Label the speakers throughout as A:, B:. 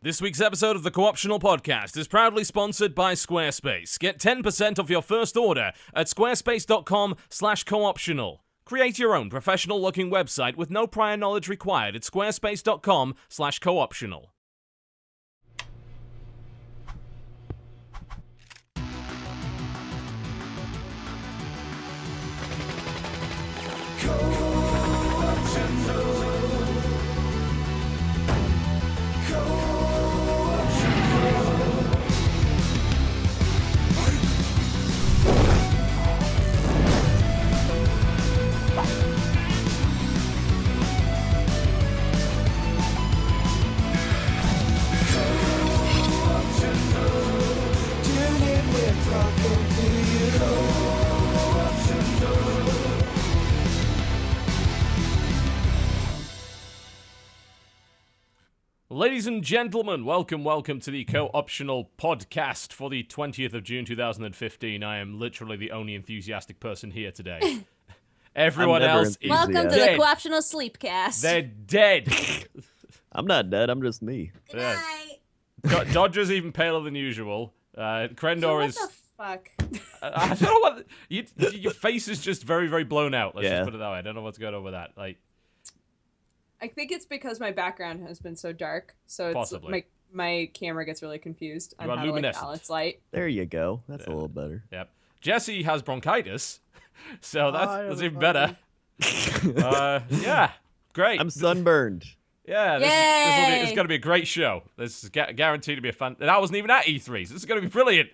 A: This week's episode of the Co-Optional Podcast is proudly sponsored by Squarespace. Get 10% off your first order at squarespace.com/cooptional. Create your own professional-looking website with no prior knowledge required at squarespace.com/cooptional. Ladies and gentlemen, welcome to the Co-Optional Podcast for the 20th of June 2015. I am literally the only enthusiastic person here today. Everyone else is
B: Welcome to
A: dead.
B: the Co-Optional Sleepcast.
A: They're dead.
C: I'm not dead, I'm just me.
B: Good night.
A: Dodger's even paler than usual. Crendor is...
B: What the fuck?
A: I don't know what... your face is just very, very blown out. Let's just put it that way. I don't know what's going on with that.
D: I think it's because my background has been so dark, so it's
A: Possibly.
D: my camera gets really confused on
A: You are
D: how to
A: luminescent.
D: balance light.
C: There you go. That's a little better.
A: Yep. Jesse has bronchitis, so that's even better. Yeah, great.
C: I'm sunburned.
A: Yeah, this is going to be a great show. This is guaranteed to be a fun... And I wasn't even at E3, so this is going to be brilliant.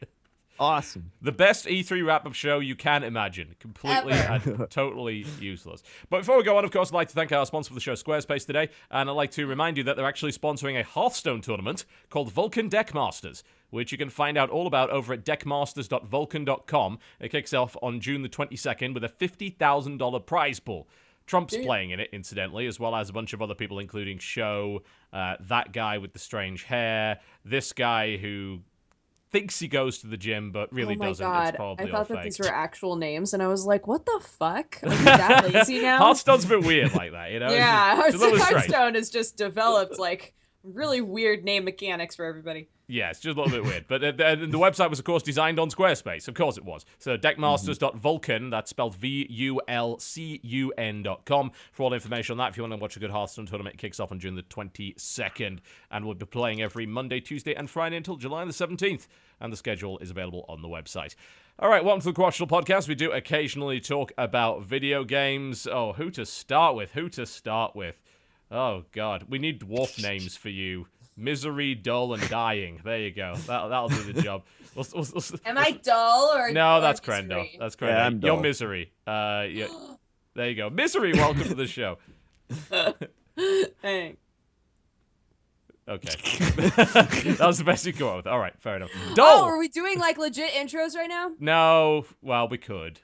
C: Awesome.
A: The best E3 wrap-up show you can imagine. Completely and totally useless. But before we go on, of course, I'd like to thank our sponsor for the show, Squarespace, today. And I'd like to remind you that they're actually sponsoring a Hearthstone tournament called Vulcan Deckmasters, which you can find out all about over at deckmasters.vulcan.com. It kicks off on June the 22nd with a $50,000 prize pool. Trump's playing in it, incidentally, as well as a bunch of other people, including Show, that guy with the strange hair, this guy who... thinks he goes to the gym, but really doesn't.
D: Oh my god,
A: It's probably
D: I thought
A: all
D: that
A: fake.
D: these were actual names, and I was like, what the fuck? Are you that lazy now?
A: Hearthstone's a bit weird like that, you know?
D: Yeah,
A: it's a little strange.
D: Hearthstone has just developed, like, really weird name mechanics for everybody.
A: Yeah, it's just a little bit weird. But the website was, of course, designed on Squarespace. Of course it was. So deckmasters.vulcan, that's spelled VULCUN.com, for all information on that. If you want to watch a good Hearthstone tournament, it kicks off on June the 22nd. And we'll be playing every Monday, Tuesday, and Friday until July the 17th. And the schedule is available on the website. All right, welcome to the Co-Optional Podcast. We do occasionally talk about video games. Oh, who to start with? Oh, God. We need dwarf names for you. Misery, dull, and dying. There you go. That'll do the job.
D: Am I dull or
A: No,
D: or
A: that's
D: Misery?
A: Crendor. That's Crendor.
C: Yeah, I'm dull.
A: You're Misery. Yeah. There you go. Misery, welcome to the show.
D: Hey.
A: Okay. That was the best you could go with. All right, fair enough.
D: Oh,
A: Dull!
D: are we doing, like, legit intros right now?
A: No. Well, we could.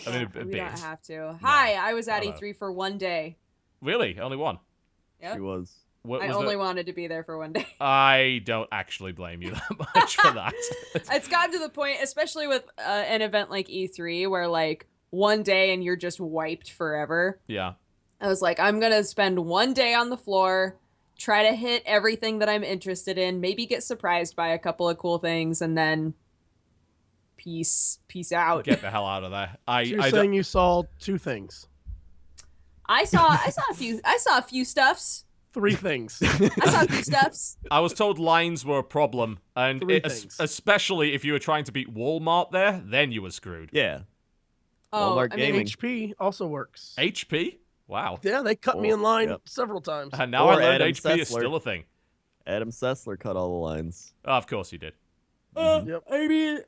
A: I mean, a
D: we
A: bit.
D: don't have to. Hi, I was at
A: Hello.
D: E3 for one day.
A: Really? Only one?
D: Yep.
C: He was.
A: What
D: I
A: was
D: only
A: it?
D: wanted to be there for one day.
A: I don't actually blame you that much for that.
D: It's gotten to the point, especially with an event like E3, where, like, one day and you're just wiped forever.
A: Yeah.
D: I was like, I'm going to spend one day on the floor, try to hit everything that I'm interested in, maybe get surprised by a couple of cool things, and then peace out.
A: Get the hell out of there.
E: So you're saying you saw two things.
D: I saw a few stuffs.
E: Three things.
D: I saw a few stuffs.
A: I was told lines were a problem, and
E: Three things.
A: especially if you were trying to beat Walmart there, then you were screwed.
C: Yeah.
D: Oh,
C: Walmart
D: I mean,
C: Gaming.
E: HP also works.
A: HP? Wow.
E: Yeah, they cut me in line
C: Yep.
E: several times.
A: And now
C: Or
A: I learned
C: Adam
A: HP is
C: Sessler.
A: still a thing.
C: Adam Sessler cut all the lines.
A: Oh, of course he did.
E: Yep.
D: I mean,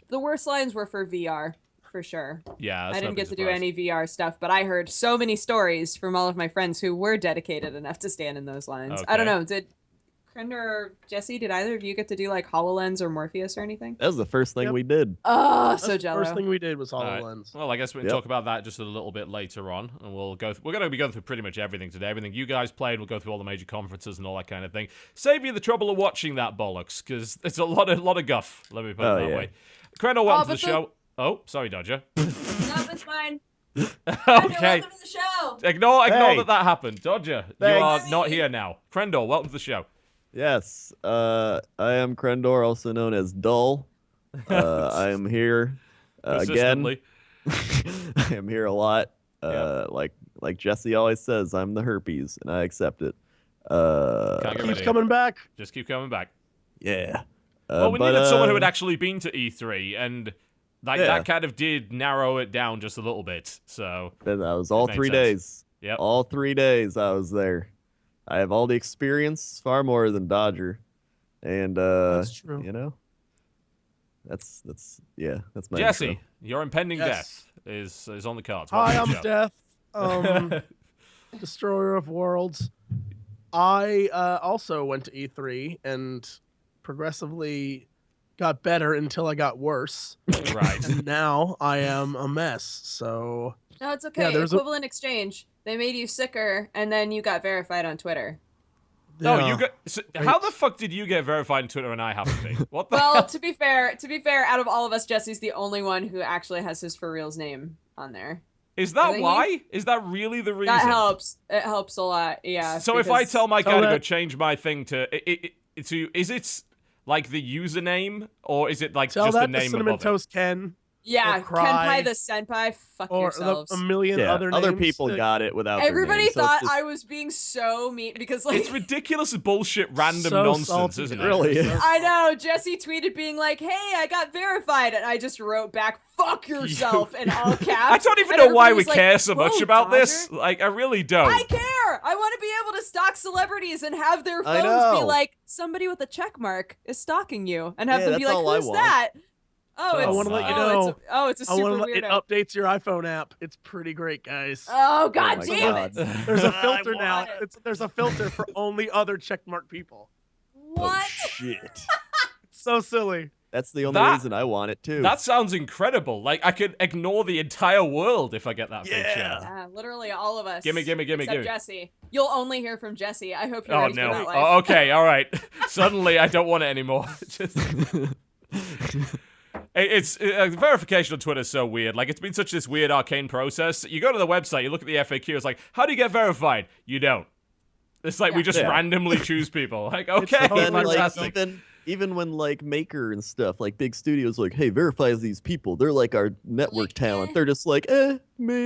D: the worst lines were for VR, for sure.
A: Yeah, that's
D: I didn't
A: no big
D: get to do
A: surprise.
D: any VR stuff, but I heard so many stories from all of my friends who were dedicated enough to stand in those lines. I don't
A: Okay.
D: know, did Crendor or Jesse, did either of you get to do, like, HoloLens or Morpheus or anything?
C: That was the first thing
E: Yep.
C: we did.
D: Oh,
E: That's
D: so
E: the
D: jello.
E: first thing we did was
A: All right.
E: HoloLens.
A: Well, I guess we can
C: Yep.
A: talk about that just a little bit later on, and we're going to be going through pretty much everything today. Everything you guys played, we'll go through all the major conferences and all that kind of thing. Save you the trouble of watching that bollocks, because it's a lot of guff. Let me put it that
C: yeah.
A: way. Crendor, welcome to the
D: but
A: show. Oh, sorry, Dodger.
D: No, it's fine.
A: Okay.
D: Welcome to the show.
A: Ignore
C: Hey.
A: that happened. Dodger, you
C: Thanks.
A: are not here now. Crendor, welcome to the show.
C: Yes. I am Crendor, also known as Dull. I am here again.
A: Persistently.
C: I am here a lot.
A: Yep.
C: Like Jesse always says, I'm the herpes, and I accept it.
A: Can't get rid
E: Keeps
A: of
E: coming back.
A: Just keep coming back.
C: Yeah.
A: Well, we needed someone who had actually been to E3, and like
C: Yeah.
A: that kind of did narrow it down just a little bit. So
C: That was all
A: made
C: 3
A: sense.
C: days.
A: Yep.
C: All 3 days I was there. I have all the experience, far more than Dodger, and
E: That's true.
C: you know, that's my
A: Jesse,
C: intro.
A: your impending
E: Yes.
A: death is on the cards.
E: Hi,
A: Welcome
E: I'm
A: to the show.
E: Death. Destroyer of worlds. I also went to E3 and progressively got better until I got worse.
A: Right.
E: And now I am a mess. So
D: No, it's okay.
E: there's
D: Equivalent exchange. They made you sicker, and then you got verified on Twitter.
A: No,
E: yeah.
A: you got. So how the fuck did you get verified on Twitter and I haven't been? What the
D: Well,
A: hell?
D: to be fair, out of all of us, Jesse's the only one who actually has his for reals name on there.
A: Is that
D: Isn't he?
A: why? Is that really the reason?
D: That helps. It helps a lot. Yeah.
A: So if I
D: because-
A: tell my
E: So
A: guy to go
E: that-
A: change my thing to is it like the username or is it like
E: Tell
A: just the
E: that to
A: name
E: Cinnamon
A: above it?
E: Toast Ken
D: Yeah,
E: or Cry,
D: Kenpai the Senpai, fuck
E: or
D: yourselves.
E: a million
C: Yeah,
E: other
C: other
E: names.
C: people got it without their
D: Everybody
C: name, so it's
D: thought
C: just-
D: I was being so mean because like
A: It's ridiculous bullshit random
E: So
A: nonsense,
E: salty.
A: isn't
C: It
A: it?
C: really is.
D: I know, Jesse tweeted being like, "Hey, I got verified," and I just wrote back, "Fuck yourself," in all caps.
A: I don't even
D: And
A: know why we
D: everybody was like,
A: care so much
D: "Whoa,
A: about this.
D: Dodger."
A: Like I really don't.
D: I care. I want to be able to stalk celebrities and have their
C: I
D: phones be
C: know.
D: like, somebody with a check mark is stalking you, and have
C: Yeah,
D: them be
C: that's
D: like,
C: all I
D: "Who's
C: want.
D: that?" Oh,
A: I
D: it's,
A: wanna let you
E: know.
D: It's a
E: I
D: super
E: want to. It
D: weirdo.
E: updates your iPhone app. It's pretty great, guys.
D: Oh God
C: my
D: damn
C: God.
D: it!
E: There's a
D: I
E: filter
D: want
E: now.
D: it.
E: There's a filter for only other checkmark people.
D: What?
C: Shit.
E: It's so silly.
C: That's the only
A: That-
C: reason I want it too.
A: That sounds incredible. Like I could ignore the entire world if I get that
C: Yeah.
A: feature.
D: Literally all of us.
A: Gimme.
D: Except Jesse. You'll only hear from Jesse. I hope you're
A: Oh
D: ready for
A: no.
D: that life.
A: Oh, okay, all right. Suddenly I don't want it anymore. Just It's verification on Twitter is so weird. Like it's been such this weird arcane process. You go to the website, you look at the FAQ. It's like, how do you get verified? You don't. It's like we just
C: Yeah.
A: randomly choose people. Like okay,
E: so
C: Then, like,
A: fantastic.
C: even when like Maker and stuff, like big studios, like, hey, verify these people. They're like our network
D: Like,
C: talent.
D: eh.
C: They're just like, man.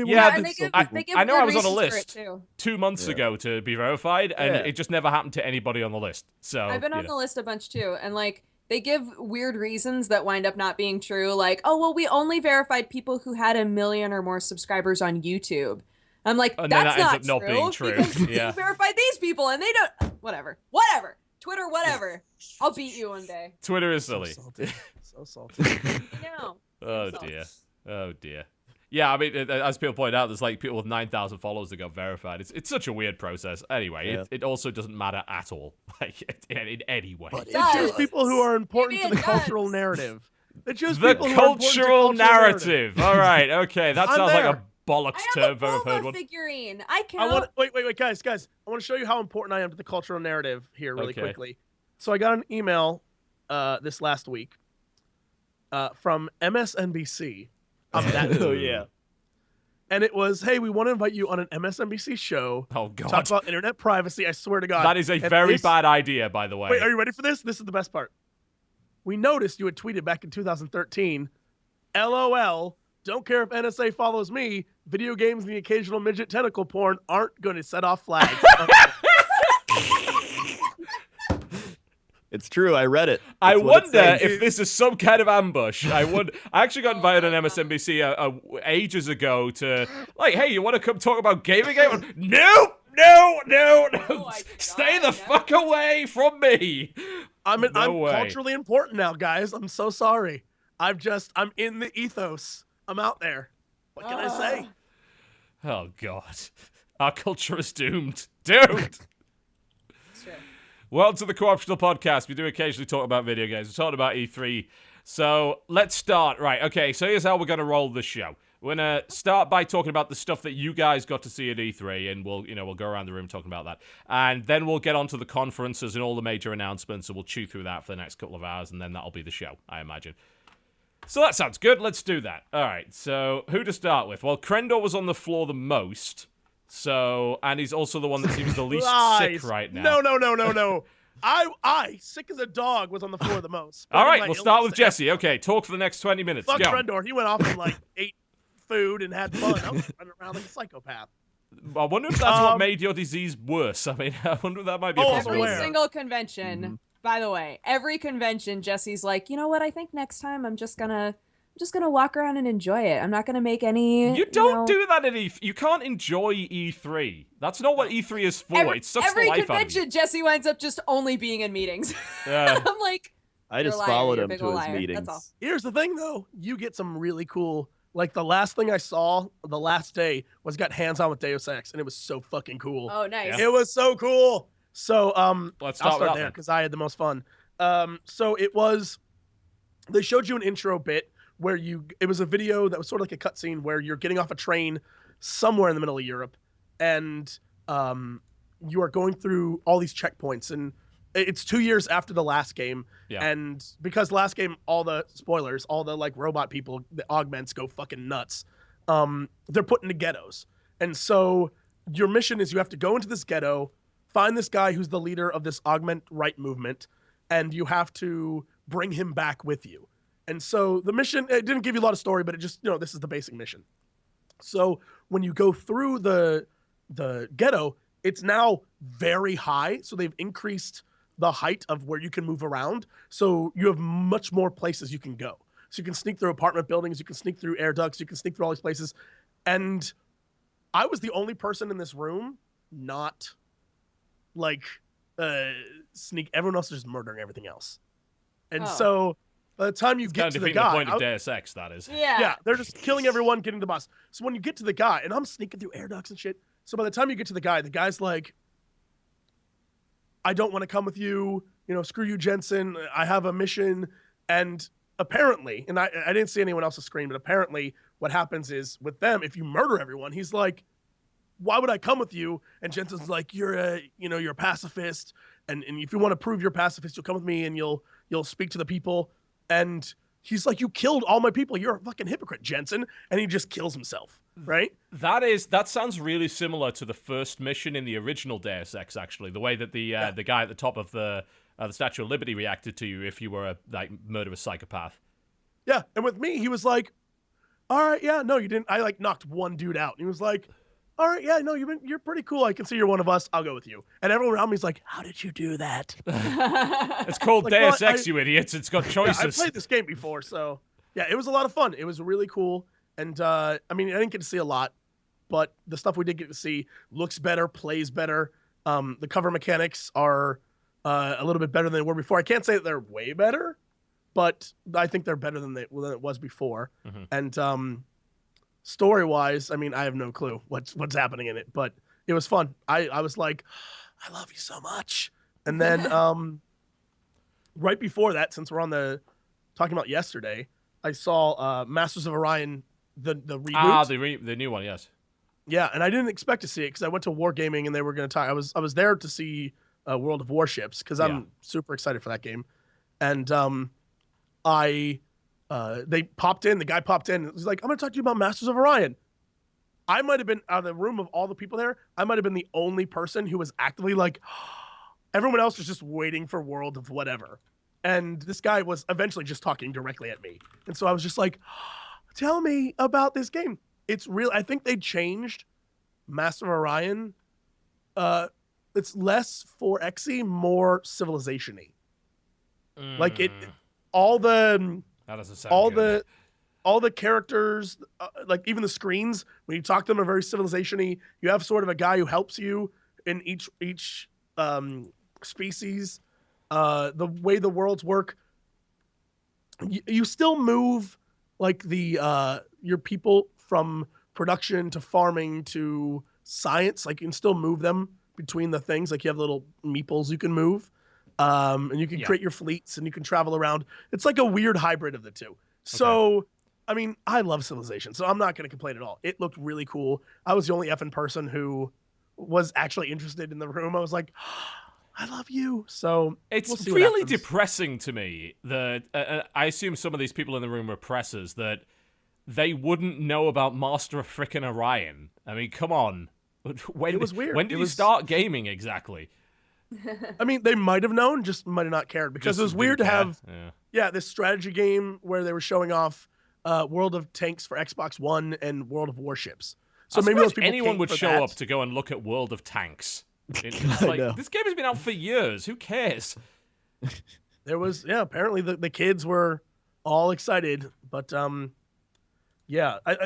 A: Yeah,
D: and
A: but
D: they give
A: I know
D: weird
A: I was on a
D: reasons for it,
A: list.
D: too.
A: 2 months
C: Yeah.
A: ago to be verified, and
C: Yeah.
A: it just never happened to anybody on the list. So
D: I've been
A: you
D: on
A: know.
D: the list a bunch too, and like they give weird reasons that wind up not being true. Like, oh well, we only verified people who had 1 million or more subscribers on YouTube. I'm like,
A: And then
D: that's
A: that ends
D: not
A: up not being true.
D: because
A: Yeah.
D: you verified these people and they don't. Whatever. Twitter, whatever. I'll beat you one day.
A: Twitter is
E: So
A: silly.
E: salty. So salty.
D: You know.
A: Oh
D: So-
A: dear. Oh dear. Yeah, I mean, as people point out, there's like people with 9,000 followers that got verified. It's such a weird process. Anyway,
C: Yeah.
A: it also doesn't matter at all, like in any way.
C: But
E: They
D: does.
E: choose people who are important to
D: Maybe
E: the
D: it
E: cultural
D: does.
E: narrative. They choose
A: The
E: people who are important to
A: cultural
E: cultural
A: narrative. All right, okay, that
E: I'm
A: sounds like
E: there.
A: a bollocks
D: I
A: term
D: have
A: if
D: a
A: I've ever heard
D: Boba
A: one.
D: figurine. I
E: I
D: count.
E: want wait, guys. I want to show you how important I am to the cultural narrative here, really
A: Okay.
E: quickly. So I got an email this last week from MSNBC. I'm that
C: Oh yeah.
E: And it was, hey, we want to invite you on an MSNBC show.
A: Oh
E: Talk
A: god,
E: about internet privacy. I swear to God.
A: that is a
E: And
A: very
E: this-
A: bad idea, by the way.
E: Wait, are you ready for this? This is the best part. We noticed you had tweeted back in 2013, LOL, don't care if NSA follows me, video games and the occasional midget tentacle porn aren't going to set off flags.
C: It's true. I read it.
A: I
C: That's what it
A: wonder
C: says.
A: if this is some kind of ambush. I actually got invited on MSNBC ages ago to like, hey, you want to come talk about gaming? No.
D: Oh my
A: Stay
D: God,
A: the
D: no.
A: fuck away from me.
E: I'm
A: No way.
E: culturally important now, guys. I'm so sorry. I'm in the ethos. I'm out there. What can I say?
A: Oh god, our culture is doomed, dude.
D: Sure.
A: Welcome to the Co-optional Podcast. We do occasionally talk about video games. We're talking about E3. So let's start. Right, okay, so here's how we're going to roll the show. We're going to start by talking about the stuff that you guys got to see at E3, and we'll go around the room talking about that. And then we'll get onto the conferences and all the major announcements, and we'll chew through that for the next couple of hours, and then that'll be the show, I imagine. So that sounds good. Let's do that. All right, so who to start with? Well, Crendor was on the floor the most, and he's also the one that seems the least
E: Lies.
A: sick right now.
E: No. I, sick as a dog, was on the floor the most.
A: All right,
E: Like,
A: we'll start with
E: illness-
A: Jesse. Okay, talk for the next 20 minutes.
E: Fuck
A: Go.
E: Crendor. He went off and like ate food and had fun. I was running around like a psychopath.
A: I wonder if that's what made your disease worse. I mean, I wonder if that might be a
E: Oh,
A: possibility.
D: Every
E: aware.
D: single convention, by the way, every convention, Jesse's like, you know what? I think next time I'm just gonna walk around and enjoy it. I'm not gonna make any.
A: You don't do that at E3. You can't enjoy E3. That's not what E3 is for. It sucks
D: every
A: the life out of
D: convention,
A: you.
D: Jesse winds up just only being in meetings.
A: Yeah.
D: I'm like,
C: I just
D: You're a liar,
C: followed
D: you're a
C: him
D: big
C: to
D: ol'
C: his
D: liar.
C: meetings.
D: That's all.
E: Here's the thing, though. You get some really cool. Like the last thing I saw, the last day, was got hands-on with Deus Ex, and it was so fucking cool.
D: oh, nice.
E: It was so cool. So
A: Let's
E: I'll
A: start with
E: start
A: that
E: there
A: then.
E: because I had the most fun. So it was. They showed you an intro bit where it was a video that was sort of like a cutscene where you're getting off a train somewhere in the middle of Europe, and you are going through all these checkpoints, and it's 2 years after the last game.
A: Yeah.
E: And because last game, all the spoilers, all the like robot people, the augments go fucking nuts. They're put into ghettos. And so your mission is you have to go into this ghetto, find this guy who's the leader of this augment right movement, and you have to bring him back with you. And so the mission, it didn't give you a lot of story, but it just, this is the basic mission. So when you go through the ghetto, it's now very high. So they've increased the height of where you can move around. So you have much more places you can go. So you can sneak through apartment buildings, you can sneak through air ducts, you can sneak through all these places. And I was the only person in this room not like sneak. Everyone else is just murdering everything else. And
D: Oh.
E: so by the time you
A: It's
E: get
A: kind
E: to
A: of
E: the
A: defeating the
E: guy,
A: point of Deus Ex, that is.
E: yeah, they're just killing everyone, getting to the boss. So when you get to the guy, and I'm sneaking through air ducts and shit. So by the time you get to the guy's like, I don't want to come with you. Screw you, Jensen. I have a mission. And apparently, and I didn't see anyone else's screen, but apparently what happens is with them, if you murder everyone, he's like, why would I come with you? And Jensen's like, you're a pacifist. And if you want to prove you're a pacifist, you'll come with me and you'll speak to the people. And he's like, you killed all my people. You're a fucking hypocrite, Jensen. And he just kills himself, right?
A: That sounds really similar to the first mission in the original Deus Ex, actually. The way that the guy at the top of the Statue of Liberty reacted to you if you were a murderous psychopath.
E: Yeah, and with me, he was like, all right, yeah, no, you didn't. I knocked one dude out. And he was like, all right, yeah, no, you're pretty cool. I can see you're one of us. I'll go with you. And everyone around me is like, how did you do that?
A: It's called
E: Like,
A: Deus
E: well,
A: Ex, you idiots. It's got choices.
E: Yeah, I've played this game before, so yeah, it was a lot of fun. It was really cool. And I didn't get to see a lot, but the stuff we did get to see looks better, plays better. The cover mechanics are a little bit better than they were before. I can't say that they're way better, but I think they're better than it was before.
A: Mhm.
E: And story-wise, I have no clue what's happening in it, but it was fun. I was like, I love you so much. And then right before that, since we're on talking about yesterday, I saw Masters of Orion, the reboot.
A: The new one, yes.
E: Yeah, and I didn't expect to see it because I went to Wargaming and they were going to talk. I was there to see World of Warships because I'm super excited for that game. And they popped in. The guy popped in. And was like, I'm going to talk to you about Masters of Orion. I might have been out of the room of all the people there. I might have been the only person who was actively like, everyone else was just waiting for World of whatever. And this guy was eventually just talking directly at me. And so I was just like, tell me about this game. It's real. I think they changed Master of Orion. It's less 4X-y, more civilization-y. Like all the
A: That doesn't sound good.
E: all the characters, like even the screens, when you talk to them are very civilization-y. You have sort of a guy who helps you in each species. The way the worlds work, you still move like your people from production to farming to science. Like you can still move them between the things. Like you have little meeples you can move, and you can create your fleets and you can travel around. It's like a weird hybrid of the two. So, I love Civilization, so I'm not going to complain at all. It looked really cool. I was the only effing person who was actually interested in the room. I was like, I love you. So
A: it's
E: we'll see what
A: really
E: happens.
A: depressing to me that I assume some of these people in the room are pressers that they wouldn't know about Master of Frickin' Orion. Come on. When,
E: It was weird.
A: When did you start gaming exactly?
E: I mean, they might have known, just might have not cared because
A: Just
E: it was weird to
A: didn't care.
E: have,
A: Yeah.
E: this strategy game where they were showing off World of Tanks for Xbox One and World of Warships. So
A: I'm
E: maybe those
A: surprised
E: people
A: anyone
E: came
A: would
E: for
A: show
E: that.
A: up to go and look at World of Tanks. It's
C: I
A: like,
C: know.
A: this game has been out for years. Who cares?
E: There was, apparently the kids were all excited, but I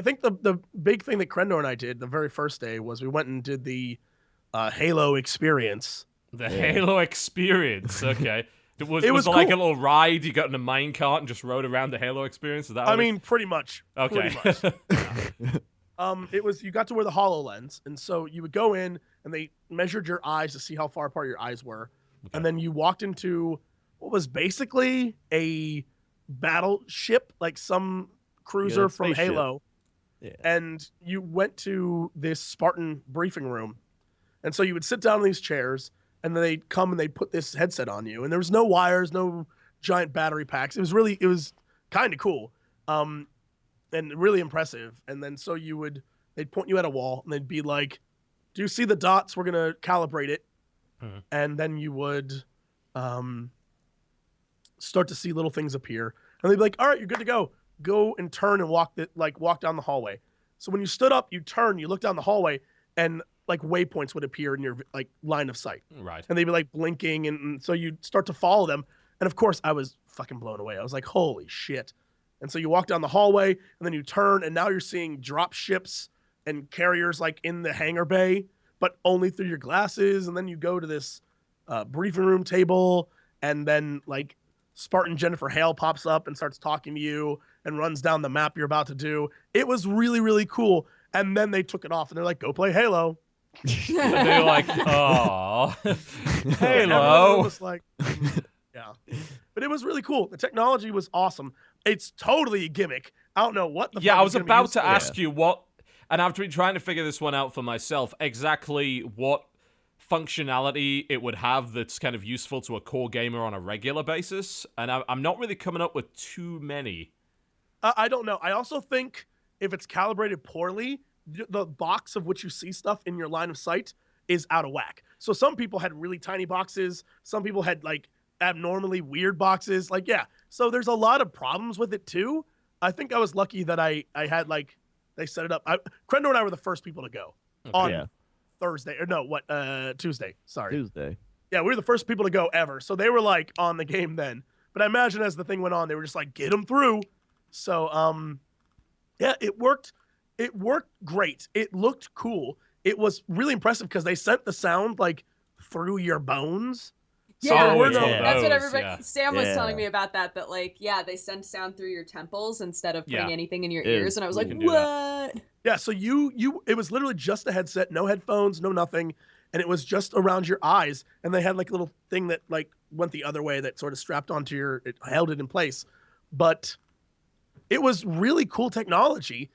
E: think the big thing that Crendor and I did the very first day was we went and did the Halo experience.
A: The Halo experience. Okay. Was
E: It was
A: there like a
E: cool.
A: little ride you got in a mine cart and just rode around the Halo experience? Is that
E: I
A: what it-
E: mean, pretty much.
A: Okay.
E: Pretty much. It was, you got to wear the HoloLens, and so you would go in and they measured your eyes to see how far apart your eyes were, and then you walked into what was basically a battleship, like some cruiser
C: Yeah,
E: from
C: spaceship.
E: Halo,
C: Yeah.
E: and you went to this Spartan briefing room, and so you would sit down in these chairs, and then they'd come and they'd put this headset on you, and there was no wires, no giant battery packs. It was kind of cool. And really impressive. And then so they'd point you at a wall and they'd be like, do you see the dots? We're going to calibrate it.
A: Mhm.
E: And then you would start to see little things appear. And they'd be like, all right, you're good to go. Go and turn and walk down the hallway. So when you stood up, you turn, you look down the hallway, and like waypoints would appear in your like line of sight.
A: Right.
E: And they'd be like blinking. And so you'd start to follow them. And of course, I was fucking blown away. I was like, holy shit. And so you walk down the hallway, and then you turn, and now you're seeing drop ships and carriers like in the hangar bay, but only through your glasses. And then you go to this briefing room table, and then like Spartan Jennifer Hale pops up and starts talking to you and runs down the map you're about to do. It was really, really cool. And then they took it off, and they're like, go play Halo.
A: And they're like, oh,
E: Everyone
A: Halo.
E: was like, yeah. But it was really cool. The technology was awesome. It's totally a gimmick. I don't know what the
A: Yeah,
E: fuck
A: I
E: it's
A: was
E: gonna be
A: about
E: used
A: to
E: for.
A: ask you what, and I've been trying to figure this one out for myself, exactly what functionality it would have that's kind of useful to a core gamer on a regular basis, and I'm not really coming up with too many.
E: I don't know. I also think if it's calibrated poorly, the box of which you see stuff in your line of sight is out of whack. So some people had really tiny boxes. Some people had like abnormally weird boxes. Like, yeah. So there's a lot of problems with it too. I think I was lucky that I had like, they set it up. Crendor and I were the first people to go on
C: Yeah.
E: Thursday or no, Tuesday. Sorry.
C: Tuesday.
E: Yeah, we were the first people to go ever. So they were like on the game then. But I imagine as the thing went on, they were just like, get them through. So, yeah, it worked. It worked great. It looked cool. It was really impressive because they sent the sound like through your bones.
D: Yeah,
A: Oh,
E: we're
A: it's
E: no-
A: one of
D: that's what
A: those,
D: everybody.
A: yeah.
D: Sam was
C: Yeah.
D: telling me about that. That like, yeah, they send sound through your temples instead of putting
A: Yeah.
D: anything in your
C: It
D: ears,
C: is
D: and I was
A: cool.
D: like,
A: You can do
D: what?
E: Yeah, so it was literally just a headset, no headphones, no nothing, and it was just around your eyes, and they had like a little thing that like went the other way that sort of strapped onto it held it in place. But it was really cool technology,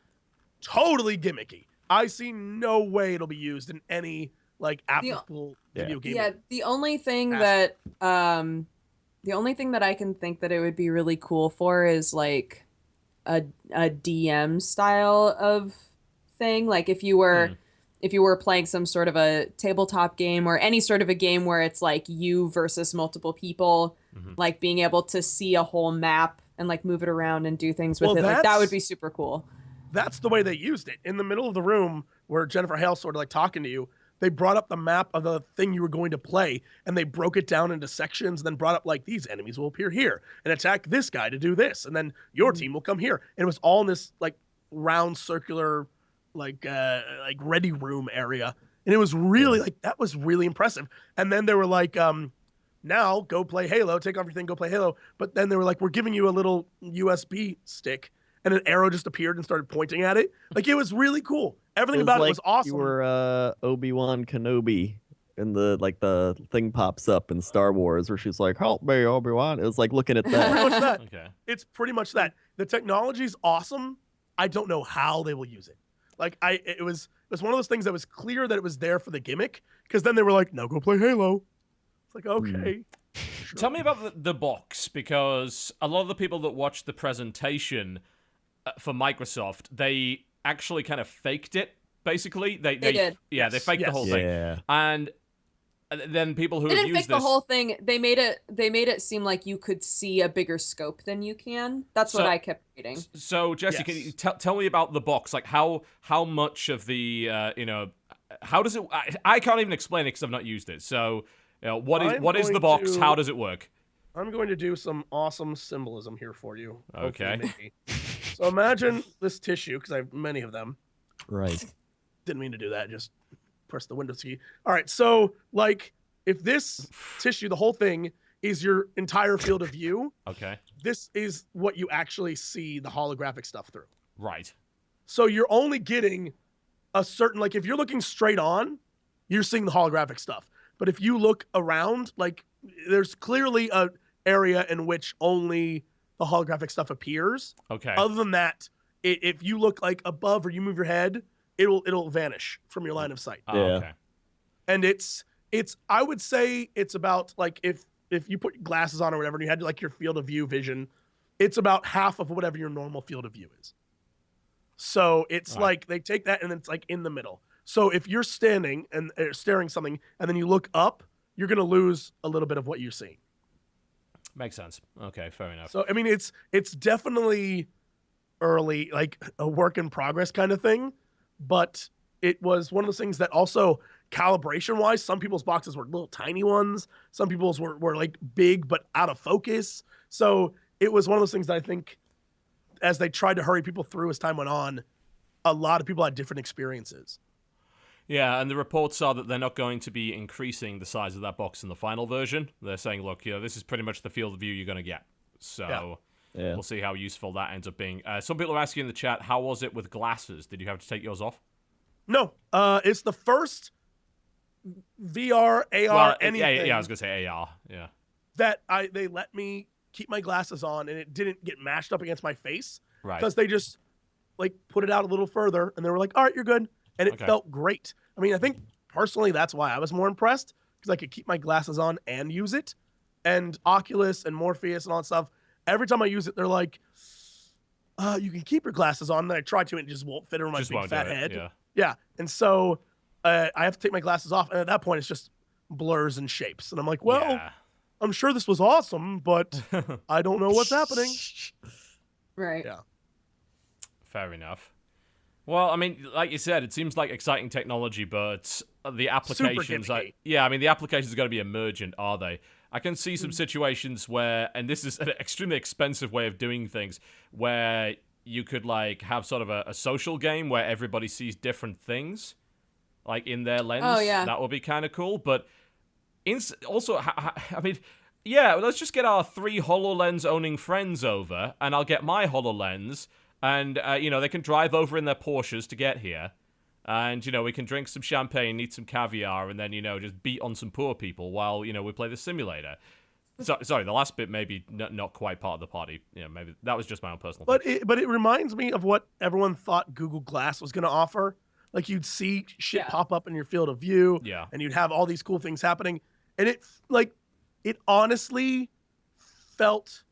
E: totally gimmicky. I see no way it'll be used in any like applicable video game.
D: Yeah, the only thing
E: Ask-
D: that I can think that it would be really cool for is like a DM style of thing. Like if you were playing some sort of a tabletop game or any sort of a game where it's like you versus multiple people, like being able to see a whole map and like move it around and do things with
E: Well,
D: it. Like that
E: that's-
D: would be super cool.
E: That's the way they used it. In the middle of the room where Jennifer Hale sort of like talking to you, they brought up the map of the thing you were going to play and they broke it down into sections and then brought up like these enemies will appear here and attack this guy to do this. And then your team will come here. And it was all in this like round circular, like ready room area. And it was really like, that was really impressive. And then they were like, now go play Halo, take off your thing, go play Halo. But then they were like, we're giving you a little USB stick. And an arrow just appeared and started pointing at it. Like, it was really cool. Everything about it was awesome.
C: You were Obi-Wan Kenobi, and the thing pops up in Star Wars where she's like, "Help me, Obi-Wan." It was like looking at
E: Pretty
C: that.
E: much that.
A: Okay.
E: It's pretty much that. The technology's awesome. I don't know how they will use it. Like, it was one of those things that was clear that it was there for the gimmick, because then they were like, "Now go play Halo." It's like, okay. Sure.
A: Tell me about the box, because a lot of the people that watched the presentation for Microsoft, they actually kind of faked it, basically. They
D: did.
A: Yeah, they faked the
E: Yes.
A: whole thing.
C: Yeah.
A: And then people who
D: They
A: have
D: didn't
A: used
D: fix the
A: this...
D: whole thing. They made it seem like you could see a bigger scope than you can. That's what I kept reading.
A: So, Jesse, can you tell me about the box? Like, how much of the, how does it... I can't even explain it because I've not used it. So, what is the box? How does it work?
E: I'm going to do some awesome symbolism here for you.
A: Okay.
E: Maybe. So imagine this tissue, because I have many of them.
C: Right.
E: Didn't mean to do that. Just press the Windows key. All right. So, like, if this tissue, the whole thing, is your entire field of view,
A: okay,
E: this is what you actually see the holographic stuff through.
A: Right.
E: So you're only getting a certain, like, if you're looking straight on, you're seeing the holographic stuff. But if you look around, like, there's clearly a area in which only the holographic stuff appears.
A: Okay.
E: Other than that, if you look like above or you move your head, it'll vanish from your line of sight.
A: Oh,
C: Yeah.
A: okay.
E: And it's I would say it's about, like, if you put glasses on or whatever and you had like your field of view vision, it's about half of whatever your normal field of view is. So it's like they take that and then it's like in the middle. So if you're standing and staring something and then you look up, you're going to lose a little bit of what you're seeing.
A: Makes sense. Okay, fair enough.
E: So, I mean, it's definitely early, like a work in progress kind of thing, but it was one of those things that also calibration wise, some people's boxes were little tiny ones. Some people's were like big, but out of focus. So it was one of those things that I think as they tried to hurry people through as time went on, a lot of people had different experiences.
A: Yeah, and the reports are that they're not going to be increasing the size of that box in the final version. They're saying, look, this is pretty much the field of view you're going to get. So we'll see how useful that ends up being. Some people are asking in the chat, how was it with glasses? Did you have to take yours off?
E: No, it's the first VR, AR, anything.
A: Yeah, I was going to say AR, yeah.
E: That they let me keep my glasses on and it didn't get mashed up against my face.
A: Right.
E: Because they just, like, put it out a little further and they were like, all right, you're good. And it felt great. I mean, I think personally that's why I was more impressed, because I could keep my glasses on and use it. And Oculus and Morpheus and all that stuff, every time I use it, they're like, you can keep your glasses on. And I tried to, and it just won't fit over my big fat head. Yeah. And so I have to take my glasses off. And at that point, it's just blurs and shapes. And I'm like, well, I'm sure this was awesome, but I don't know what's happening.
D: Right.
E: Yeah.
A: Fair enough. Well, I mean, like you said, it seems like exciting technology, but the applications... the applications are going to be emergent, are they? I can see some situations where, and this is an extremely expensive way of doing things, where you could, like, have sort of a social game where everybody sees different things, like, in their lens.
D: Oh, yeah.
A: That would be kind of cool, but also, I mean... Yeah, let's just get our 3 HoloLens-owning friends over, and I'll get my HoloLens... And, they can drive over in their Porsches to get here. And, we can drink some champagne, eat some caviar, and then, just beat on some poor people while, we play the simulator. Sorry, the last bit maybe not quite part of the party. Maybe that was just my own personal thing.
E: But it reminds me of what everyone thought Google Glass was going to offer. Like, you'd see shit pop up in your field of view.
A: Yeah.
E: And you'd have all these cool things happening. And it honestly felt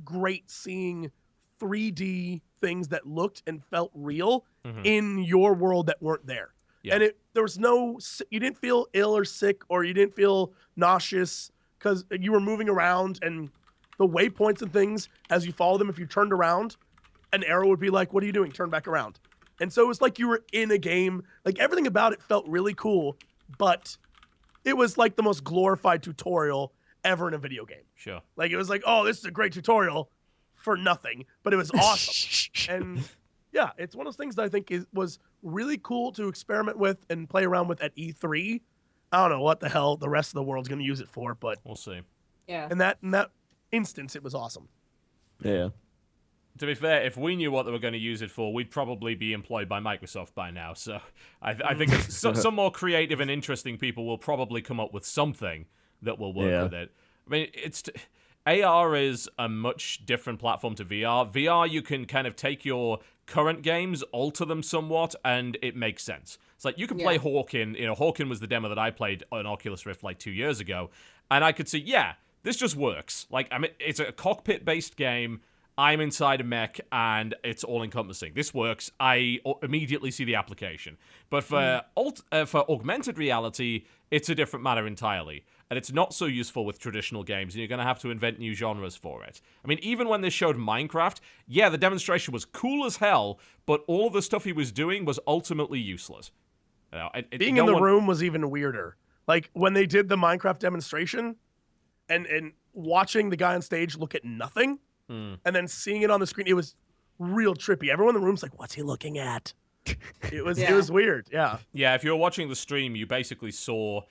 E: great seeing 3D things that looked and felt real in your world that weren't there. Yeah. And there was you didn't feel ill or sick, or you didn't feel nauseous because you were moving around, and the waypoints and things, as you follow them, if you turned around, an arrow would be like, what are you doing? Turn back around. And so it was like you were in a game. Like, everything about it felt really cool, but it was like the most glorified tutorial ever in a video game.
A: Sure. Like,
E: it was like, oh, this is a great tutorial for nothing, but it was awesome. And yeah, it's one of those things that I think was really cool to experiment with and play around with at E3. I don't know what the hell the rest of the world's going to use it for, but
A: we'll see.
D: Yeah.
E: In that instance, it was awesome.
C: Yeah.
A: To be fair, if we knew what they were going to use it for, we'd probably be employed by Microsoft by now. So I think some more creative and interesting people will probably come up with something that will work with it. I mean, AR is a much different platform to VR. VR, you can kind of take your current games, alter them somewhat, and it makes sense. It's like you can play Hawken. Hawken was the demo that I played on Oculus Rift like 2 years ago, and I could see, this just works. Like, I mean, it's a cockpit-based game. I'm inside a mech, and it's all-encompassing. This works. I immediately see the application. But for augmented reality, it's a different matter entirely. And it's not so useful with traditional games, and you're going to have to invent new genres for it. I mean, even when they showed Minecraft, yeah, the demonstration was cool as hell, but all of the stuff he was doing was ultimately useless. You know,
E: Being in the room was even weirder. Like, when they did the Minecraft demonstration, and watching the guy on stage look at nothing, and then seeing it on the screen, it was real trippy. Everyone in the room's like, what's he looking at? It was weird, yeah.
A: Yeah, if you were watching the stream, you basically saw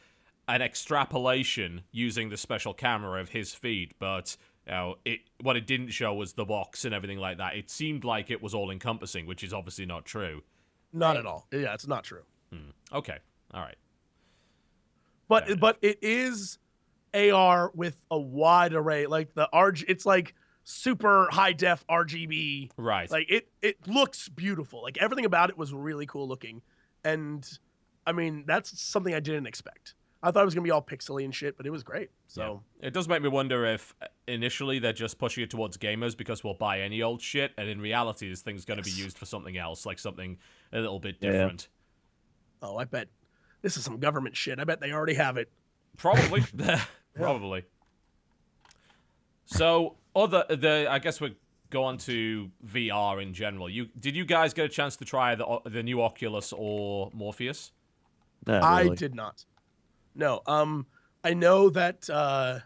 A: an extrapolation using the special camera of his feed, but you know, what it didn't show was the box and everything like that. It seemed like it was all-encompassing, which is obviously not true.
E: Not at all. Yeah, it's not true.
A: Okay, all right.
E: But it is AR with a wide array, like the RG. It's like super high def RGB.
A: Right.
E: Like it looks beautiful. Like everything about it was really cool looking, and I mean that's something I didn't expect. I thought it was gonna be all pixely and shit, but it was great. So
A: it does make me wonder if initially they're just pushing it towards gamers because we'll buy any old shit, and in reality, this thing's going to be used for something else, like something a little bit different.
E: Oh, I bet this is some government shit. I bet they already have it.
A: Probably, probably. So, I guess we'll go on to VR in general. Did you guys get a chance to try the new Oculus or Morpheus?
C: Not
E: I
C: really.
E: did not. No. I know that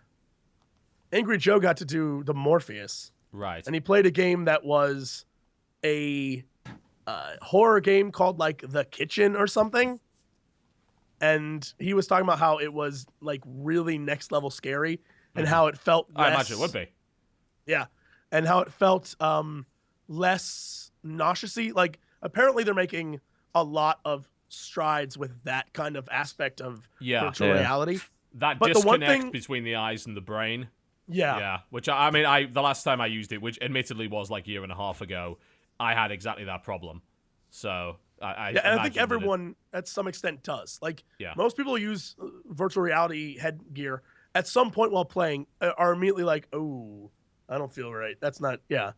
E: Angry Joe got to do the Morpheus.
A: Right.
E: And he played a game that was a horror game called like The Kitchen or something. And he was talking about how it was like really next level scary and how it felt
A: I imagine it would be.
E: Yeah. And how it felt less nauseous-y. Like apparently they're making a lot of strides with that kind of aspect of virtual reality.
A: That
E: but
A: disconnect between the eyes and the brain.
E: Yeah.
A: Yeah. Which I mean, the last time I used it, which admittedly was like a year and a half ago, I had exactly that problem. So
E: and I think everyone at some extent does. Like most people who use virtual reality headgear at some point while playing are immediately like, oh, I don't feel right. That's not Yeah.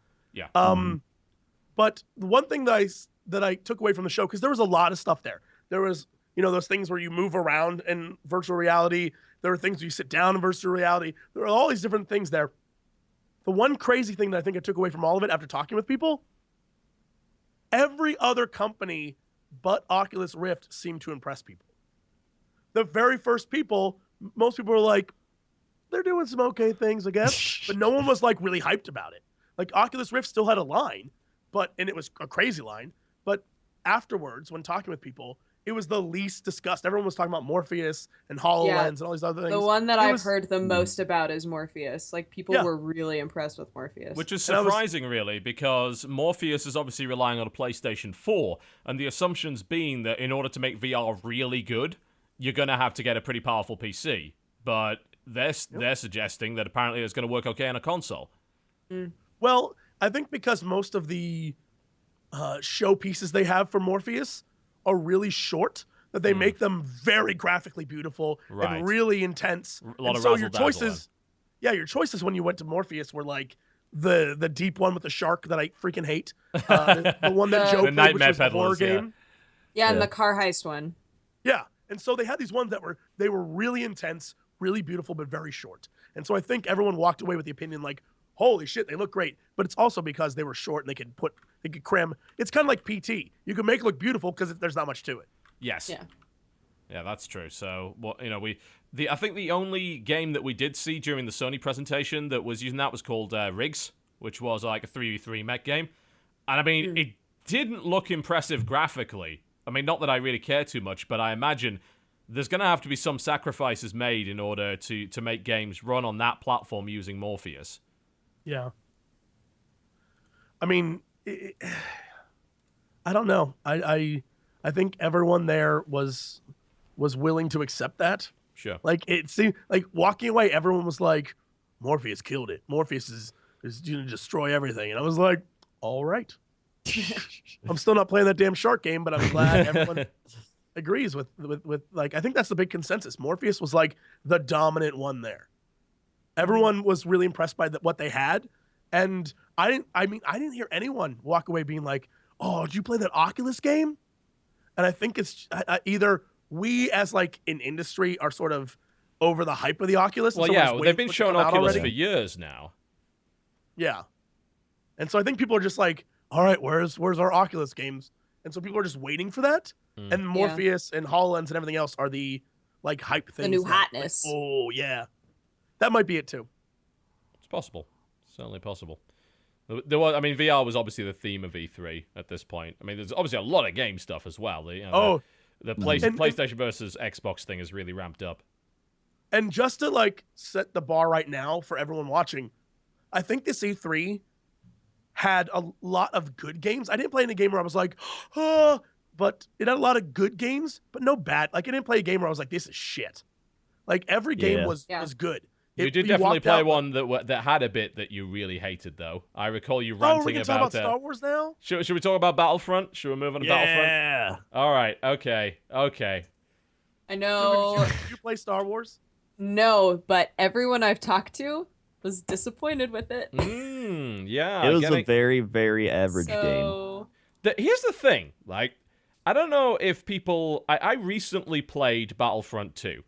E: But the one thing that I took away from the show, because there was a lot of stuff there. There was, those things where you move around in virtual reality. There were things where you sit down in virtual reality. There were all these different things there. The one crazy thing that I think I took away from all of it after talking with people, every other company but Oculus Rift seemed to impress people. The very first people, most people were like, they're doing some okay things, I guess. But no one was like really hyped about it. Like Oculus Rift still had a line, and it was a crazy line. But afterwards, when talking with people, it was the least discussed. Everyone was talking about Morpheus and HoloLens and all these other things.
D: The one that I've heard the most about is Morpheus. Like, people were really impressed with Morpheus.
A: Which is surprising, really, because Morpheus is obviously relying on a PlayStation 4, and the assumptions being that in order to make VR really good, you're going to have to get a pretty powerful PC. But they're suggesting that apparently it's going to work okay on a console.
E: Well, I think because most of the show pieces they have for Morpheus are really short, that they make them very graphically beautiful and really intense.
A: A lot
E: and
A: of
E: so your choices when you went to Morpheus were like the deep one with the shark that I freaking hate, the one that Joe played, which was a horror game.
D: Yeah, and the car heist one.
E: Yeah, and so they had these ones that were really intense, really beautiful, but very short. And so I think everyone walked away with the opinion like, holy shit, they look great. But it's also because they were short and they could cram. It's kind of like PT. You can make it look beautiful because there's not much to it.
A: Yes. Yeah, that's true. So, I think the only game that we did see during the Sony presentation that was using that was called Rigs, which was like a 3v3 mech game. And I mean, it didn't look impressive graphically. I mean, not that I really care too much, but I imagine there's going to have to be some sacrifices made in order to make games run on that platform using Morpheus.
E: Yeah. I mean, I don't know. I think everyone there was willing to accept that.
A: Sure.
E: Like it seemed like walking away, everyone was like, Morpheus killed it. Morpheus is going to destroy everything. And I was like, all right. I'm still not playing that damn shark game, but I'm glad everyone agrees with like, I think that's the big consensus. Morpheus was like the dominant one there. Everyone was really impressed by what they had. And I didn't hear anyone walk away being like, oh, did you play that Oculus game? And I think it's either we as like an industry are sort of over the hype of the Oculus.
A: Well,
E: so
A: yeah, they've been showing Oculus for years now.
E: Yeah. And so I think people are just like, all right, where's our Oculus games? And so people are just waiting for that. And Morpheus and HoloLens and everything else are the like hype things.
D: The new
E: now.
D: hotness.
E: Like, oh yeah. That might be it too.
A: It's possible. Certainly possible. There was, I mean, VR was obviously the theme of E3 at this point. I mean, there's obviously a lot of game stuff as well. The PlayStation versus Xbox thing has really ramped up.
E: And just to like set the bar right now for everyone watching, I think this E3 had a lot of good games. I didn't play any game where I was like, oh, but it had a lot of good games, but no bad. Like I didn't play a game where I was like, this is shit. Like every game was good.
A: You did definitely play one that had a bit that you really hated, though. I recall you ranting
E: we can talk about Star Wars now?
A: Should we talk about Battlefront? Should we move on to Battlefront?
C: Yeah.
A: All right. Okay.
D: I know.
E: Did you play Star Wars?
D: No, but everyone I've talked to was disappointed with it.
A: Yeah.
C: It was a very, very average game.
A: Here's the thing. Like, I don't know if people... I recently played Battlefront 2.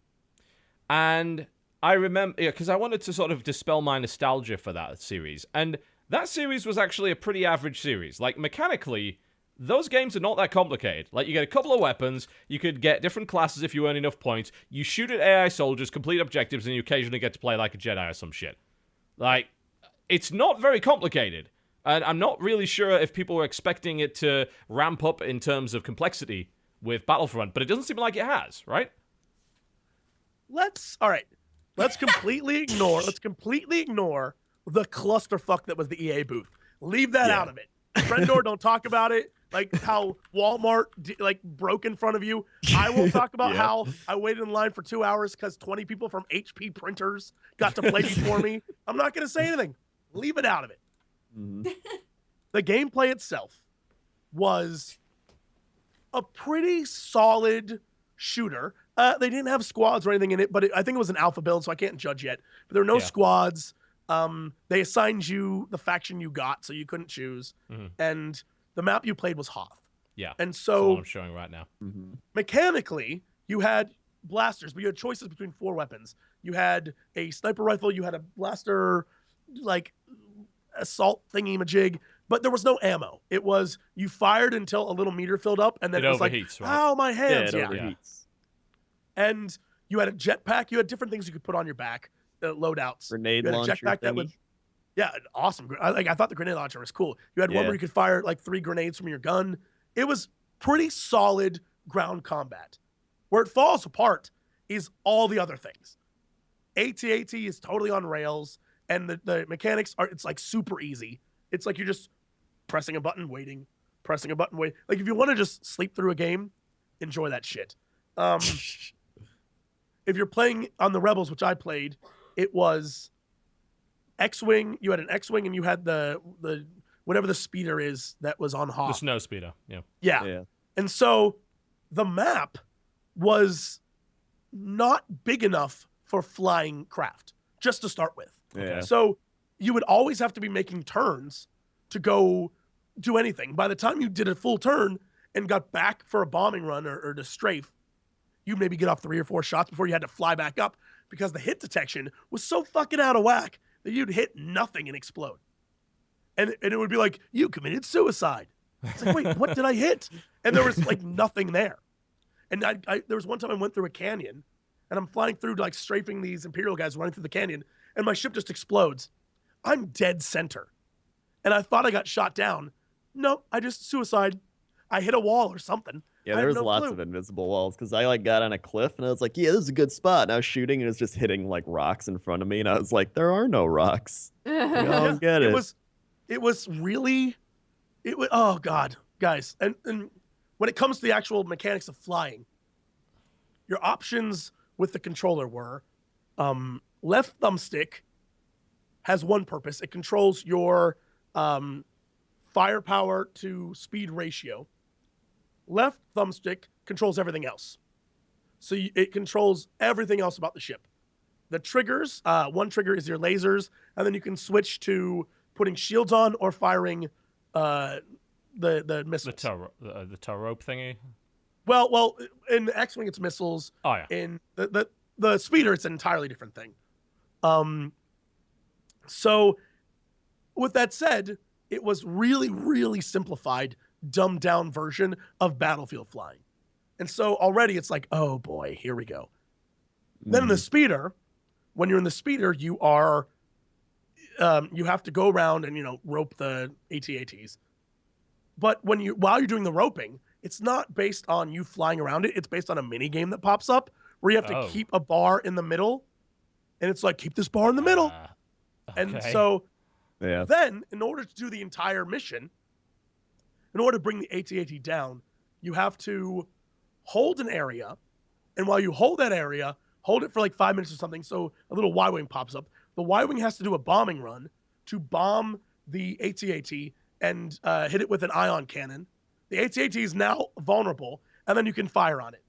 A: And... I remember, because I wanted to sort of dispel my nostalgia for that series. And that series was actually a pretty average series. Like, mechanically, those games are not that complicated. Like, you get a couple of weapons, you could get different classes if you earn enough points, you shoot at AI soldiers, complete objectives, and you occasionally get to play like a Jedi or some shit. Like, it's not very complicated. And I'm not really sure if people were expecting it to ramp up in terms of complexity with Battlefront, but it doesn't seem like it has, right?
E: All right. Let's completely ignore the clusterfuck that was the EA booth. Leave that out of it. Crendor, don't talk about it. Like how Walmart broke in front of you. I won't talk about how I waited in line for 2 hours because 20 people from HP printers got to play before me. I'm not going to say anything. Leave it out of it. Mm-hmm. The gameplay itself was a pretty solid shooter. They didn't have squads or anything in it, but I think it was an alpha build, so I can't judge yet. But there were no squads. They assigned you the faction you got, so you couldn't choose. Mm-hmm. And the map you played was Hoth.
A: Yeah.
E: And so
A: that's what I'm showing right now.
C: Mm-hmm.
E: Mechanically, you had blasters, but you had choices between 4 weapons. You had a sniper rifle, you had a blaster, like assault thingy-majig, but there was no ammo. It was you fired until a little meter filled up, and then it was
A: overheats,
E: like,
A: right?
E: ow, my hands.
C: Yeah, it overheats.
E: And you had a jetpack. You had different things you could put on your back, loadouts.
C: Grenade
E: you had
C: launcher
E: a jetpack that would, awesome. I thought the grenade launcher was cool. You had one where you could fire like 3 grenades from your gun. It was pretty solid ground combat. Where it falls apart is all the other things. AT-AT is totally on rails, and the mechanics it's like super easy. It's like you're just pressing a button, waiting, pressing a button, wait. Like if you want to just sleep through a game, enjoy that shit. If you're playing on the Rebels, which I played, it was X-Wing. You had an X-Wing, and you had the whatever the speeder is that was on Hoth.
A: The snow speeder,
E: yeah. And so the map was not big enough for flying craft, just to start with.
C: Yeah.
E: So you would always have to be making turns to go do anything. By the time you did a full turn and got back for a bombing run or to strafe, you maybe get off 3 or 4 shots before you had to fly back up because the hit detection was so fucking out of whack that you'd hit nothing and explode. And it would be like, you committed suicide. It's like, wait, what did I hit? And there was like nothing there. And there was one time I went through a canyon and I'm flying through like strafing these Imperial guys running through the canyon and my ship just explodes. I'm dead center. And I thought I got shot down. No, I just suicide. I hit a wall or something.
C: Yeah, there was lots of invisible walls because I like got on a cliff and I was like, yeah, this is a good spot. And I was shooting and it was just hitting like rocks in front of me. And I was like, there are no rocks. I don't get it.
E: It was really, oh God, guys. And when it comes to the actual mechanics of flying, your options with the controller were left thumbstick has one purpose. It controls your firepower to speed ratio. Left thumbstick controls everything else. So it controls everything else about the ship. The triggers, one trigger is your lasers, and then you can switch to putting shields on or firing the missiles.
A: The tow rope thingy?
E: Well, in the X-wing it's missiles.
A: Oh yeah.
E: In the speeder, it's an entirely different thing. So with that said, it was really, really simplified, dumbed down version of Battlefield flying. And so already it's like, oh boy, here we go. Then in the speeder, when you're in the speeder, you are, you have to go around and, rope the AT-ATs. But while you're doing the roping, it's not based on you flying around it. It's based on a mini game that pops up where you have to keep a bar in the middle. And it's like, keep this bar in the middle.
A: Okay.
E: And so then, in order to do the entire mission, in order to bring the AT-AT down, you have to hold an area. And while you hold that area, hold it for like 5 minutes or something, so a little Y-Wing pops up. The Y-Wing has to do a bombing run to bomb the AT-AT and hit it with an ion cannon. The AT-AT is now vulnerable, and then you can fire on it.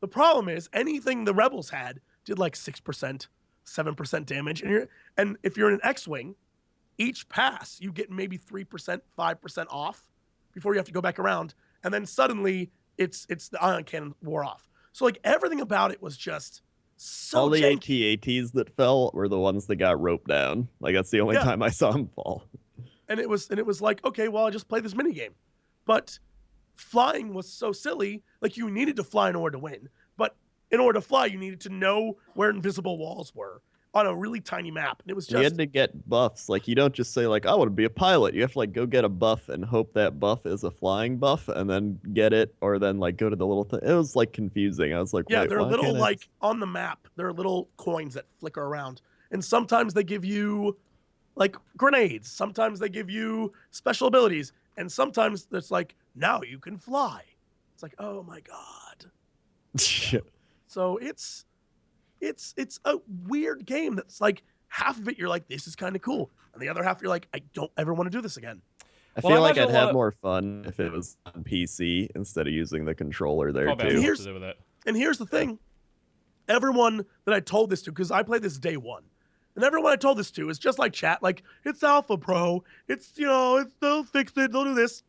E: The problem is, anything the Rebels had did like 6%, 7% damage. And if you're in an X-Wing, each pass, you get maybe 3%, 5% off before you have to go back around. And then suddenly, it's the ion cannon wore off. So like everything about it was just so
C: all the
E: janky.
C: AT-ATs that fell were the ones that got roped down. Like that's the only time I saw them fall.
E: And it was like, okay, well, I'll just play this minigame. But flying was so silly, like you needed to fly in order to win. But in order to fly, you needed to know where invisible walls were on a really tiny map. And it was just...
C: You had to get buffs. Like, you don't just say, like, I want to be a pilot. You have to, like, go get a buff and hope that buff is a flying buff and then get it, or then, like, go to the little thing. It was, like, confusing. I was like,
E: yeah,
C: wait,
E: they're little, like, on the map. There are little coins that flicker around. And sometimes they give you, like, grenades. Sometimes they give you special abilities. And sometimes it's like, now you can fly. It's like, oh, my God. So it's a weird game that's like half of it you're like, this is kind of cool, and the other half you're like, I don't ever want to do this again.
C: I feel like I'd have more fun if it was on PC instead of using the controller there too.
E: And here's the thing. Everyone that I told this to, because I played this day one, and everyone I told this to is just like chat, like, it's alpha, bro. It's, they'll fix it, they'll do this.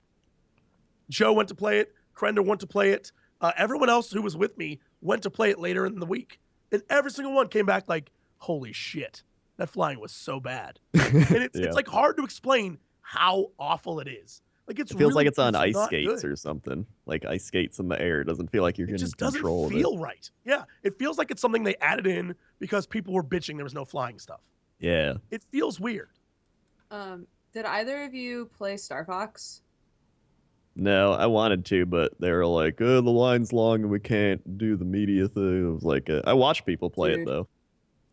E: Joe went to play it. Crendor went to play it. Everyone else who was with me went to play it later in the week. And every single one came back like, holy shit, that flying was so bad. And it's like hard to explain how awful it is. Like it
C: feels like it's on ice skates or something. Like ice skates in the air. It doesn't feel like you're getting control of it.
E: It just doesn't feel right. Yeah, it feels like it's something they added in because people were bitching there was no flying stuff.
C: Yeah.
E: It feels weird.
D: Did either of you play Star Fox?
C: No, I wanted to, but they were like, oh, the line's long and we can't do the media thing. It was like, I watched people play it, though.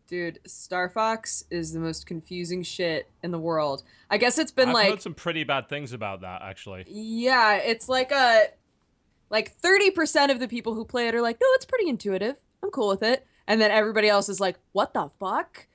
D: Dude, Star Fox is the most confusing shit in the world. I guess it's been
A: I've heard some pretty bad things about that, actually.
D: Yeah, it's like 30% of the people who play it are like, no, it's pretty intuitive. I'm cool with it. And then everybody else is like, what the fuck?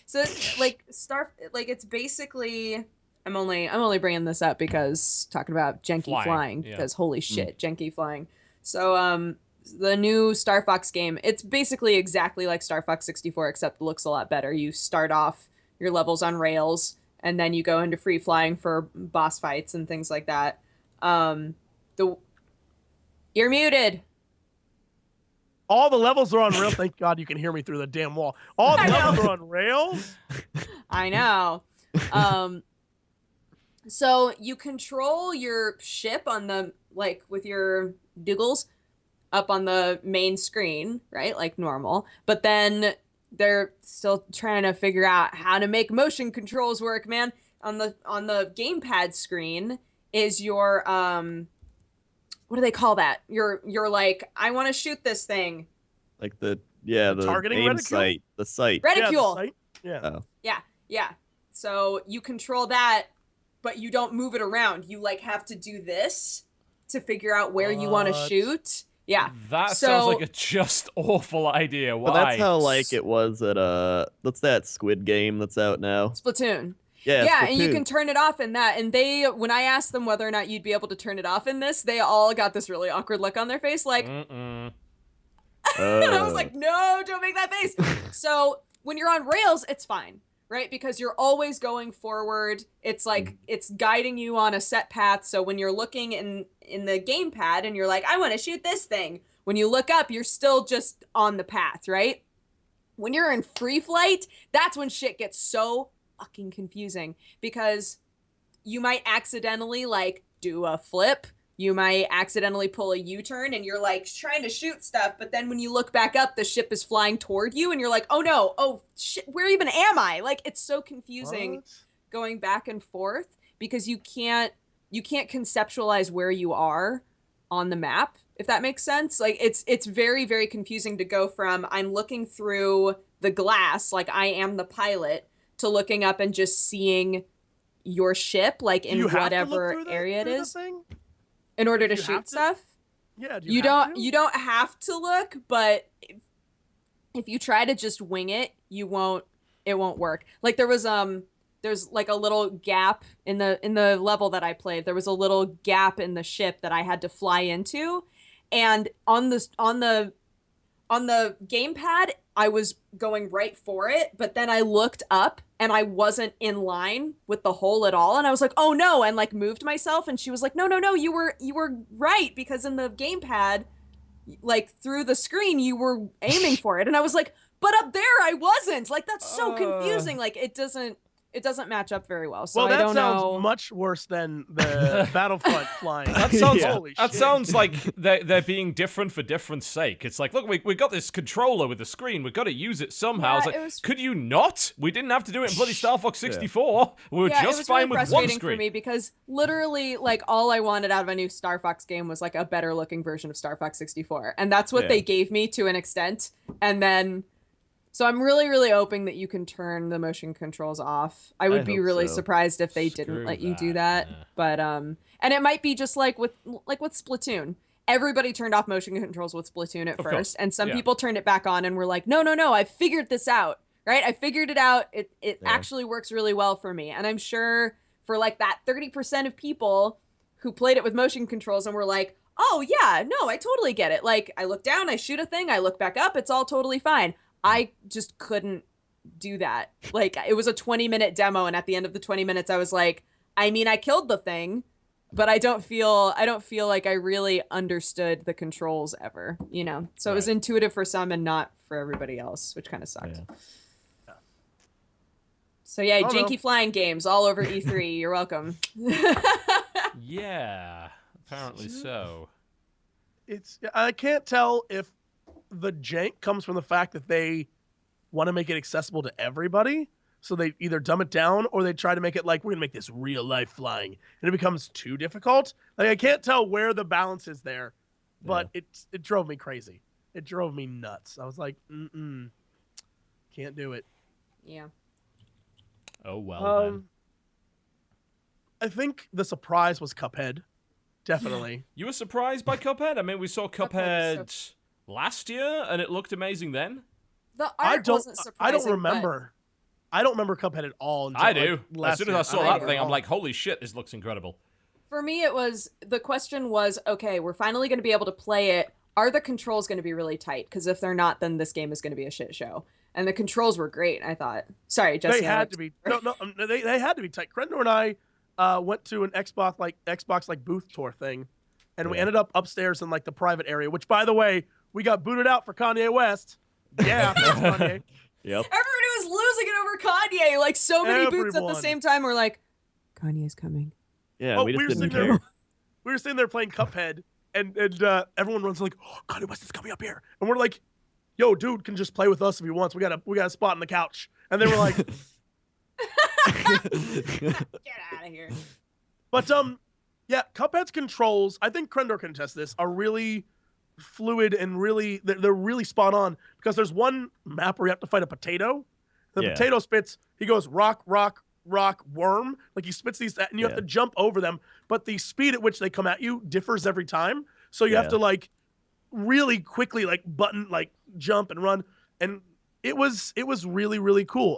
D: So it's like it's basically... I'm only bringing this up because talking about janky flying because holy shit, janky flying. So the new Star Fox game, it's basically exactly like Star Fox 64 except it looks a lot better. You start off your levels on rails and then you go into free flying for boss fights and things like that. You're muted.
E: All the levels are on rails. Thank God you can hear me through the damn wall. All the levels are on rails.
D: I know. So you control your ship on the, like, with your doogles up on the main screen, right? Like normal. But then they're still trying to figure out how to make motion controls work, man. On the gamepad screen is your, what do they call that? You're like, I want to shoot this thing.
C: Like the
E: targeting
C: aim
E: reticule?
C: sight, the sight.
D: Reticule.
E: Yeah.
C: Oh.
D: Yeah. So you control that, but you don't move it around. You like have to do this to figure out where you want to shoot. Yeah.
A: That sounds like a just awful idea. Why?
C: But that's how like it was at what's that Squid Game that's out now?
D: Splatoon.
C: Yeah, Splatoon.
D: And you can turn it off in that. And when I asked them whether or not you'd be able to turn it off in this, they all got this really awkward look on their face, like. And I was like, no, don't make that face. So when you're on rails, it's fine. right? Because you're always going forward. It's like it's guiding you on a set path. So when you're looking in the gamepad and you're like, I want to shoot this thing, when you look up, you're still just on the path, right? When you're in free flight, that's when shit gets so fucking confusing, because you might accidentally like do a flip. You might accidentally pull a U-turn and you're like trying to shoot stuff, but then when you look back up, the ship is flying toward you and you're like, oh no, oh shit, where even am I? Like, it's so confusing going back and forth, because you can't conceptualize where you are on the map, if that makes sense. Like, it's very, very confusing to go from I'm looking through the glass, like I am the pilot, to looking up and just seeing your ship, like in whatever area it is. In order to shoot stuff?
E: Yeah,
D: you don't have to look, but if you try to just wing it, it won't work. Like there's like a little gap in the level that I played. There was a little gap in the ship that I had to fly into, and on the gamepad, I was going right for it, but then I looked up and I wasn't in line with the hole at all. And I was like, oh no, and like moved myself. And she was like, no, you were right, because in the gamepad, like through the screen, you were aiming for it. And I was like, but up there I wasn't. Like, that's so confusing. Like, it doesn't match up very well. So
E: that
D: I don't
E: sounds
D: know.
E: much worse than the Battlefront flying.
A: That sounds
E: Holy
A: that
E: shit.
A: sounds like they're being different for different sake. It's like, look, we got this controller with the screen. We've got to use it somehow.
D: Yeah,
A: It's like, could you not? We didn't have to do it in bloody Star Fox 64. We were
D: Yeah,
A: just
D: it was
A: fine
D: really
A: with one
D: frustrating
A: screen.
D: for me, because literally, like, all I wanted out of a new Star Fox game was like a better looking version of Star Fox 64, and that's what they gave me to an extent. And then, so I'm really, really hoping that you can turn the motion controls off. I would be really surprised if they didn't let you do that.
A: Yeah.
D: But and it might be just like with Splatoon. Everybody turned off motion controls with Splatoon at first, and some people turned it back on and were like, no, I figured this out. Right? I figured it out. It actually works really well for me. And I'm sure for like that 30% of people who played it with motion controls and were like, oh yeah, no, I totally get it. Like, I look down, I shoot a thing, I look back up, it's all totally fine. I just couldn't do that. Like, it was a 20-minute demo, and at the end of the 20 minutes, I was like, I mean, I killed the thing, but I don't feel like I really understood the controls ever, you know? So it was intuitive for some and not for everybody else, which kind of sucked.
C: Yeah.
D: So yeah, janky flying games all over E3. You're welcome.
A: Yeah, apparently so.
E: I can't tell if the jank comes from the fact that they want to make it accessible to everybody, so they either dumb it down or they try to make it like, we're gonna make this real life flying, and it becomes too difficult. Like, I can't tell where the balance is there, but it drove me crazy. It drove me nuts. I was like, can't do it.
D: Yeah.
A: Oh well then.
E: I think the surprise was Cuphead. Definitely.
A: You were surprised by Cuphead? I mean, we saw Cuphead last year, and it looked amazing then.
D: The art wasn't surprising.
E: I don't remember. I don't remember Cuphead at all. Until,
A: I do.
E: Like,
A: as soon as I saw that thing, I'm like, holy shit, this looks incredible.
D: For me, the question was, okay, we're finally going to be able to play it. Are the controls going to be really tight? Because if they're not, then this game is going to be a shit show. And the controls were great, I thought. Sorry, Jesse.
E: They had to be. They had to be tight. Crendor and I went to an Xbox booth tour thing, and we ended up upstairs in like the private area. Which, by the way, we got booted out for Kanye West. Yeah, thanks, Kanye.
C: Yep.
D: Everybody was losing it over Kanye. Like, so many booths at the same time were like, Kanye's coming.
C: Yeah, we just didn't care.
E: We were sitting there playing Cuphead, and everyone runs like, oh, Kanye West is coming up here, and we're like, yo, dude can just play with us if he wants. We got a spot on the couch, and they were like,
D: get out of here.
E: But yeah, Cuphead's controls, I think Crendor can attest this, are really fluid and they're really spot on, because there's one map where you have to fight a potato. The potato spits, he goes rock, rock, rock, worm. Like, he spits these, and you have to jump over them, but the speed at which they come at you differs every time. So you have to like really quickly like button, like jump and run. And it was really, really cool.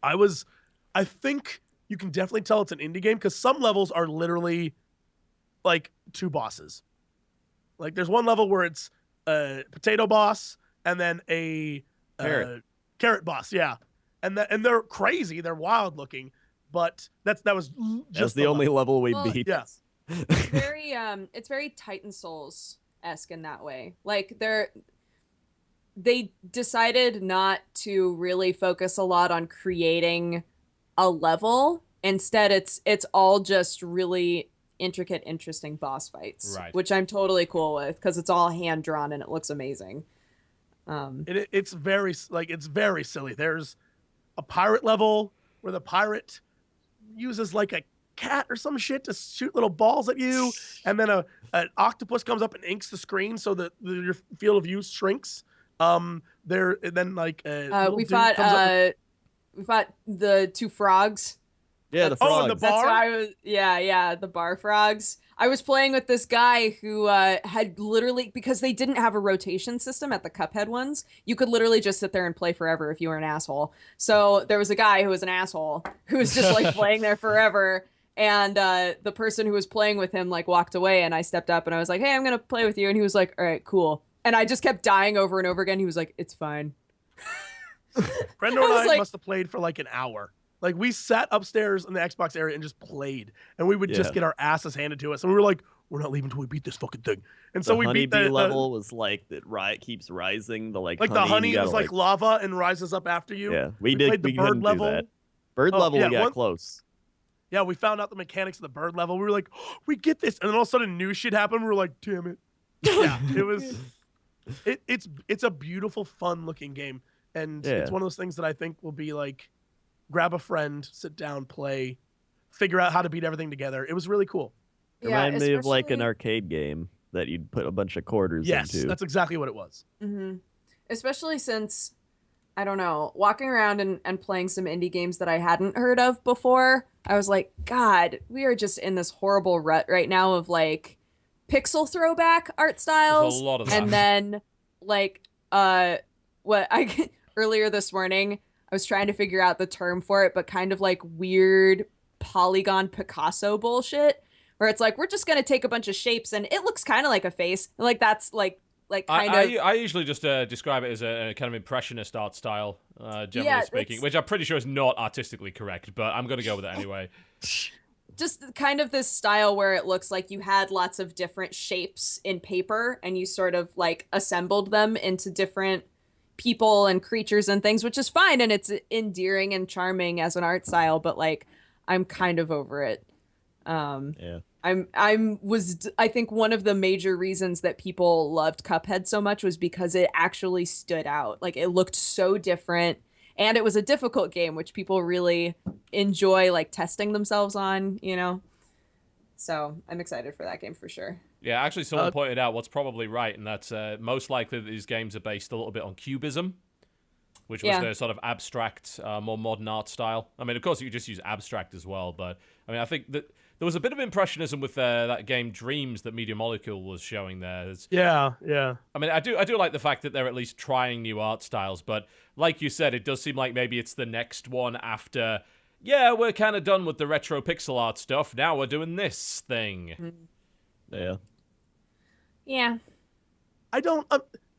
E: I think you can definitely tell it's an indie game, because some levels are literally like 2 bosses. Like, there's one level where it's a potato boss and then a carrot boss, yeah. and they're crazy. They're wild looking, but that was just
C: the only level we beat.
E: Yeah.
D: It's very Titan Souls-esque in that way. Like they decided not to really focus a lot on creating a level. Instead, it's all just really intricate, interesting boss fights,
A: right,
D: which I'm totally cool with because it's all hand drawn and it looks amazing.
E: It's very silly. There's a pirate level where the pirate uses like a cat or some shit to shoot little balls at you, and then an octopus comes up and inks the screen so that your field of view shrinks. We
D: fought the two frogs.
C: Yeah, the frogs.
E: Oh, in the bar?
D: That's why the bar frogs. I was playing with this guy who had literally, because they didn't have a rotation system at the Cuphead ones, you could literally just sit there and play forever if you were an asshole. So there was a guy who was an asshole who was just like playing there forever. And the person who was playing with him like walked away, and I stepped up and I was like, hey, I'm going to play with you. And he was like, all right, cool. And I just kept dying over and over again. He was like, it's fine.
E: Crendor and I must have played for like an hour. Like, we sat upstairs in the Xbox area and just played, and we would just get our asses handed to us, and we were like, we're not leaving until we beat this fucking thing. And so we beat the
C: level was like that. Riot keeps rising. The
E: the honey was like lava and rises up after you.
C: Yeah,
E: we played the bird level.
C: Do that. Bird level, we got close.
E: Yeah, we found out the mechanics of the bird level. We were like, oh, we get this, and then all of a sudden new shit happened. We were like, damn it. Yeah, it was. It's a beautiful, fun looking game, and it's one of those things that I think will be like, grab a friend, sit down, play, figure out how to beat everything together. It was really cool.
C: It reminded me of like an arcade game that you'd put a bunch of quarters into.
E: Yes, that's exactly what it was.
D: Mm-hmm. Especially since, I don't know, walking around and playing some indie games that I hadn't heard of before, I was like, God, we are just in this horrible rut right now of like pixel throwback art styles.
A: There's a lot of that.
D: And then like earlier this morning, I was trying to figure out the term for it, but kind of like weird polygon Picasso bullshit, where it's like, we're just going to take a bunch of shapes and it looks kind of like a face. Like that's like kind of...
A: I usually just describe it as a kind of impressionist art style, generally speaking, which I'm pretty sure is not artistically correct, but I'm going to go with it anyway.
D: Just kind of this style where it looks like you had lots of different shapes in paper and you sort of like assembled them into different people and creatures and things, which is fine, and it's endearing and charming as an art style, but like I'm kind of over it. I think one of the major reasons that people loved Cuphead so much was because it actually stood out. Like, it looked so different, and it was a difficult game, which people really enjoy like testing themselves on, you know. So I'm excited for that game for sure.
A: Yeah, actually, someone pointed out what's probably right, and that's most likely that these games are based a little bit on Cubism, which was their sort of abstract, more modern art style. I mean, of course, you could just use abstract as well, but I mean, I think that there was a bit of impressionism with that game Dreams that Media Molecule was showing there.
E: Yeah.
A: I mean, I do like the fact that they're at least trying new art styles, but like you said, it does seem like maybe it's the next one after. Yeah, we're kind of done with the retro pixel art stuff. Now we're doing this thing.
D: Yeah.
E: I don't...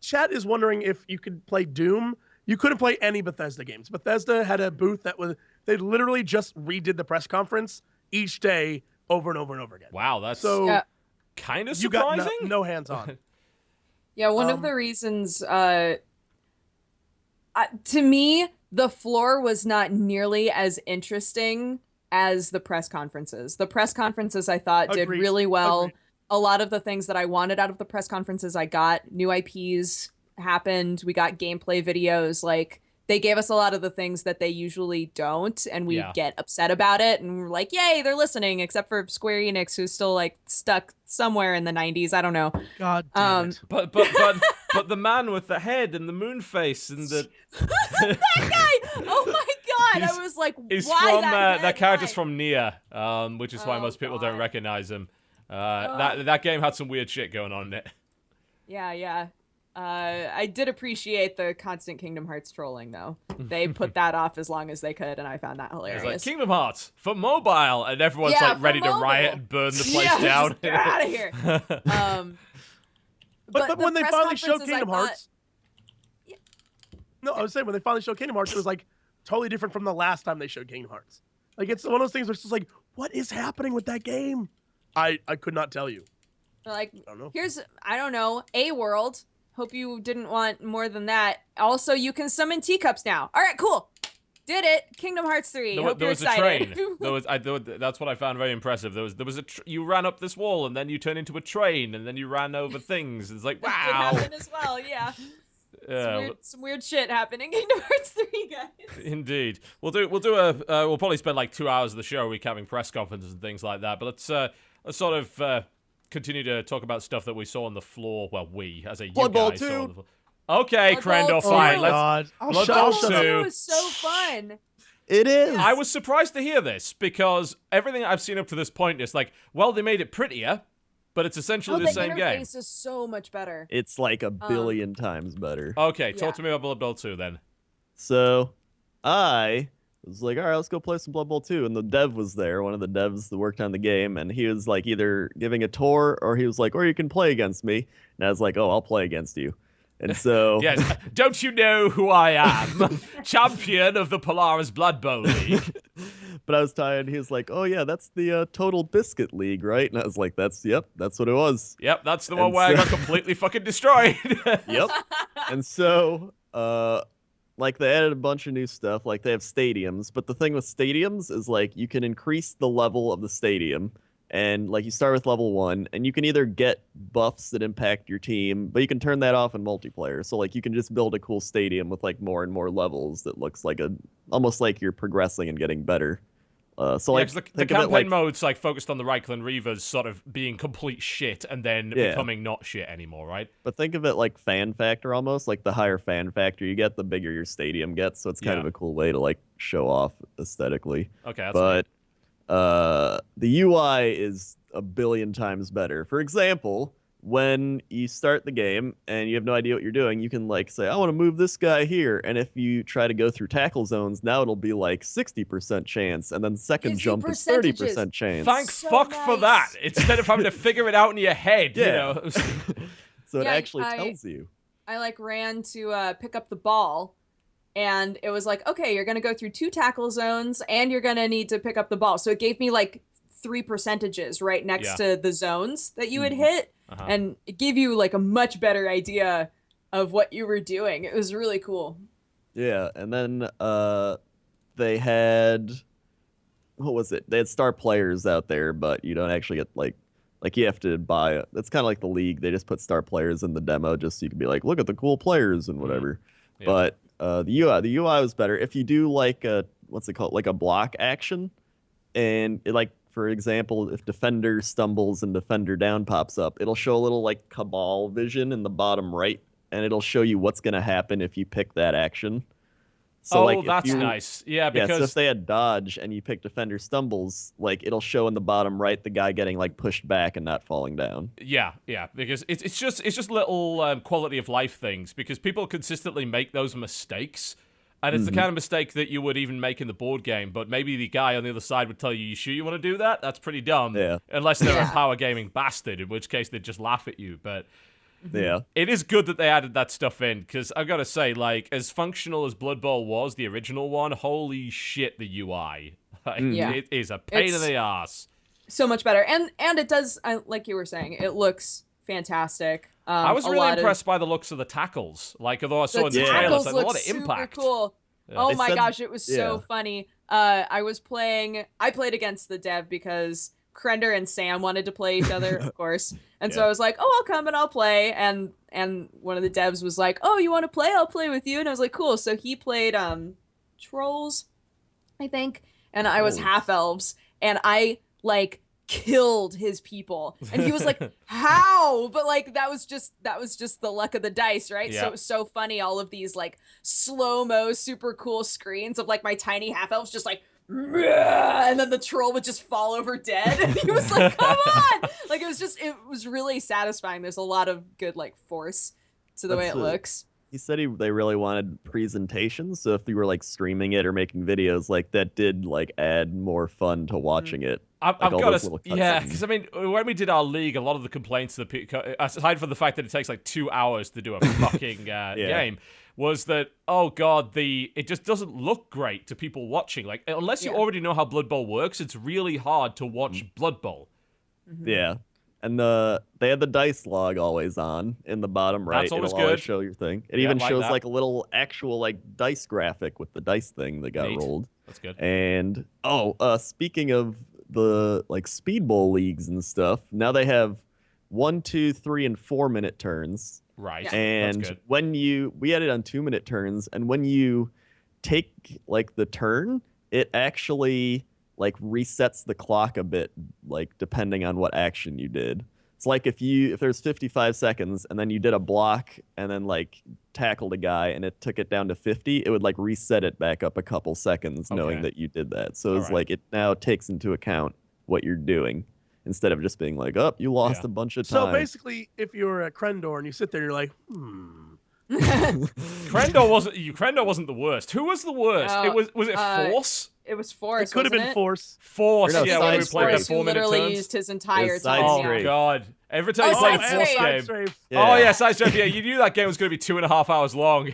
E: chat is wondering if you could play Doom. You couldn't play any Bethesda games. Bethesda had a booth that was... They literally just redid the press conference each day over and over and over again.
A: Wow, that's kind of surprising.
E: You got no hands-on.
D: Yeah, one of the reasons... to me, the floor was not nearly as interesting as the press conferences. The press conferences, I thought, did really well. Agreed. A lot of the things that I wanted out of the press conferences, I got. New IPs happened. We got gameplay videos. Like, they gave us a lot of the things that they usually don't, and we get upset about it. And we're like, yay, they're listening, except for Square Enix, who's still, like, stuck somewhere in the 90s. I don't know.
E: God damn it.
A: But the man with the head and the moon face and the...
D: that guy! Oh, my God! I was like,
A: he's
D: why
A: from,
D: that
A: character's from Nier, which is why most people don't recognize him. That game had some weird shit going on in it.
D: Yeah. I did appreciate the constant Kingdom Hearts trolling, though. They put that off as long as they could, and I found that hilarious.
A: It's like, Kingdom Hearts for mobile, and everyone's like ready to riot and burn the place down.
D: Just get out of here.
E: But when they finally showed Kingdom Hearts... No, I was saying, when they finally showed Kingdom Hearts, it was like totally different from the last time they showed Kingdom Hearts. Like, it's one of those things where it's just like, what is happening with that game? I could not tell you.
D: Like,
E: I don't know.
D: here's, I don't know, a world. Hope you didn't want more than that. Also, you can summon teacups now. All right, cool. Did it. Kingdom Hearts 3. Hope
A: There
D: you're
A: was
D: excited.
A: a train. That's what I found very impressive. There was you ran up this wall and then you turned into a train and then you ran over things. It's like,
D: That did
A: wow.
D: happen as well, yeah.
A: Yeah,
D: Some weird shit happening in Kingdom Hearts 3, guys.
A: indeed. We'll probably spend like 2 hours of the show recapping press conferences and things like that. But let's sort of continue to talk about stuff that we saw on the floor. Well, we as a
C: Blood
A: you
C: Bowl
A: guys saw
C: 2.
A: on the floor. Okay,
D: Blood
A: Crendor,
D: Bowl
A: fine.
D: 2.
A: Let's.
E: I'll
A: Blood
E: shut
A: Bowl
E: up.
A: 2.
D: It was so fun.
C: It is.
A: I was surprised to hear this because everything I've seen up to this point is like, well, they made it prettier, but it's essentially the same game.
D: interface is so much better.
C: It's like a billion times better.
A: Okay,
D: Yeah.
A: talk to me about Blood Bowl 2 then.
C: So I was like, all right, let's go play some Blood Bowl 2. And the dev was there, one of the devs that worked on the game. And he was like either giving a tour or he was like, or you can play against me. And I was like, oh, I'll play against you. And so
A: Yes, don't you know who I am? Champion of the Polaris Blood Bowl League.
C: but I was tired. He was like, oh, yeah, that's the TotalBiscuit League, right? And I was like, that's what it was.
A: Yep, that's the one
C: And
A: where I
C: so-
A: got completely fucking destroyed.
C: Yep. And so, like, they added a bunch of new stuff. Like, they have stadiums. But the thing with stadiums is, like, you can increase the level of the stadium. And, like, you start with level 1. And you can either get buffs that impact your team, but you can turn that off in multiplayer. So, like, you can just build a cool stadium with, like, more and more levels that looks like almost like you're progressing and getting better. So, like,
A: the
C: think of it
A: campaign
C: like
A: mode's like focused on the Reichland Reavers sort of being complete shit and then
C: Yeah.
A: becoming not shit anymore, right?
C: But think of it like fan factor almost. Like the higher fan factor you get, the bigger your stadium gets. So it's kind
A: Yeah.
C: of a cool way to like show off aesthetically.
A: Okay, that's
C: But the UI is a billion times better. For example, when you start the game and you have no idea what you're doing, you can like say, I want to move this guy here. And if you try to go through tackle zones, now it'll be like 60% chance. And then the second
D: Gives you
C: jump is
D: percentages.
C: 30% chance.
A: Thank
D: So
A: fuck for that.
D: nice.
A: Instead of having to figure it out in your head, you
C: Yeah.
A: know.
C: So it
D: Yeah,
C: actually
D: I-
C: tells you.
D: I like ran to pick up the ball, and it was like, okay, you're gonna go through 2 tackle zones, and you're gonna need to pick up the ball. So it gave me like 3 percentages right next to the zones that you would hit,
A: Uh-huh.
D: and it gave you like a much better idea of what you were doing. It was really cool.
C: Yeah, and then they had what was it? They had star players out there, but you don't actually get like you have to buy it. That's kind of like the league. They just put star players in the demo just so you can be like, look at the cool players and whatever.
A: Yeah.
C: But the UI was better. If you do like a what's it called? Like a block action, and it, like for example, if defender stumbles and defender down pops up, it'll show a little like cabal vision in the bottom right, and it'll show you what's gonna happen if you pick that action. So,
A: oh,
C: like, if
A: that's
C: you-
A: nice. Yeah,
C: Yeah, so
A: because
C: if they had dodge and you pick defender stumbles, like it'll show in the bottom right the guy getting like pushed back and not falling down.
A: yeah, because it's just little quality of life things because people consistently make those mistakes. And it's the kind of mistake that you would even make in the board game, but maybe the guy on the other side would tell you, you sure you want to do that? That's pretty dumb.
C: Yeah.
A: Unless they're a
D: Yeah.
A: power gaming bastard, in which case they'd just laugh at you. But
C: Yeah.
A: it is good that they added that stuff in, because I've got to say, like, as functional as Blood Bowl was, the original one, holy shit, the UI. Like,
D: Yeah.
A: It is a pain in
D: It's-
A: the ass.
D: So much better, and it does, like you were saying, it looks fantastic.
A: I was
D: a
A: really
D: lot of-
A: impressed by the looks of the tackles. Like, although I saw in the
D: the
A: trailer,
D: tackles
A: it's like a
D: look
A: lot of
D: super
A: impact.
D: cool.
A: Yeah.
D: Oh
C: They
D: my
C: said-
D: gosh, it was so
C: yeah.
D: funny. I played against the dev because Crendor and Sam wanted to play each other, of course. And so
C: Yeah.
D: I was like, oh, I'll come and I'll play. And one of the devs was like, oh, you want to play? I'll play with you. And I was like, cool. So he played Trolls, I think. And I was
C: Oh.
D: half elves. And I like killed his people. And he was like, how? But like that was just the luck of the dice, right?
A: Yeah.
D: So it was so funny, all of these like slow-mo super cool screens of like my tiny half elves just like and then the troll would just fall over dead. And he was like, come on! Like it was really satisfying. There's a lot of good like force to the way
C: That's
D: it
C: it.
D: looks.
C: He said they really wanted presentations, so if you were like streaming it or making videos, like that did like add more fun to watching it.
A: I've
C: Like all
A: got
C: those
A: to,
C: little
A: yeah,
C: cutscenes.
A: because I mean, when we did our league, a lot of the complaints that aside from the fact that it takes like 2 hours to do a fucking game, was that, oh god, it just doesn't look great to people watching. Like, unless you already know how Blood Bowl works, it's really hard to watch Blood Bowl.
C: Yeah. And they had the dice log always on in the bottom right.
A: That's always
C: It'll always
A: good.
C: show your thing. It
A: Yeah,
C: even
A: like
C: shows
A: that.
C: like a little actual like dice graphic with the dice thing that got
A: Neat.
C: rolled.
A: That's good.
C: And speaking of the like speed bowl leagues and stuff, now they have 1, 2, 3, and 4 minute turns.
A: Right.
D: Yeah.
C: And
A: That's good.
C: we had it on 2 minute turns, and when you take like the turn, it actually like resets the clock a bit, like depending on what action you did. It's like if there's 55 seconds and then you did a block and then like tackled a guy and it took it down to 50, it would like reset it back up a couple seconds knowing
A: Okay.
C: that you did that. So it's
A: Alright.
C: like it now takes into account what you're doing instead of just being like, oh, you lost
A: Yeah.
C: a bunch of
E: So
C: time.
E: basically, if you're a Crendor and you sit there, you're like,
A: Crendor wasn't the worst. Who was the worst?
D: Oh,
A: Was it Force?
D: It was Force.
E: it could have
D: wasn't
E: been
D: it?
E: Force.
A: Force,
C: Or no,
A: yeah, when we
C: Side
A: played the
C: Strafe.
A: 4 minute
D: literally
A: turns.
D: used his entire
C: It's Side
D: time.
A: Oh
C: Strafe.
A: god! Every time you
D: Oh,
A: played a
D: Side
A: Force
D: Strafe.
A: game.
E: Strafe.
A: Oh yeah, Side Strafe. Yeah, you knew that game was going to be 2.5 hours long.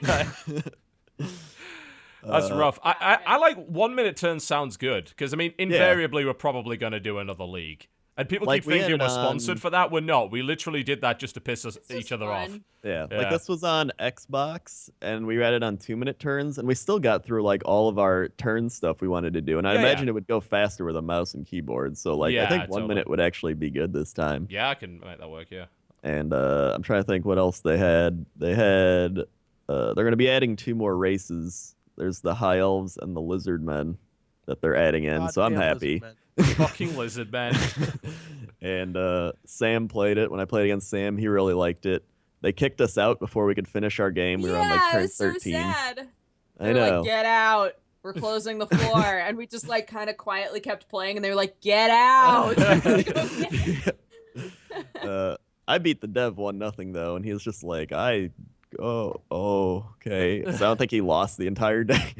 A: That's rough. I like 1 minute turns sounds good because I mean invariably we're probably going to do another league. And people
C: Like,
A: keep
C: we
A: thinking
C: had
A: we're
C: it
A: sponsored
C: on-
A: for that. We're not. We literally did that just to piss
D: It's
A: each
D: just
A: other off.
D: fun.
C: Yeah,
A: Yeah.
C: like this was on Xbox, and we read it on 2 minute turns, and we still got through like all of our turn stuff we wanted to do. And I
A: Yeah,
C: imagine it would go faster with a mouse and keyboard. So like
A: Yeah,
C: I think 1
A: totally.
C: minute would actually be good this time.
A: Yeah, I can make that work. Yeah.
C: And I'm trying to think what else they had. They're going to be adding 2 more races. There's the High Elves and the Lizard Men that they're adding in. So I'm
E: Goddamn
C: happy.
E: Lizard
A: Fucking lizard man.
C: And Sam played it. When I played against Sam, he really liked it. They kicked us out before we could finish our game. We were on like
D: Yeah, it
C: turn
D: was so
C: 13.
D: sad.
C: I
D: They were
C: know.
D: like, get out. We're closing the floor. And we just like kind of quietly kept playing and they were like, get out.
C: I beat the dev 1-0 though, and he was just like, okay. So I don't think he lost the entire day.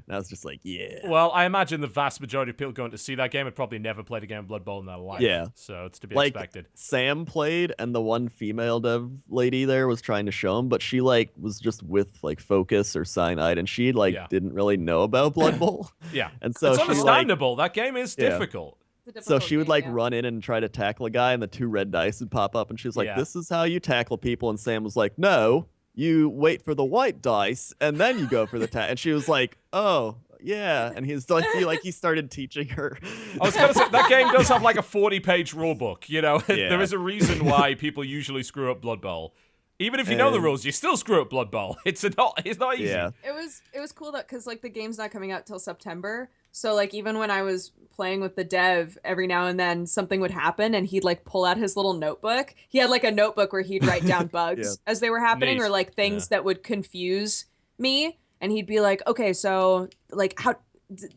C: And I was just like, yeah.
A: Well, I imagine the vast majority of people going to see that game had probably never played a game of Blood Bowl in their life.
C: Yeah.
A: So it's to be
C: Like
A: expected.
C: Sam played, and the one female dev lady there was trying to show him, but she like was just with like Focus or Cyanide, and she like
A: Yeah.
C: didn't really know about Blood Bowl.
A: Yeah.
C: And so
A: It's
C: she like,
A: understandable. That game is
C: Yeah.
A: difficult.
C: so she would like run in and try to tackle a guy, and the 2 red dice would pop up, and she was like,
A: Yeah.
C: "This is how you tackle people." And Sam was like, "No, you wait for the white dice, and then you go for the And she was like, "Oh, yeah." And he's like, he started teaching her.
A: I was gonna say that game does have like a 40-page rule book. You know,
C: Yeah.
A: there is a reason why people usually screw up Blood Bowl. Even if you know the
C: And-
A: rules, you still screw up Blood Bowl. It's not easy.
C: Yeah.
D: It was cool that because like the game's not coming out till September, so like even when I was playing with the dev, every now and then something would happen and he'd like pull out his little notebook. He had like a notebook where he'd write down bugs as they were happening
A: Neat.
D: or like things that would confuse me, and he'd be like, okay, so like how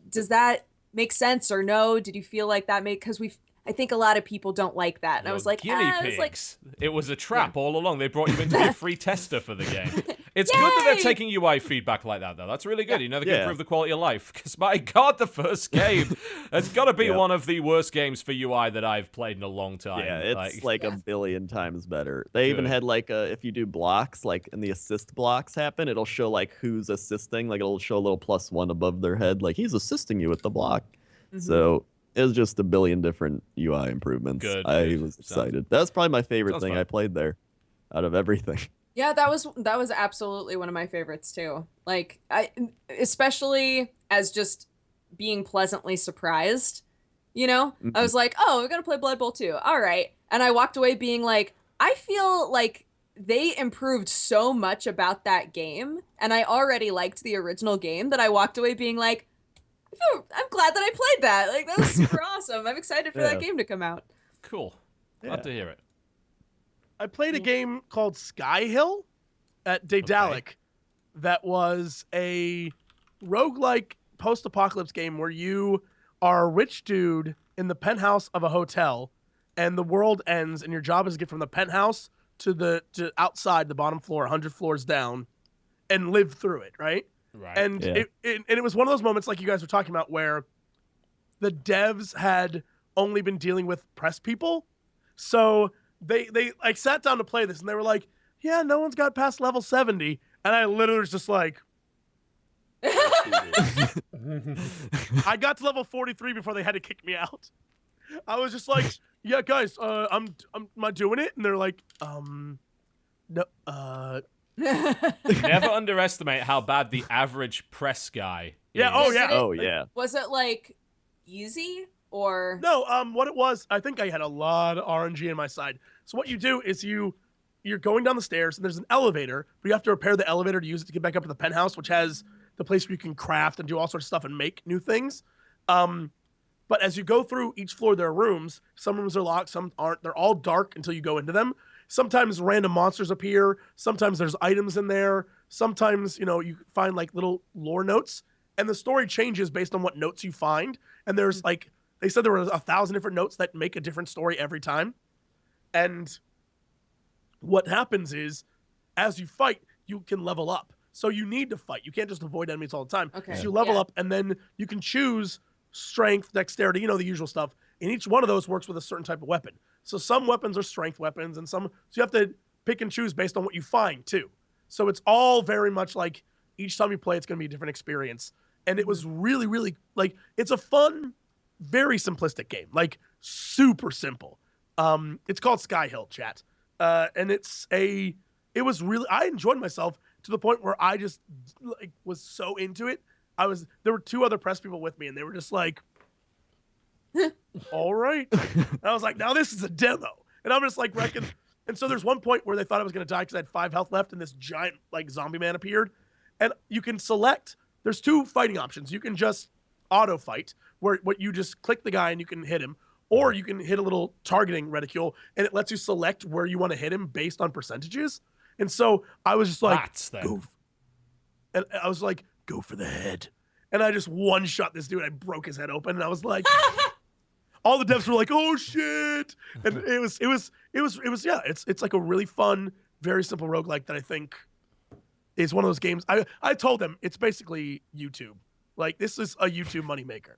D: does that make sense or no? Did you feel like that made because I think a lot of people don't like that. And I was like,
A: guinea
D: I
A: pigs.
D: was like,
A: It was a trap all along. They brought you in to be a free tester for the game. It's good that they're
D: Yay!
A: taking UI feedback like that, though. That's really good. You know, they can
C: Yeah.
A: improve the quality of life. Because, my God, the first game, it's got to be
C: Yeah.
A: one of the worst games for UI that I've played in a long time.
C: Yeah, it's like a billion times better. They even
A: Good.
C: had like if you do blocks, like and the assist blocks happen, it'll show like who's assisting. Like it'll show a little +1 above their head, like he's assisting you with the block. So it was just a billion different UI improvements.
A: Good,
C: I
A: good.
C: was excited. That was probably my favorite
A: Sounds
C: thing
A: fun.
C: I played there, out of everything.
D: yeah, that was absolutely one of my favorites too. Like especially as just being pleasantly surprised, you know? I was like, "Oh, we're going to play Blood Bowl 2. All right." And I walked away being like, I feel like they improved so much about that game, and I already liked the original game that I walked away being like, I'm glad that I played that. Like that was super awesome. I'm excited for that game to come out.
A: Cool.
C: Yeah.
A: Love to hear it.
E: I played a game called Sky Hill at Daedalic that was a roguelike post-apocalypse game where you are a rich dude in the penthouse of a hotel and the world ends and your job is to get from the penthouse to outside the bottom floor, 100 floors down, and live through it, right?
A: Right.
E: And
C: Yeah.
E: it was one of those moments like you guys were talking about where the devs had only been dealing with press people. So they like sat down to play this and they were like, yeah, no one's got past level 70. And I literally was just like, I got to level 43 before they had to kick me out. I was just like, yeah, guys, am I doing it? And they're like, no,
A: Never underestimate how bad the average press guy is.
E: Yeah, oh yeah.
C: Oh yeah.
D: Was it like easy or
E: No, what it was, I think I had a lot of RNG in my side. So what you do is you're going down the stairs and there's an elevator, but you have to repair the elevator to use it to get back up to the penthouse, which has the place where you can craft and do all sorts of stuff and make new things. But as you go through each floor, there are rooms. Some rooms are locked, some aren't. They're all dark until you go into them. Sometimes random monsters appear. Sometimes there's items in there. Sometimes, you find like little lore notes. And the story changes based on what notes you find. And there's like, they said there were 1,000 different notes that make a different story every time. And what happens is, as you fight, you can level up. So you need to fight. You can't just avoid enemies all the time.
D: Okay.
E: So you level up, and then you can choose strength, dexterity, the usual stuff. And each one of those works with a certain type of weapon. So some weapons are strength weapons, and so you have to pick and choose based on what you find, too. So it's all very much like each time you play, it's going to be a different experience. And it was really, really, it's a fun, very simplistic game. Super simple. It's called Sky Hill, chat. And I enjoyed myself to the point where I just was so into it. There were 2 other press people with me, and they were just like, all right. And I was like, now this is a demo. And I'm just wrecking. And so there's one point where they thought I was going to die because I had 5 health left, and this giant zombie man appeared. And you can select, there's 2 fighting options. You can just auto fight, where you just click the guy and you can hit him. Or you can hit a little targeting reticule, and it lets you select where you want to hit him based on percentages. And so I was just like, and I was like, go for the head. And I just one-shot this dude. I broke his head open, and I was like, all the devs were like, oh shit. And it was yeah, it's like a really fun, very simple roguelike that I think is one of those games. I told them it's basically YouTube. This is a YouTube moneymaker.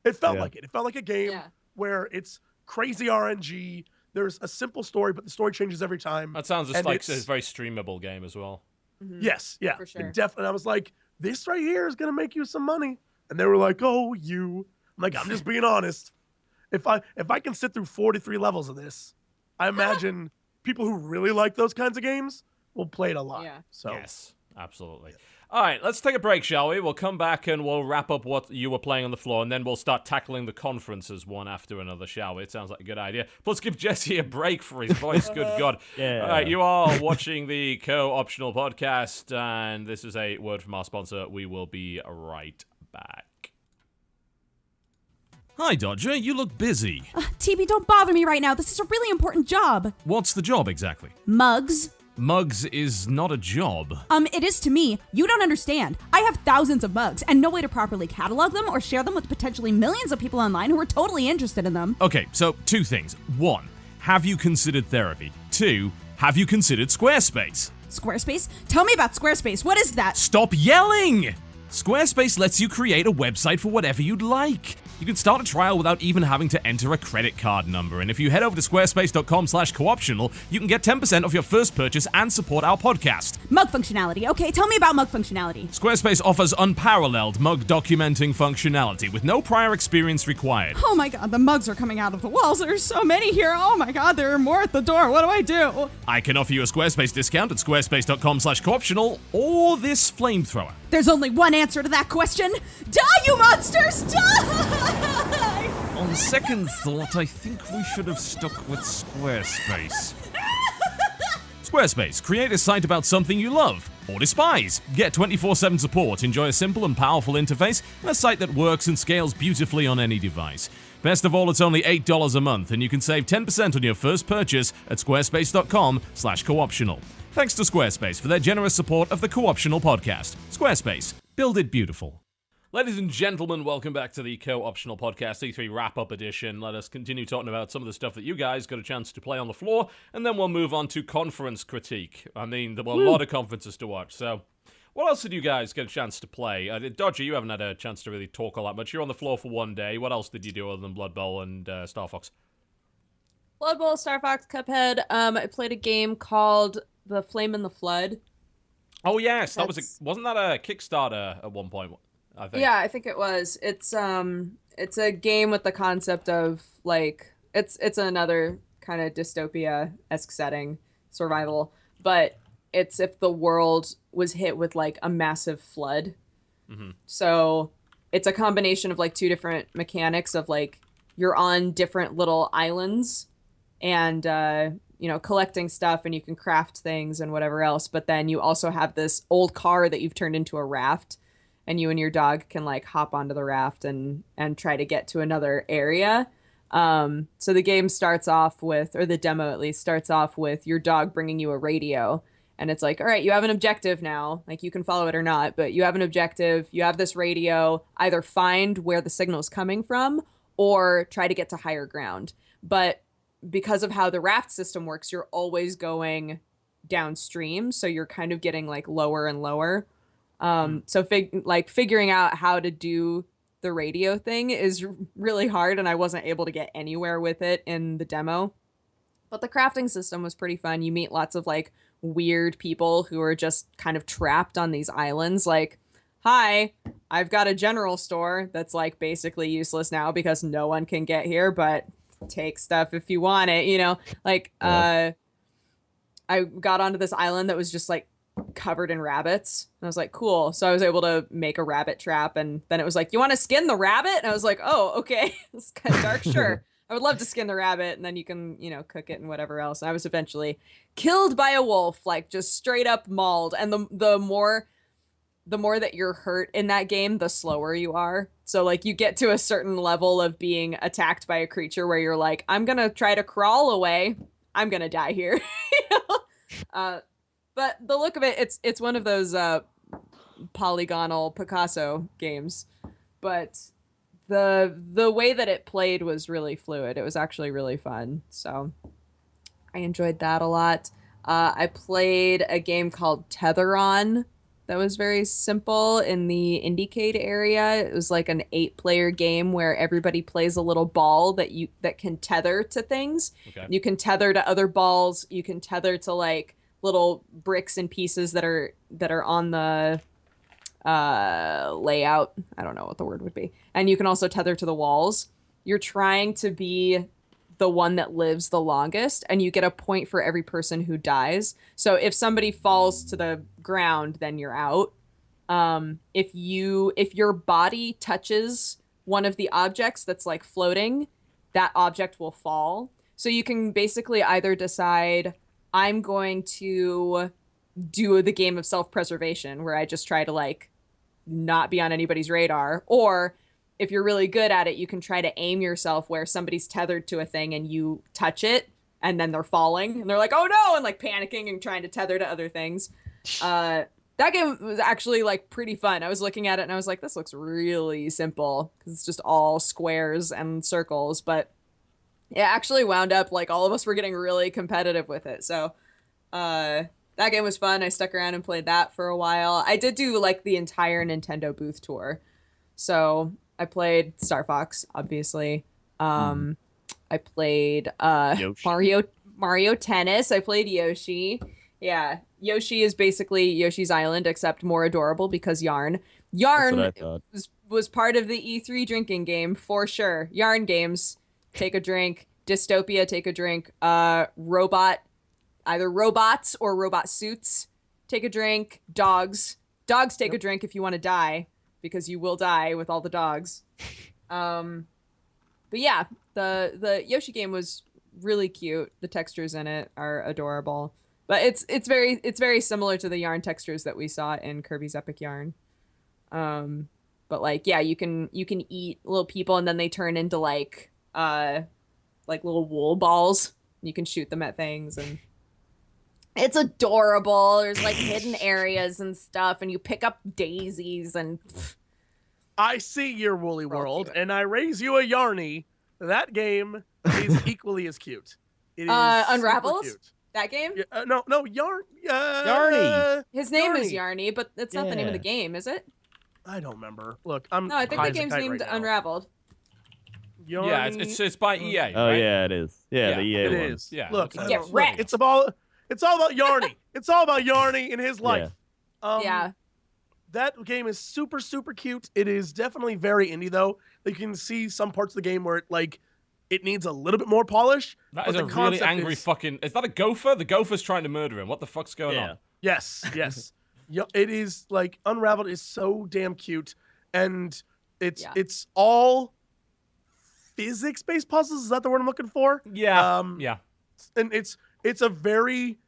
E: It felt like it. It felt like a game where it's crazy RNG. There's a simple story, but the story changes every time.
A: That sounds just like a very streamable game as well.
D: Mm-hmm.
E: Yes, yeah.
D: For sure.
E: Definitely. I was like, this right here is going to make you some money. And they were like, oh, I'm like, I'm just being honest. If I can sit through 43 levels of this, I imagine people who really like those kinds of games will play it a lot.
D: Yeah.
E: So.
A: Yes, absolutely. All right, let's take a break, shall we? We'll come back and we'll wrap up what you were playing on the floor, and then we'll start tackling the conferences one after another, shall we? It sounds like a good idea. Plus, give Jesse a break for his voice. Good God.
C: Yeah.
A: All right, you are watching the Co-Optional Podcast, and this is a word from our sponsor. We will be right back. Hi, Dodger. You look busy.
F: TB, don't bother me right now. This is a really important job.
A: What's the job exactly?
F: Mugs.
A: Mugs is not a job.
F: It is to me. You don't understand. I have thousands of mugs and no way to properly catalog them or share them with potentially millions of people online who are totally interested in them.
A: Okay, so 2 things. 1, have you considered therapy? 2, have you considered Squarespace?
F: Squarespace? Tell me about Squarespace. What is that?
A: Stop yelling! Squarespace lets you create a website for whatever you'd like. You can start a trial without even having to enter a credit card number. And if you head over to squarespace.com/cooptional, you can get 10% off your first purchase and support our podcast.
F: Mug functionality. Okay, tell me about mug functionality.
A: Squarespace offers unparalleled mug documenting functionality with no prior experience required.
F: Oh my god, the mugs are coming out of the walls. There's so many here. Oh my god, there are more at the door. What do I do?
A: I can offer you a Squarespace discount at squarespace.com/cooptional or this flamethrower.
F: There's only one answer to that question. Die, you monsters! Die!
A: On second thought, I think we should have stuck with Squarespace. Squarespace, create a site about something you love or despise. Get 24/7 support, enjoy a simple and powerful interface, and a site that works and scales beautifully on any device. Best of all, it's only $8 a month, and you can save 10% on your first purchase at squarespace.com/cooptional. Thanks to Squarespace for their generous support of the Co-Optional Podcast. Squarespace, build it beautiful. Ladies and gentlemen, welcome back to the Co-Optional Podcast E3 Wrap-Up Edition. Let us continue talking about some of the stuff that you guys got a chance to play on the floor, and then we'll move on to conference critique. I mean, there were a lot of conferences to watch, so what else did you guys get a chance to play? Dodger, you haven't had a chance to really talk all that much. You're on the floor for one day. What else did you do other than Blood Bowl and Star Fox?
D: Blood Bowl, Star Fox, Cuphead. I played a game called The Flame and the Flood.
A: Oh yes, wasn't that a Kickstarter at one point? I think.
D: Yeah, I think it was. It's a game with the concept of like it's another kind of dystopia-esque setting, survival, but it's if the world was hit with like a massive flood.
A: Mm-hmm.
D: So it's a combination of like two different mechanics of like you're on different little islands and collecting stuff, and you can craft things and whatever else, but then you also have this old car that you've turned into a raft, and you and your dog can like hop onto the raft and try to get to another area. So the game starts off with, or the demo at least starts off with your dog bringing you a radio, and it's like, all right, you have an objective now, like you can follow it or not, but you have an objective, you have this radio, either find where the signal is coming from or try to get to higher ground. But because of how the raft system works, you're always going downstream, so you're kind of getting like lower and lower. So figuring out how to do the radio thing is really hard, and I wasn't able to get anywhere with it in the demo. But the crafting system was pretty fun. You meet lots of like weird people who are just kind of trapped on these islands. Like, hi, I've got a general store that's like basically useless now because no one can get here, but take stuff if you want it, like I got onto this island that was just like covered in rabbits, and I was like, cool. So I was able to make a rabbit trap, and then it was like, you want to skin the rabbit? And I was like, oh, okay. It's kind of dark. Sure, I would love to skin the rabbit, and then you can cook it and whatever else. And I was eventually killed by a wolf, like just straight up mauled. And the more that you're hurt in that game, the slower you are. So like you get to a certain level of being attacked by a creature where you're like, I'm gonna try to crawl away, I'm gonna die here. But the look of it, it's one of those polygonal Picasso games, but the way that it played was really fluid. It was actually really fun, so I enjoyed that a lot. I played a game called Tetheron that was very simple in the Indiecade area. It was like an 8-player game where everybody plays a little ball that can tether to things.
A: Okay.
D: You can tether to other balls. You can tether to like little bricks and pieces that are on the layout. I don't know what the word would be. And you can also tether to the walls. You're trying to be the one that lives the longest, and you get a point for every person who dies. So if somebody falls to the ground, then you're out. If your body touches one of the objects that's like floating, that object will fall. So you can basically either decide, I'm going to do the game of self-preservation where I just try to like not be on anybody's radar, or if you're really good at it, you can try to aim yourself where somebody's tethered to a thing and you touch it and then they're falling and they're like, oh no, and like panicking and trying to tether to other things. That game was actually like pretty fun. I was looking at it and I was like, this looks really simple because it's just all squares and circles, but it actually wound up like all of us were getting really competitive with it. So that game was fun. I stuck around and played that for a while. I did do like the entire Nintendo booth tour. So I played Star Fox, obviously. I played Mario Tennis. I played Yoshi. Yeah, Yoshi is basically Yoshi's Island, except more adorable because Yarn. Yarn was part of the E3 drinking game for sure. Yarn games, take a drink. Dystopia, take a drink. Robot, either robots or robot suits, take a drink. Dogs, take a drink if you want to die, because you will die with all the dogs. But yeah, the Yoshi game was really cute. The textures in it are adorable. But it's very similar to the Yarn textures that we saw in Kirby's Epic Yarn. But like, yeah, you can eat little people and then they turn into like little wool balls. You can shoot them at things and it's adorable. There's like hidden areas and stuff, and you pick up daisies and.
E: I see your woolly world, and I raise you a Yarny. That game is equally as cute. It is
D: Unraveled?
E: cute.
D: That game?
E: No, Yarny.
D: His name is
E: Yarny.
D: Yarny, but that's not the name of the game, is it?
E: I don't remember. Look,
D: I think the game's named Unraveled.
E: Yarny.
A: Yeah, it's by EA. Right?
C: Oh yeah, it is. Yeah,
A: Yeah,
C: the EA
E: It
C: one.
E: is.
A: Yeah,
E: Look,
A: looks
D: Get
E: look,
D: wrecked.
E: it's all about Yarny. It's all about Yarny in his life.
D: Yeah.
E: That game is super, super cute. It is definitely very indie, though. You can see some parts of the game where it needs a little bit more polish.
A: That is a really angry fucking... Is that a gopher? The gopher's trying to murder him. What the fuck's going on?
E: Yes. It is, Unraveled is so damn cute. And it's all physics-based puzzles. Is that the word I'm looking for?
A: Yeah.
E: And it's a very...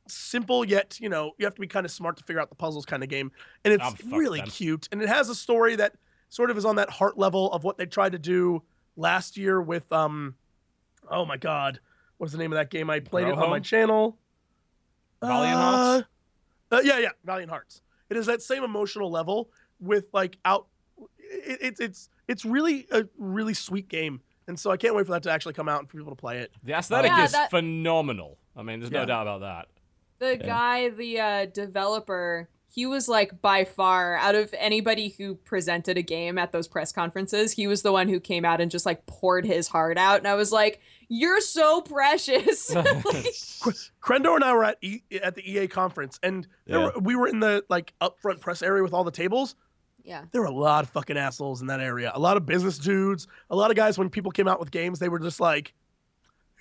E: simple yet you have to be kind of smart to figure out the puzzles kind of game, and it's really cute, and it has a story that sort of is on that heart level of what they tried to do last year with oh my god, what's the name of that game? I played it on my channel.
A: Valiant Hearts.
E: Yeah, Valiant Hearts. It is that same emotional level with it's really a really sweet game, and so I can't wait for that to actually come out and for people to play it.
A: The aesthetic is phenomenal. I mean, there's no doubt about that.
D: The guy, the developer, he was by far, out of anybody who presented a game at those press conferences, he was the one who came out and just poured his heart out. And I was like, you're so precious.
E: Crendor and I were at the EA conference, and we were in the upfront press area with all the tables.
D: Yeah.
E: There were a lot of fucking assholes in that area. A lot of business dudes, a lot of guys, when people came out with games, they were just whatever,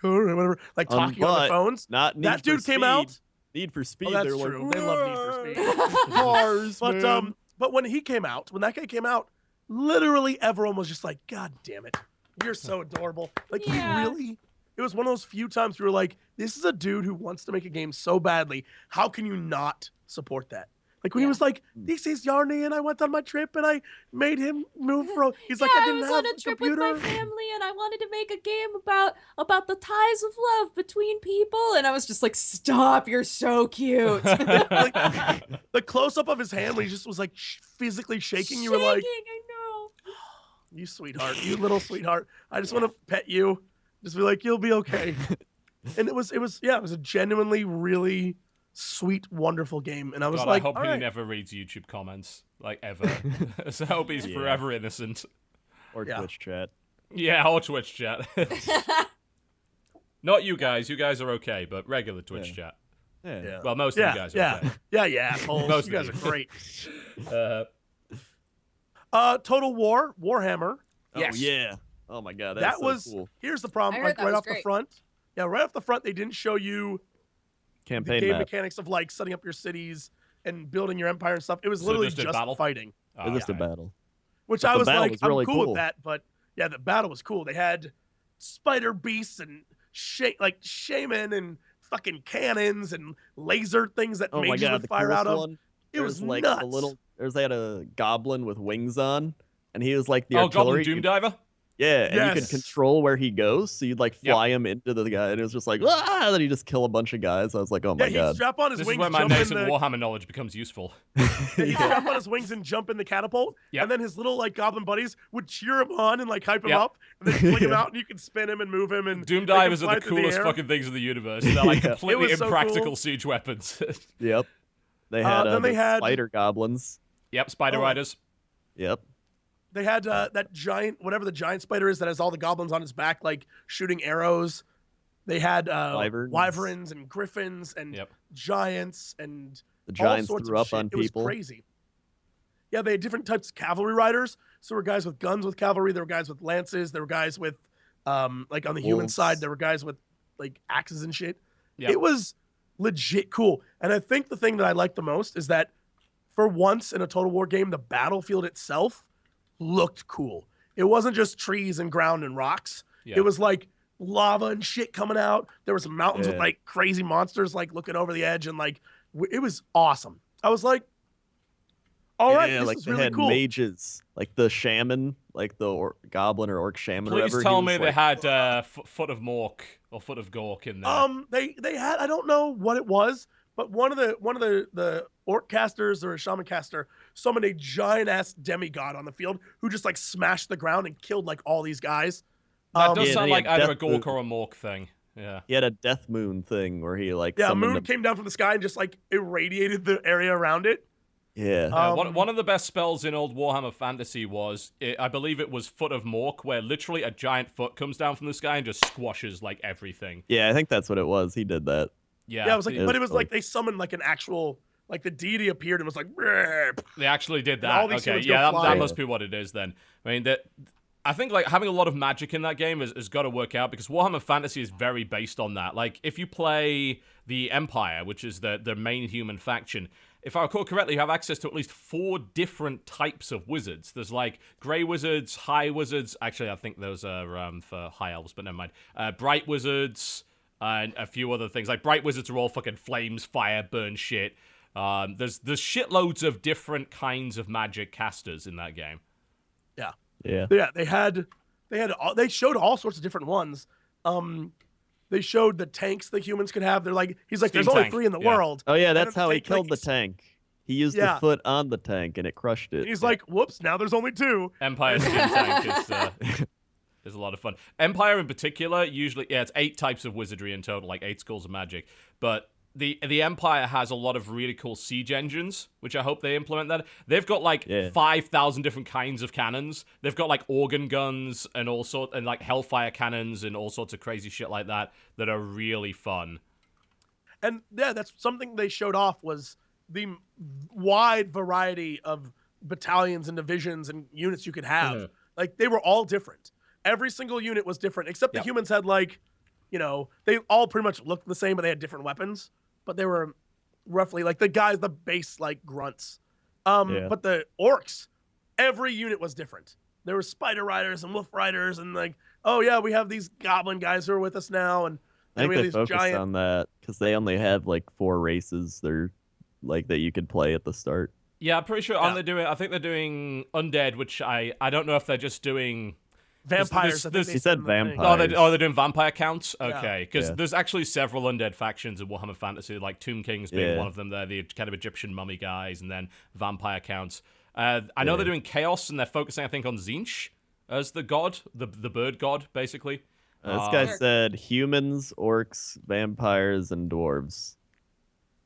E: talking on their phones.
C: Not
E: that dude came out.
C: Need for Speed.
E: Oh, that's true. They love Need for Speed.
C: Cars,
E: but when that guy came out, literally everyone was just like, God damn it, you're so adorable. It was one of those few times we were like, this is a dude who wants to make a game so badly. How can you not support that? When he was like, this is Yarny, and I went on my trip, and I made him move from. He's like, I didn't have a computer.
B: I was on a trip with my family, and I wanted to make a game about the ties of love between people, and I was just like, stop, you're so cute.
E: The close up of his hand when he just was physically shaking. You were like,
B: I know.
E: You sweetheart, you little sweetheart. I just want to pet you. Just be like, you'll be okay. And it was a genuinely really sweet, wonderful game, and I was
A: I hope he never reads YouTube comments, ever. So I hope he's forever innocent.
C: Or Twitch chat.
A: Yeah, or Twitch chat. Not you guys. You guys are okay, but regular Twitch chat.
C: Yeah.
A: Well, most of you guys are okay.
E: Yeah, assholes.
A: Most
E: you guys
A: of
E: are great. Total War, Warhammer.
A: Yes.
C: Oh, yeah. Oh, my God.
E: That
C: was so cool.
E: Here's the problem.
D: I heard that
E: right
D: was
E: off the front. Yeah, right off the front, they didn't show you
C: campaign
E: the game
C: map
E: mechanics of setting up your cities and building your empire and stuff. It was literally just fighting.
C: It was just a battle.
E: Which
C: but
E: I was like,
C: really
E: I'm cool with that. But yeah, the battle was cool. They had spider beasts and shaman and fucking cannons and laser things that mages would fire out of. It was nuts.
C: They had a goblin with wings on, and he was the artillery.
A: Goblin Doomdiver?
C: Yeah, and you could control where he goes, so you'd fly him into the guy, and it was just and then he just kill a bunch of guys. I was like, oh my God.
E: He'd strap on his
A: this
E: wings.
A: This is where my nascent Warhammer knowledge becomes useful.
E: He'd strap on his wings and jump in the catapult, and then his little goblin buddies would cheer him on and hype him up, and then fling him out, and you can spin him and move him. And
A: Doomdivers are the coolest fucking things in the universe. They're completely impractical siege weapons.
C: Yep. They had
E: then they had
C: spider goblins.
A: Yep, spider riders.
C: Yep.
E: They had that giant, whatever the giant spider is that has all the goblins on his back, shooting arrows. They had wyverns and griffins and giants and
C: the giants
E: all sorts
C: threw
E: of
C: up
E: shit.
C: on
E: It was
C: people.
E: crazy. Yeah, they had different types of cavalry riders. So there were guys with guns with cavalry. There were guys with lances. There were guys with, on the human side, there were guys with axes and shit. Yep. It was legit cool. And I think the thing that I liked the most is that for once in a Total War game, the battlefield itself looked cool. It wasn't just trees and ground and rocks. It was lava and shit coming out. There were some mountains with crazy monsters looking over the edge, and it was awesome. I was like, all right, this is really cool.
C: Mages, the shaman, the goblin or orc shaman.
A: Please tell me they had Foot of Mork or Foot of Gork in there.
E: They had, I don't know what it was, but one of the orc casters or a shaman caster summoned a giant ass demigod on the field who just smashed the ground and killed all these guys.
A: That does sound like either a Gork or a Mork thing. Yeah.
C: He had a death moon thing where he
E: a moon came down from the sky and just irradiated the area around it.
C: Yeah.
A: One of the best spells in old Warhammer Fantasy was, I believe it was Foot of Mork, where literally a giant foot comes down from the sky and just squashes everything.
C: Yeah, I think that's what it was. He did that.
A: Yeah.
E: Yeah, it was but it was they summoned an actual like the deity appeared and was like, "Brrr."
A: They actually did
E: And all
A: that.
E: these
A: Okay,
E: humans go
A: yeah, that
E: flying.
A: must be what it is then. I mean, I think like having a lot of magic in that game has got to work out because Warhammer Fantasy is very based on that. Like, if you play the Empire, which is the main human faction, if I recall correctly, you have access to at least 4 different types of wizards. There's like grey wizards, high wizards. Actually, I think those are for high elves, but never mind. Bright wizards, and a few other things. Like bright wizards are all fucking flames, fire, burn shit. There's shitloads of different kinds of magic casters in that game.
E: Yeah.
C: Yeah.
E: Yeah, they showed all sorts of different ones. They showed the tanks that humans could have. They're like, he's like,
A: Steam
E: there's only
A: tank,
E: 3 in the
A: yeah.
E: world.
C: Oh yeah,
E: And
C: that's
E: then
C: how he
E: tank, like,
C: killed the tank. He used the foot on the tank and it crushed it.
E: And he's like, whoops, now there's only 2.
A: Empire Steam Tank is a lot of fun. Empire in particular, usually, it's 8 types of wizardry in total, like 8 schools of magic. But the Empire has a lot of really cool siege engines, which I hope they implement that. They've got like 5,000 different kinds of cannons. They've got like organ guns and all sorts, and like hellfire cannons and all sorts of crazy shit like that are really fun.
E: And yeah, that's something they showed off was the wide variety of battalions and divisions and units you could have. Like, they were all different. Every single unit was different, except the humans had like, they all pretty much looked the same, but they had different weapons. But they were roughly like the base like grunts. But the orcs, every unit was different. There were spider riders and wolf riders and like, oh yeah, we have these goblin guys who are with us now. And
C: I think
E: we have
C: they
E: these
C: focused
E: giant...
C: on that because they only have like 4 races. They're like that you could play at the start.
A: Yeah, I'm pretty sure. I think they're doing undead, which I don't know if they're just doing
E: vampires.
C: He said vampires.
A: They're doing vampire counts? Okay, because there's actually several undead factions in Warhammer Fantasy, like Tomb Kings being one of them. They're the kind of Egyptian mummy guys, and then vampire counts. I know they're doing chaos, and they're focusing, I think, on Tzeentch as the god, the bird god, basically.
C: This guy said humans, orcs, vampires, and dwarves.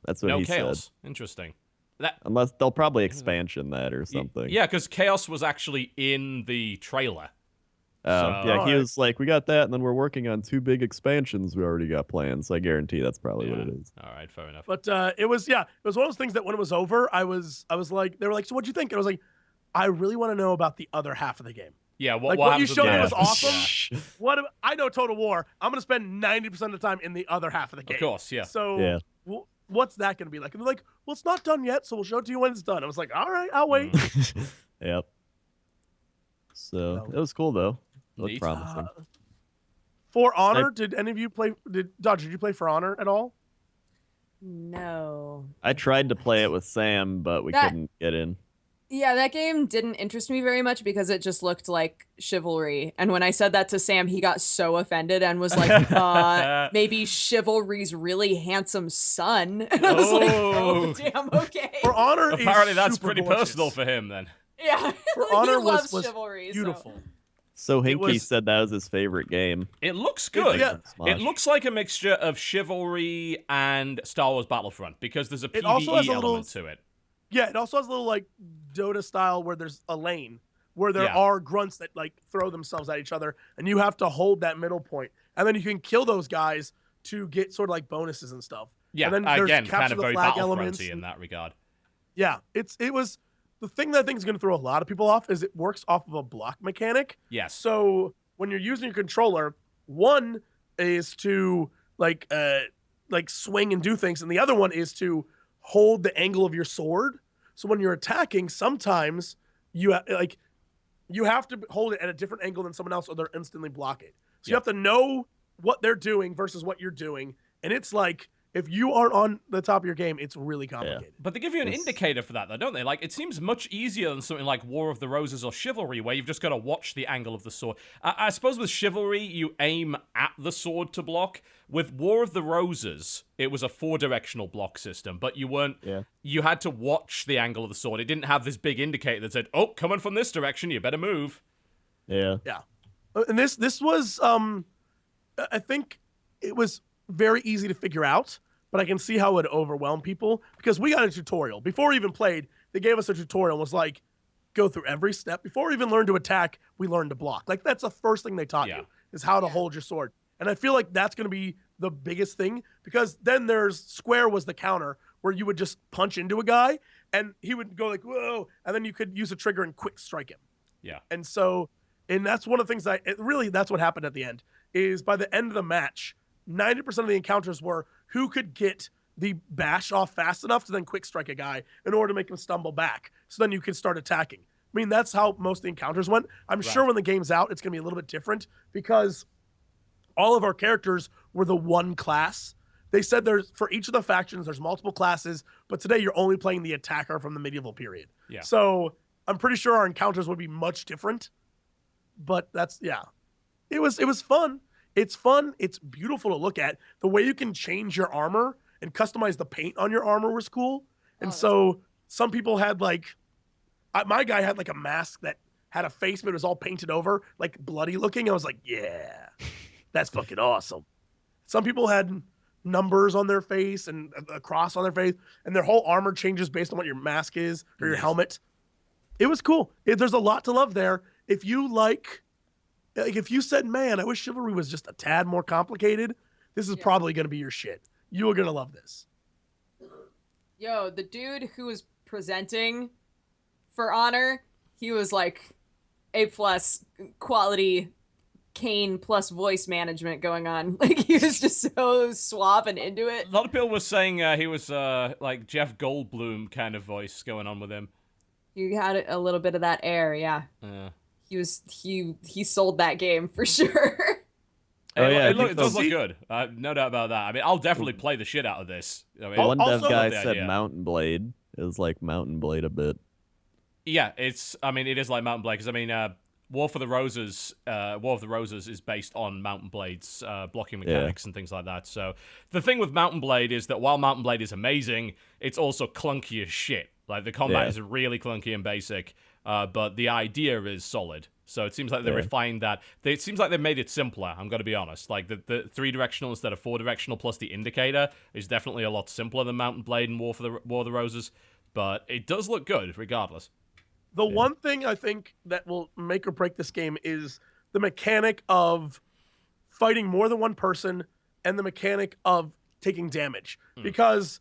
C: That's what he
A: chaos.
C: said.
A: Interesting.
C: Unless they'll probably expansion that or something.
A: Yeah, because chaos was actually in the trailer.
C: He was like, we got that, and then we're working on 2 big expansions we already got planned, so I guarantee that's probably what it is.
A: All right, fair enough.
E: But it was one of those things that when it was over, I was like, they were like, so what'd you think? And I was like, I really want to know about the other half of the game.
A: Yeah,
E: what you showed me was awesome. I know Total War. I'm gonna spend 90% of the time in the other half of the game.
A: Of course, yeah.
E: So what's that gonna be like? And they're like, well, it's not done yet, so we'll show it to you when it's done. I was like, all right, I'll wait.
C: Yep. So it was cool though. It looked
A: Neat.
C: promising.
E: For Honor, did any of you play? Dodge, did you play For Honor at all?
D: No.
C: I tried to play it with Sam, but we couldn't get in.
D: Yeah, that game didn't interest me very much because it just looked like Chivalry. And when I said that to Sam, he got so offended and was like, maybe Chivalry's really handsome son. And I was like, oh, damn, okay.
E: For Honor
A: apparently that's
E: super
A: pretty
E: gorgeous.
A: personal for him then.
D: Yeah,
E: For Honor
D: he loves
E: was
D: Chivalry.
E: beautiful.
C: So Hinky said that was his favorite game.
A: It looks good.
E: Yeah.
A: It looks like a mixture of Chivalry and Star Wars Battlefront because there's a PvE element to it.
E: Yeah, it also has a little like Dota style where there's a lane where there are grunts that like throw themselves at each other, and you have to hold that middle point, and then you can kill those guys to get sort of like bonuses and stuff.
A: Yeah,
E: and then there's
A: again,
E: capture
A: kind of
E: the
A: very
E: flag
A: Battlefront-y
E: elements.
A: in that regard.
E: Yeah, it was the thing that I think is going to throw a lot of people off is it works off of a block mechanic.
A: Yes.
E: So when you're using your controller, one is to like swing and do things, and the other one is to hold the angle of your sword. So when you're attacking, sometimes you have to hold it at a different angle than someone else, or they'll instantly block it. So you have to know what they're doing versus what you're doing, and it's like if you aren't on the top of your game, it's really complicated.
A: But they give you an indicator for that, though, don't they? Like, it seems much easier than something like War of the Roses or Chivalry, where you've just got to watch the angle of the sword. I suppose with Chivalry, you aim at the sword to block. With War of the Roses, it was a 4-directional block system, but you weren't...
C: Yeah.
A: You had to watch the angle of the sword. It didn't have this big indicator that said, oh, coming from this direction, you better move.
C: Yeah.
E: Yeah. And this was, I think it was very easy to figure out, but I can see how it would overwhelm people because we got a tutorial. Before we even played, they gave us a tutorial and was like, go through every step. Before we even learned to attack, we learned to block. Like, that's the first thing they taught you, is how to hold your sword. And I feel like that's going to be the biggest thing because then there's Square was the counter where you would just punch into a guy and he would go like, whoa, and then you could use a trigger and quick strike him.
A: Yeah.
E: And that's one of the things that's what happened at the end, is by the end of the match, 90% of the encounters were who could get the bash off fast enough to then quick strike a guy in order to make him stumble back. So then you could start attacking. I mean, that's how most of the encounters went. I'm sure when the game's out, it's going to be a little bit different because all of our characters were the one class. They said for each of the factions, there's multiple classes, but today you're only playing the attacker from the medieval period.
A: Yeah.
E: So I'm pretty sure our encounters would be much different, but it was fun. It's fun. It's beautiful to look at. The way you can change your armor and customize the paint on your armor was cool. And so some people had my guy had like a mask that had a face, but it was all painted over, like bloody looking. I was like, yeah, that's fucking awesome. Some people had numbers on their face and a cross on their face, and their whole armor changes based on what your mask is or your helmet. It was cool. There's a lot to love there. If you if you said, man, I wish Chivalry was just a tad more complicated, this is probably going to be your shit. You are going to love this.
D: Yo, the dude who was presenting for Honor, he was like A+ quality cane plus voice management going on. Like, he was just so suave and into it.
A: A lot of people were saying he was like Jeff Goldblum kind of voice going on with him.
D: You had a little bit of that air, yeah. He sold that game for sure.
A: It does look good. No doubt about that. I mean, I'll definitely play the shit out of this. I mean,
C: One dev guy
A: the
C: said
A: idea.
C: Mountain Blade is like Mountain Blade a bit.
A: Yeah, it is like Mountain Blade, because I mean, War of the Roses is based on Mountain Blade's blocking mechanics and things like that. So the thing with Mountain Blade is that while Mountain Blade is amazing, it's also clunky as shit. Like, the combat is really clunky and basic, but the idea is solid. So it seems like they refined that. It seems like they made it simpler, I'm going to be honest. Like, the 3-directional instead of 4-directional plus the indicator is definitely a lot simpler than Mountain Blade and War of the Roses, but it does look good regardless.
E: The one thing I think that will make or break this game is the mechanic of fighting more than one person and the mechanic of taking damage. Because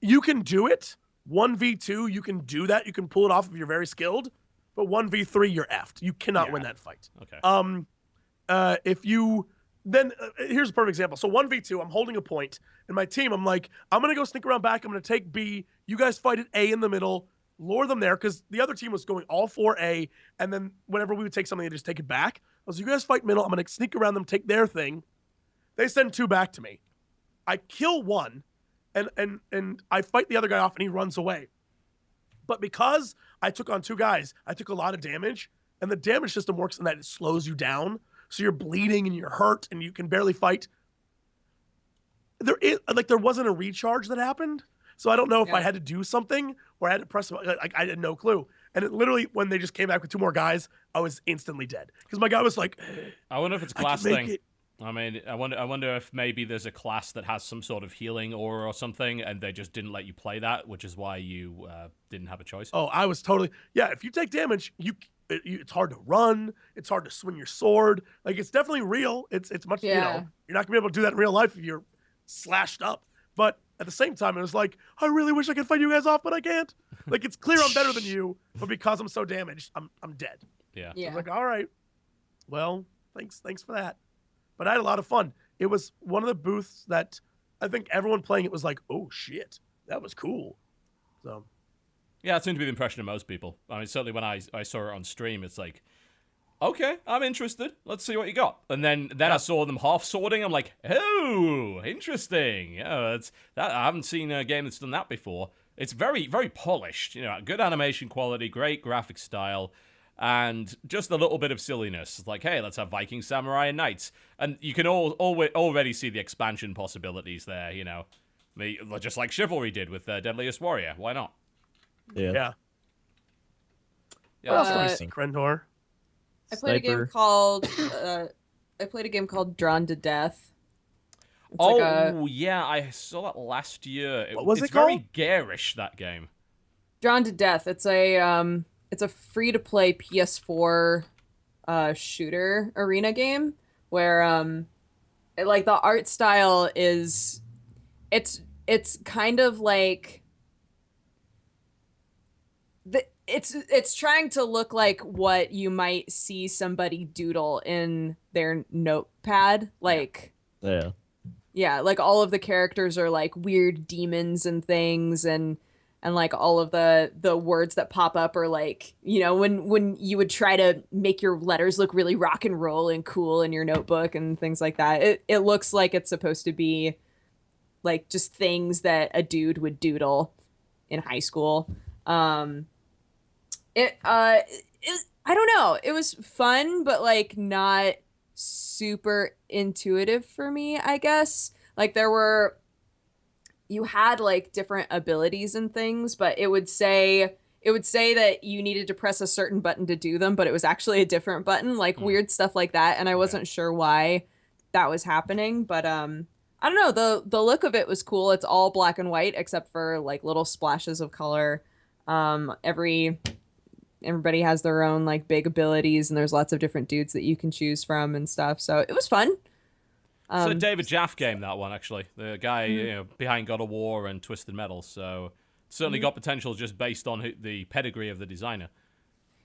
E: you can do it. 1v2, you can do that. You can pull it off if you're very skilled. But 1v3, you're effed. You cannot win that fight.
A: Okay.
E: Here's a perfect example. So 1v2, I'm holding a point, and my team, I'm like, I'm going to go sneak around back. I'm going to take B. You guys fight at A in the middle. Lure them there, because the other team was going all for A, and then whenever we would take something, they just take it back. I was like, you guys fight middle. I'm going to sneak around them, take their thing. They send 2 back to me. I kill one, and I fight the other guy off, and he runs away. But because I took on 2 guys, I took a lot of damage, and the damage system works in that it slows you down, so you're bleeding and you're hurt, and you can barely fight. There wasn't a recharge that happened. So I don't know if I had to do something or I had to press, like, I had no clue. And it literally, when they just came back with 2 more guys, I was instantly dead. Because my guy was like,
A: I wonder if it's a class thing. I mean, I wonder if maybe there's a class that has some sort of healing aura or something, and they just didn't let you play that, which is why you didn't have a choice.
E: Oh, I was totally, if you take damage, it's hard to run. It's hard to swing your sword. Like, it's definitely real. It's much, you're not going to be able to do that in real life if you're slashed up. But at the same time, it was like, I really wish I could fight you guys off, but I can't. Like, it's clear I'm better than you, but because I'm so damaged, I'm dead.
A: Yeah.
E: I was like, all right, well, thanks for that. But I had a lot of fun. It was one of the booths that I think everyone playing it was like, oh shit, that was cool. So,
A: yeah, it seemed to be the impression of most people. I mean, certainly when I saw it on stream, it's like, okay, I'm interested. Let's see what you got. And then I saw them half sorting. I'm like, oh, interesting. Yeah, I haven't seen a game that's done that before. It's very, very polished. Good animation quality, great graphic style, and just a little bit of silliness. It's like, hey, let's have Viking, Samurai, and Knights. And you can already see the expansion possibilities there. Just like Chivalry did with Deadliest Warrior. Why not?
E: Yeah. What else do we see, Crendor?
D: I played a game called Drawn to Death. It's
A: yeah, I saw that last year.
E: What was it
A: called? It's very garish, that game.
D: Drawn to Death. It's a free-to-play PS4 shooter arena game where the art style is it's it's kind of like it's trying to look like what you might see somebody doodle in their notepad, like yeah, like all of the characters are like weird demons and things, and like all of the words that pop up are like, you know, when you would try to make your letters look really rock and roll and cool in your notebook and things like that. It looks like it's supposed to be like just things that a dude would doodle in high school. I don't know. It was fun, but like not super intuitive for me, I guess. Like you had like different abilities and things, but it would say that you needed to press a certain button to do them, but it was actually a different button, like weird stuff like that, and I wasn't sure why that was happening, but I don't know, the look of it was cool. It's all black and white except for like little splashes of color. Everybody has their own like big abilities, and there's lots of different dudes that you can choose from and stuff. So it was fun.
A: It's a David Jaffe game, that one, actually. The guy behind God of War and Twisted Metal. So certainly got potential just based on the pedigree of the designer.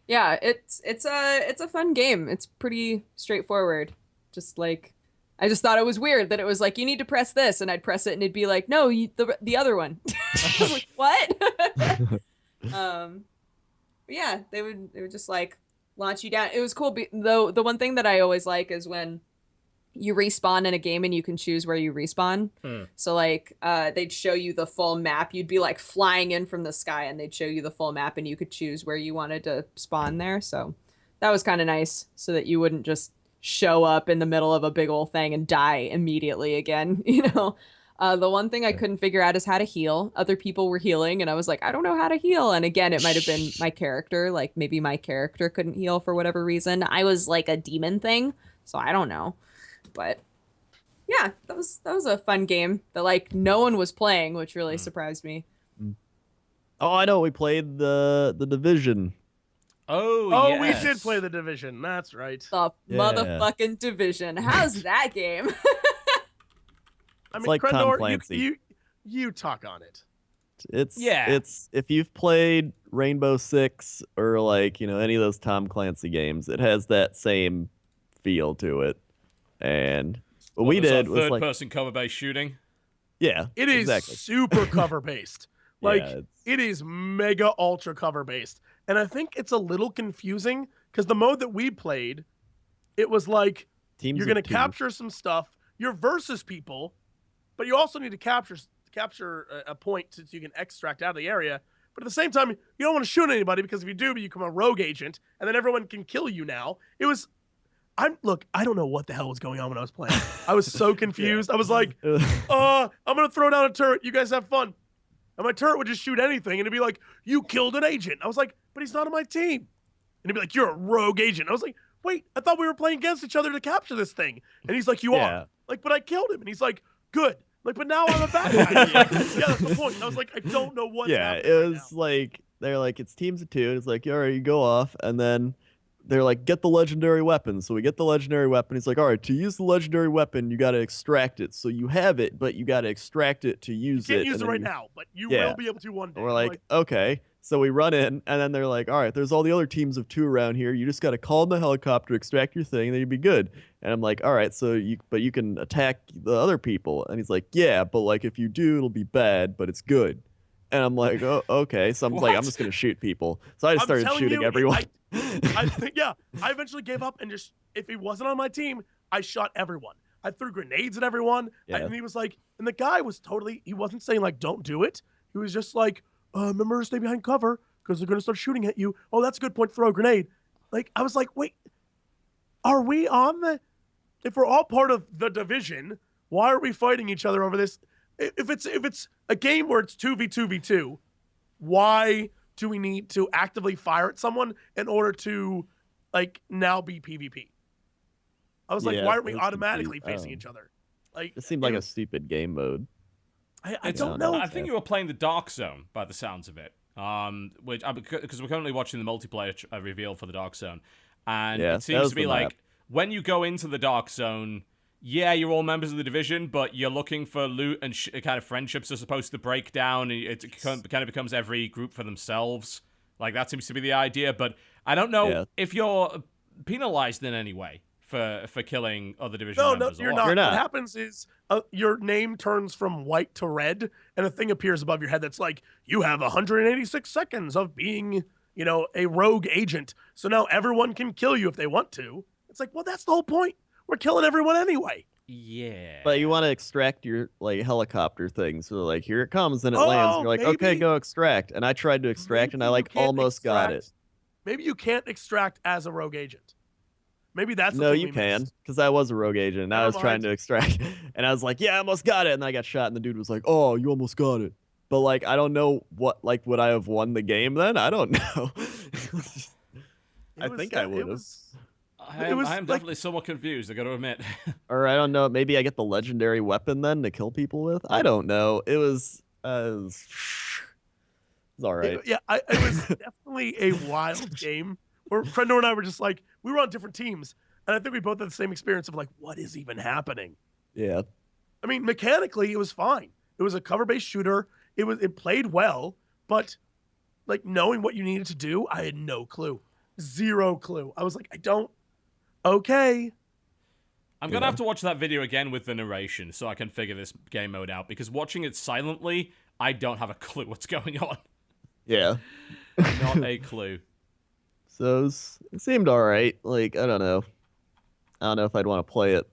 D: Yeah, it's a fun game. It's pretty straightforward. Just like, I just thought it was weird that it was like, you need to press this, and I'd press it and it'd be like, no, the other one. I was like, what? But yeah, they would just like launch you down. It was cool. Though the one thing that I always like is when you respawn in a game and you can choose where you respawn. So like they'd show you the full map. You'd be like flying in from the sky, and they'd show you the full map, and you could choose where you wanted to spawn there. So that was kind of nice, so that you wouldn't just show up in the middle of a big old thing and die immediately again, you know. The one thing I couldn't figure out is how to heal. Other people were healing, and I was like, I don't know how to heal. And again, it might have been my character. Like, maybe my character couldn't heal for whatever reason. I was like a demon thing, so I don't know. But yeah, that was a fun game that like no one was playing, which really surprised me.
C: Oh, I know. We played the Division.
A: Oh, yes.
E: We did play the Division. That's right.
D: The motherfucking Division. How's that game?
E: I mean,
C: like Tom
E: Crendor,
C: Clancy.
E: you talk on it.
C: It's if you've played Rainbow Six or like, you know, any of those Tom Clancy games, it has that same feel to it. And what we did was
A: third
C: like
A: person cover based shooting.
C: Yeah.
E: It is
C: exactly.
E: super cover based. Like
C: Yeah,
E: it is mega ultra cover based. And I think it's a little confusing because the mode that we played, it was like
C: Teams
E: you're
C: of
E: going to
C: two.
E: capture some stuff, you're versus people, but you also need to capture a point so you can extract out of the area. But at the same time, you don't want to shoot anybody because if you do, you become a rogue agent, and then everyone can kill you now. I don't know what the hell was going on when I was playing. I was so confused. I was like, I'm going to throw down a turret. You guys have fun. And my turret would just shoot anything, and it'd be like, you killed an agent. I was like, but he's not on my team. And he'd be like, you're a rogue agent. I was like, wait, I thought we were playing against each other to capture this thing. And he's like, you are. Like, but I killed him. And he's like, good. Like, but now I'm a bad guy. Yeah, that's the point. I was like, I don't know what's happening.
C: It was like, they're like, it's teams of two. And it's like, all right, you go off. And then they're like, get the legendary weapon. So we get the legendary weapon. He's like, all right, to use the legendary weapon, you got to extract it. So you have it, but you got to extract it to use it.
E: You can't use it right now, but you will be able to one day.
C: And we're like, okay. So we run in, and then they're like, all right, there's all the other teams of two around here. You just got to call in the helicopter, extract your thing, and then you'd be good. And I'm like, all right, so you can attack the other people. And he's like, yeah, but like if you do, it'll be bad, but it's good. And I'm like, oh, okay. So I'm like, I'm just going to shoot people. So I just started shooting everyone.
E: I eventually gave up and just, if he wasn't on my team, I shot everyone. I threw grenades at everyone. And he was like, and the guy was totally, he wasn't saying like, don't do it. He was just like, remember to stay behind cover because they're going to start shooting at you. Oh, that's a good point. Throw a grenade. Like, I was like, wait, are we on if we're all part of the Division, why are we fighting each other over this? If it's a game where it's 2v2v2, why do we need to actively fire at someone in order to like now be PvP? I was like, why aren't we automatically facing each other? Like,
C: it seemed like a stupid game mode.
E: I don't know.
A: I think you were playing the Dark Zone by the sounds of it. Which because we're currently watching the multiplayer reveal for the Dark Zone, and it seems to be like when you go into the Dark Zone, yeah, you're all members of the division, but you're looking for loot and kind of friendships are supposed to break down. It kind of becomes every group for themselves. Like, that seems to be the idea, but I don't know if you're penalized in any way for killing other division members.
E: No, you're not.
C: You're not.
E: What happens is your name turns from white to red, and a thing appears above your head that's like, you have 186 seconds of being, a rogue agent. So now everyone can kill you if they want to. It's like, well, that's the whole point. We're killing everyone anyway.
A: Yeah.
C: But you want to extract your helicopter thing, so like here it comes and it lands. And you're like, okay, go extract. And I tried to extract, and I almost got it.
E: Maybe you can't extract as a rogue agent. Maybe that's the
C: no,
E: thing
C: you
E: we
C: can,
E: missed.
C: because I was a rogue agent and I was trying to extract, and I was like, yeah, I almost got it, and I got shot, and the dude was like, oh, you almost got it. But like, I don't know would I have won the game then? I don't know. I think I would have.
A: I'm definitely somewhat confused, I gotta admit.
C: Or I don't know, maybe I get the legendary weapon then to kill people with? I don't know. It was all right.
E: It was definitely a wild game. Where Crendor and I were just like, we were on different teams, and I think we both had the same experience of like, what is even happening?
C: Yeah.
E: I mean, mechanically, it was fine. It was a cover-based shooter. It played well, but like knowing what you needed to do, I had no clue. Zero clue. I was like, okay.
A: I'm going to have to watch that video again with the narration so I can figure this game mode out, because watching it silently, I don't have a clue what's going on.
C: Yeah.
A: Not a clue.
C: So it seemed all right. Like, I don't know if I'd want to play it,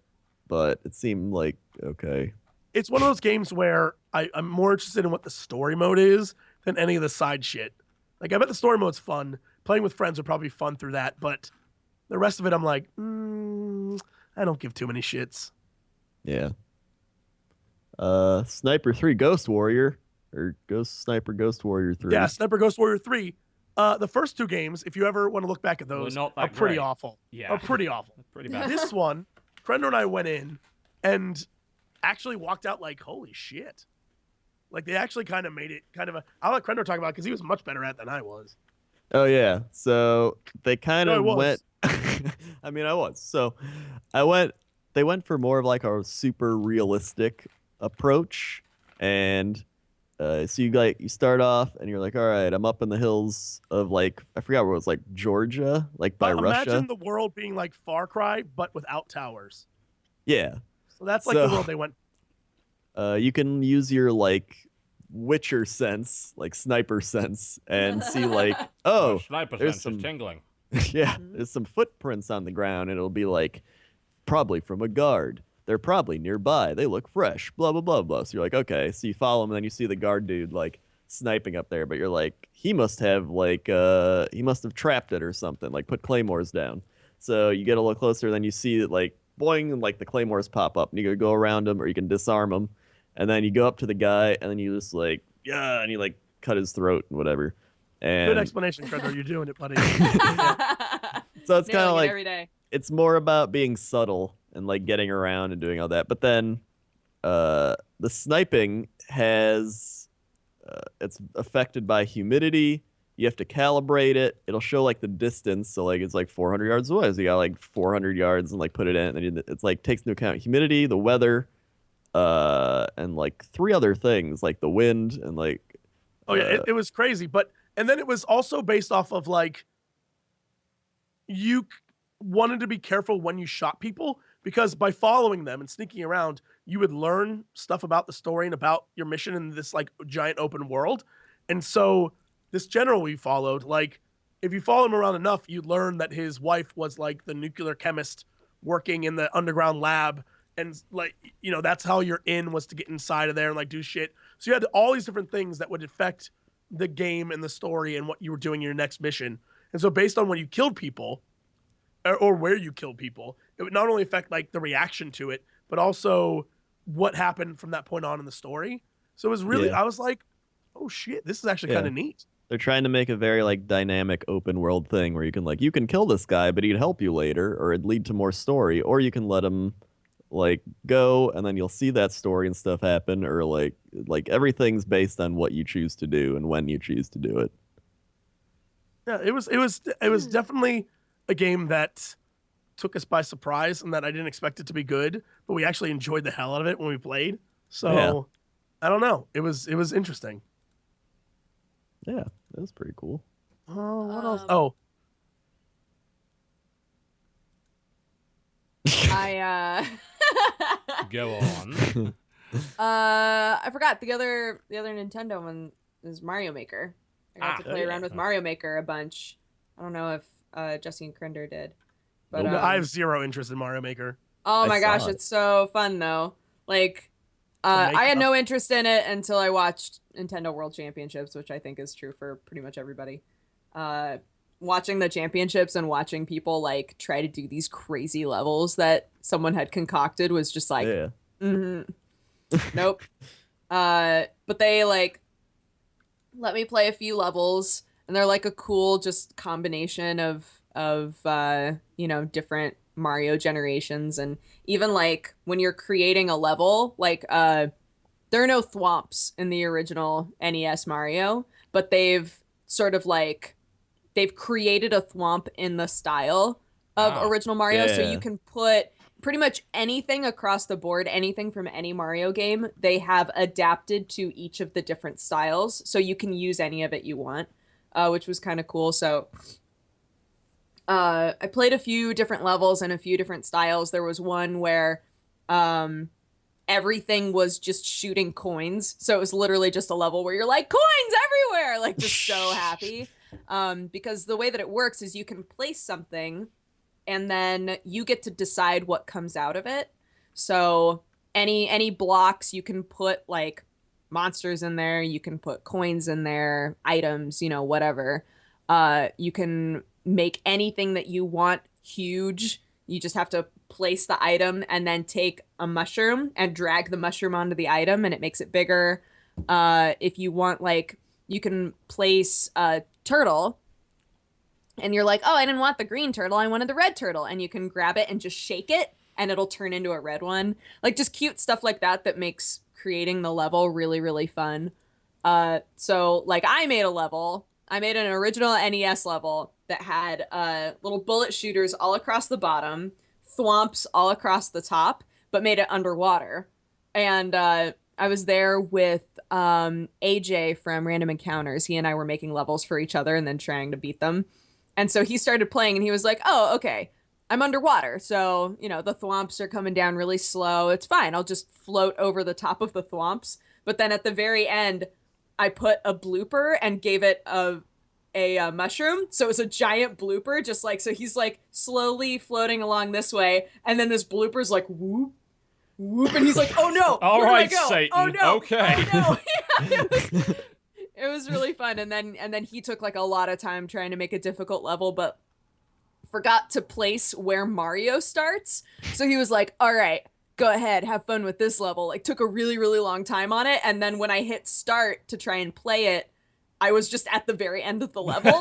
C: but it seemed like okay.
E: It's one of those games where I'm more interested in what the story mode is than any of the side shit. Like, I bet the story mode's fun. Playing with friends would probably be fun through that, but the rest of it, I'm like, I don't give too many shits.
C: Yeah. Sniper 3 Ghost Warrior, or Sniper Ghost Warrior 3.
E: Yeah, Sniper Ghost Warrior 3. The first two games, if you ever want to look back at those, are pretty awful.
A: Yeah.
E: Are pretty awful.
A: Pretty bad.
E: This one, Crendor and I went in and actually walked out like, holy shit. Like, they actually kind of made it kind of a... I'll let Crendor talk about it because he was much better at it than I was.
C: Oh, yeah. So they kind of went... I mean, I was. So they went for more of like a super realistic approach. And so you start off and you're like, all right, I'm up in the hills of like, I forgot where it was, like Georgia, like by Russia.
E: Imagine the world being like Far Cry, but without towers.
C: Yeah.
E: So that's like the world they went.
C: You can use your like Witcher sense, like sniper sense, and see like, oh,
A: sniper
C: there's
A: sense
C: some
A: is tingling.
C: yeah, there's some footprints on the ground, and it'll be like, probably from a guard. They're probably nearby. They look fresh. Blah blah blah blah. So you're like, okay. So you follow him, and then you see the guard dude like sniping up there, but you're like, he must have trapped it or something, like put claymores down. So you get a little closer, then you see that like boing, and like the claymores pop up, and you can go around them, or you can disarm them, and then you go up to the guy, and then you just like, yeah, and you like cut his throat and whatever. And
E: good explanation, Crendor. You're doing it, buddy.
C: So it's kind of like
B: every day.
C: It's more about being subtle and like getting around and doing all that. But then the sniping has it's affected by humidity. You have to calibrate it. It'll show like the distance. So like it's like 400 yards away. So you got like 400 yards and like put it in. And it's like takes into account humidity, the weather, and like 3 other things like the wind and like.
E: Oh yeah, it was crazy. And then it was also based off of like, you wanted to be careful when you shot people, because by following them and sneaking around, you would learn stuff about the story and about your mission in this like giant open world. And so this general we followed, like if you follow him around enough, you learn that his wife was like the nuclear chemist working in the underground lab. And like, that's how your in was to get inside of there and like do shit. So you had all these different things that would affect the game and the story and what you were doing in your next mission. And so based on when you killed people or where you killed people, it would not only affect like the reaction to it, but also what happened from that point on in the story. So it was really, I was like, oh shit, this is actually kind of neat.
C: They're trying to make a very like dynamic open world thing where you can kill this guy, but he'd help you later, or it'd lead to more story, or you can let him like go and then you'll see that story and stuff happen, or like everything's based on what you choose to do and when you choose to do it.
E: Yeah, it was definitely a game that took us by surprise and that I didn't expect it to be good, but we actually enjoyed the hell out of it when we played. So
C: Yeah.
E: I don't know. It was interesting.
C: Yeah, that was pretty cool.
E: Oh, what else? Oh,
A: Go on.
D: I forgot the other Nintendo one is Mario Maker. I got to play around with Mario Maker a bunch. I don't know if Jesse and Crendor did, but
E: I have zero interest in Mario Maker.
D: oh my
C: I
D: gosh,
C: saw it.
D: it's so fun though. Like, I had no interest in it until I watched Nintendo World Championships, which I think is true for pretty much everybody. Watching the championships and watching people like try to do these crazy levels that someone had concocted was just like,
C: Yeah.
D: nope. But they like let me play a few levels, and they're like a cool just combination of you know, different Mario generations. And even like when you're creating a level, like there are no thwomps in the original NES Mario, but they've sort of like they've created a thwomp in the style of original Mario. So you can put pretty much anything across the board, anything from any Mario game, they have adapted to each of the different styles. So you can use any of it you want, which was kind of cool. So I played a few different levels and a few different styles. There was one where everything was just shooting coins. So it was literally just a level where you're like, coins everywhere, like just so happy. Because the way that it works is you can place something and then you get to decide what comes out of it. So any blocks, you can put like monsters in there, you can put coins in there, items, you know, whatever. You can make anything that you want huge. You just have to place the item and then take a mushroom and drag the mushroom onto the item and it makes it bigger. If you want, like, you can place a turtle and you're like, oh, I didn't want the green turtle, I wanted the red turtle. And you can grab it and just shake it and it'll turn into a red one. Like, just cute stuff like that that makes creating the level really, really fun. So, like, I made an original NES level that had little bullet shooters all across the bottom, thwomps all across the top, but made it underwater. And I was there with AJ from Random Encounters. He and I were making levels for each other and then trying to beat them. And so he started playing and he was like, oh, okay, I'm underwater. So, you know, the thwomps are coming down really slow. It's fine. I'll just float over the top of the thwomps. But then at the very end, I put a blooper and gave it a mushroom. So it was a giant blooper, just like, so he's like slowly floating along this way. And then this blooper's like, whoop, whoop. And he's like, oh no.
A: All
D: where
A: right,
D: did I go?
A: Satan.
D: Oh no.
A: Okay.
D: Oh no. Yeah, it was really fun. And then he took like a lot of time trying to make a difficult level, but forgot to place where Mario starts. So he was like, all right, go ahead, have fun with this level. Like, took a really, really long time on it. And then when I hit start to try and play it, I was just at the very end of the level.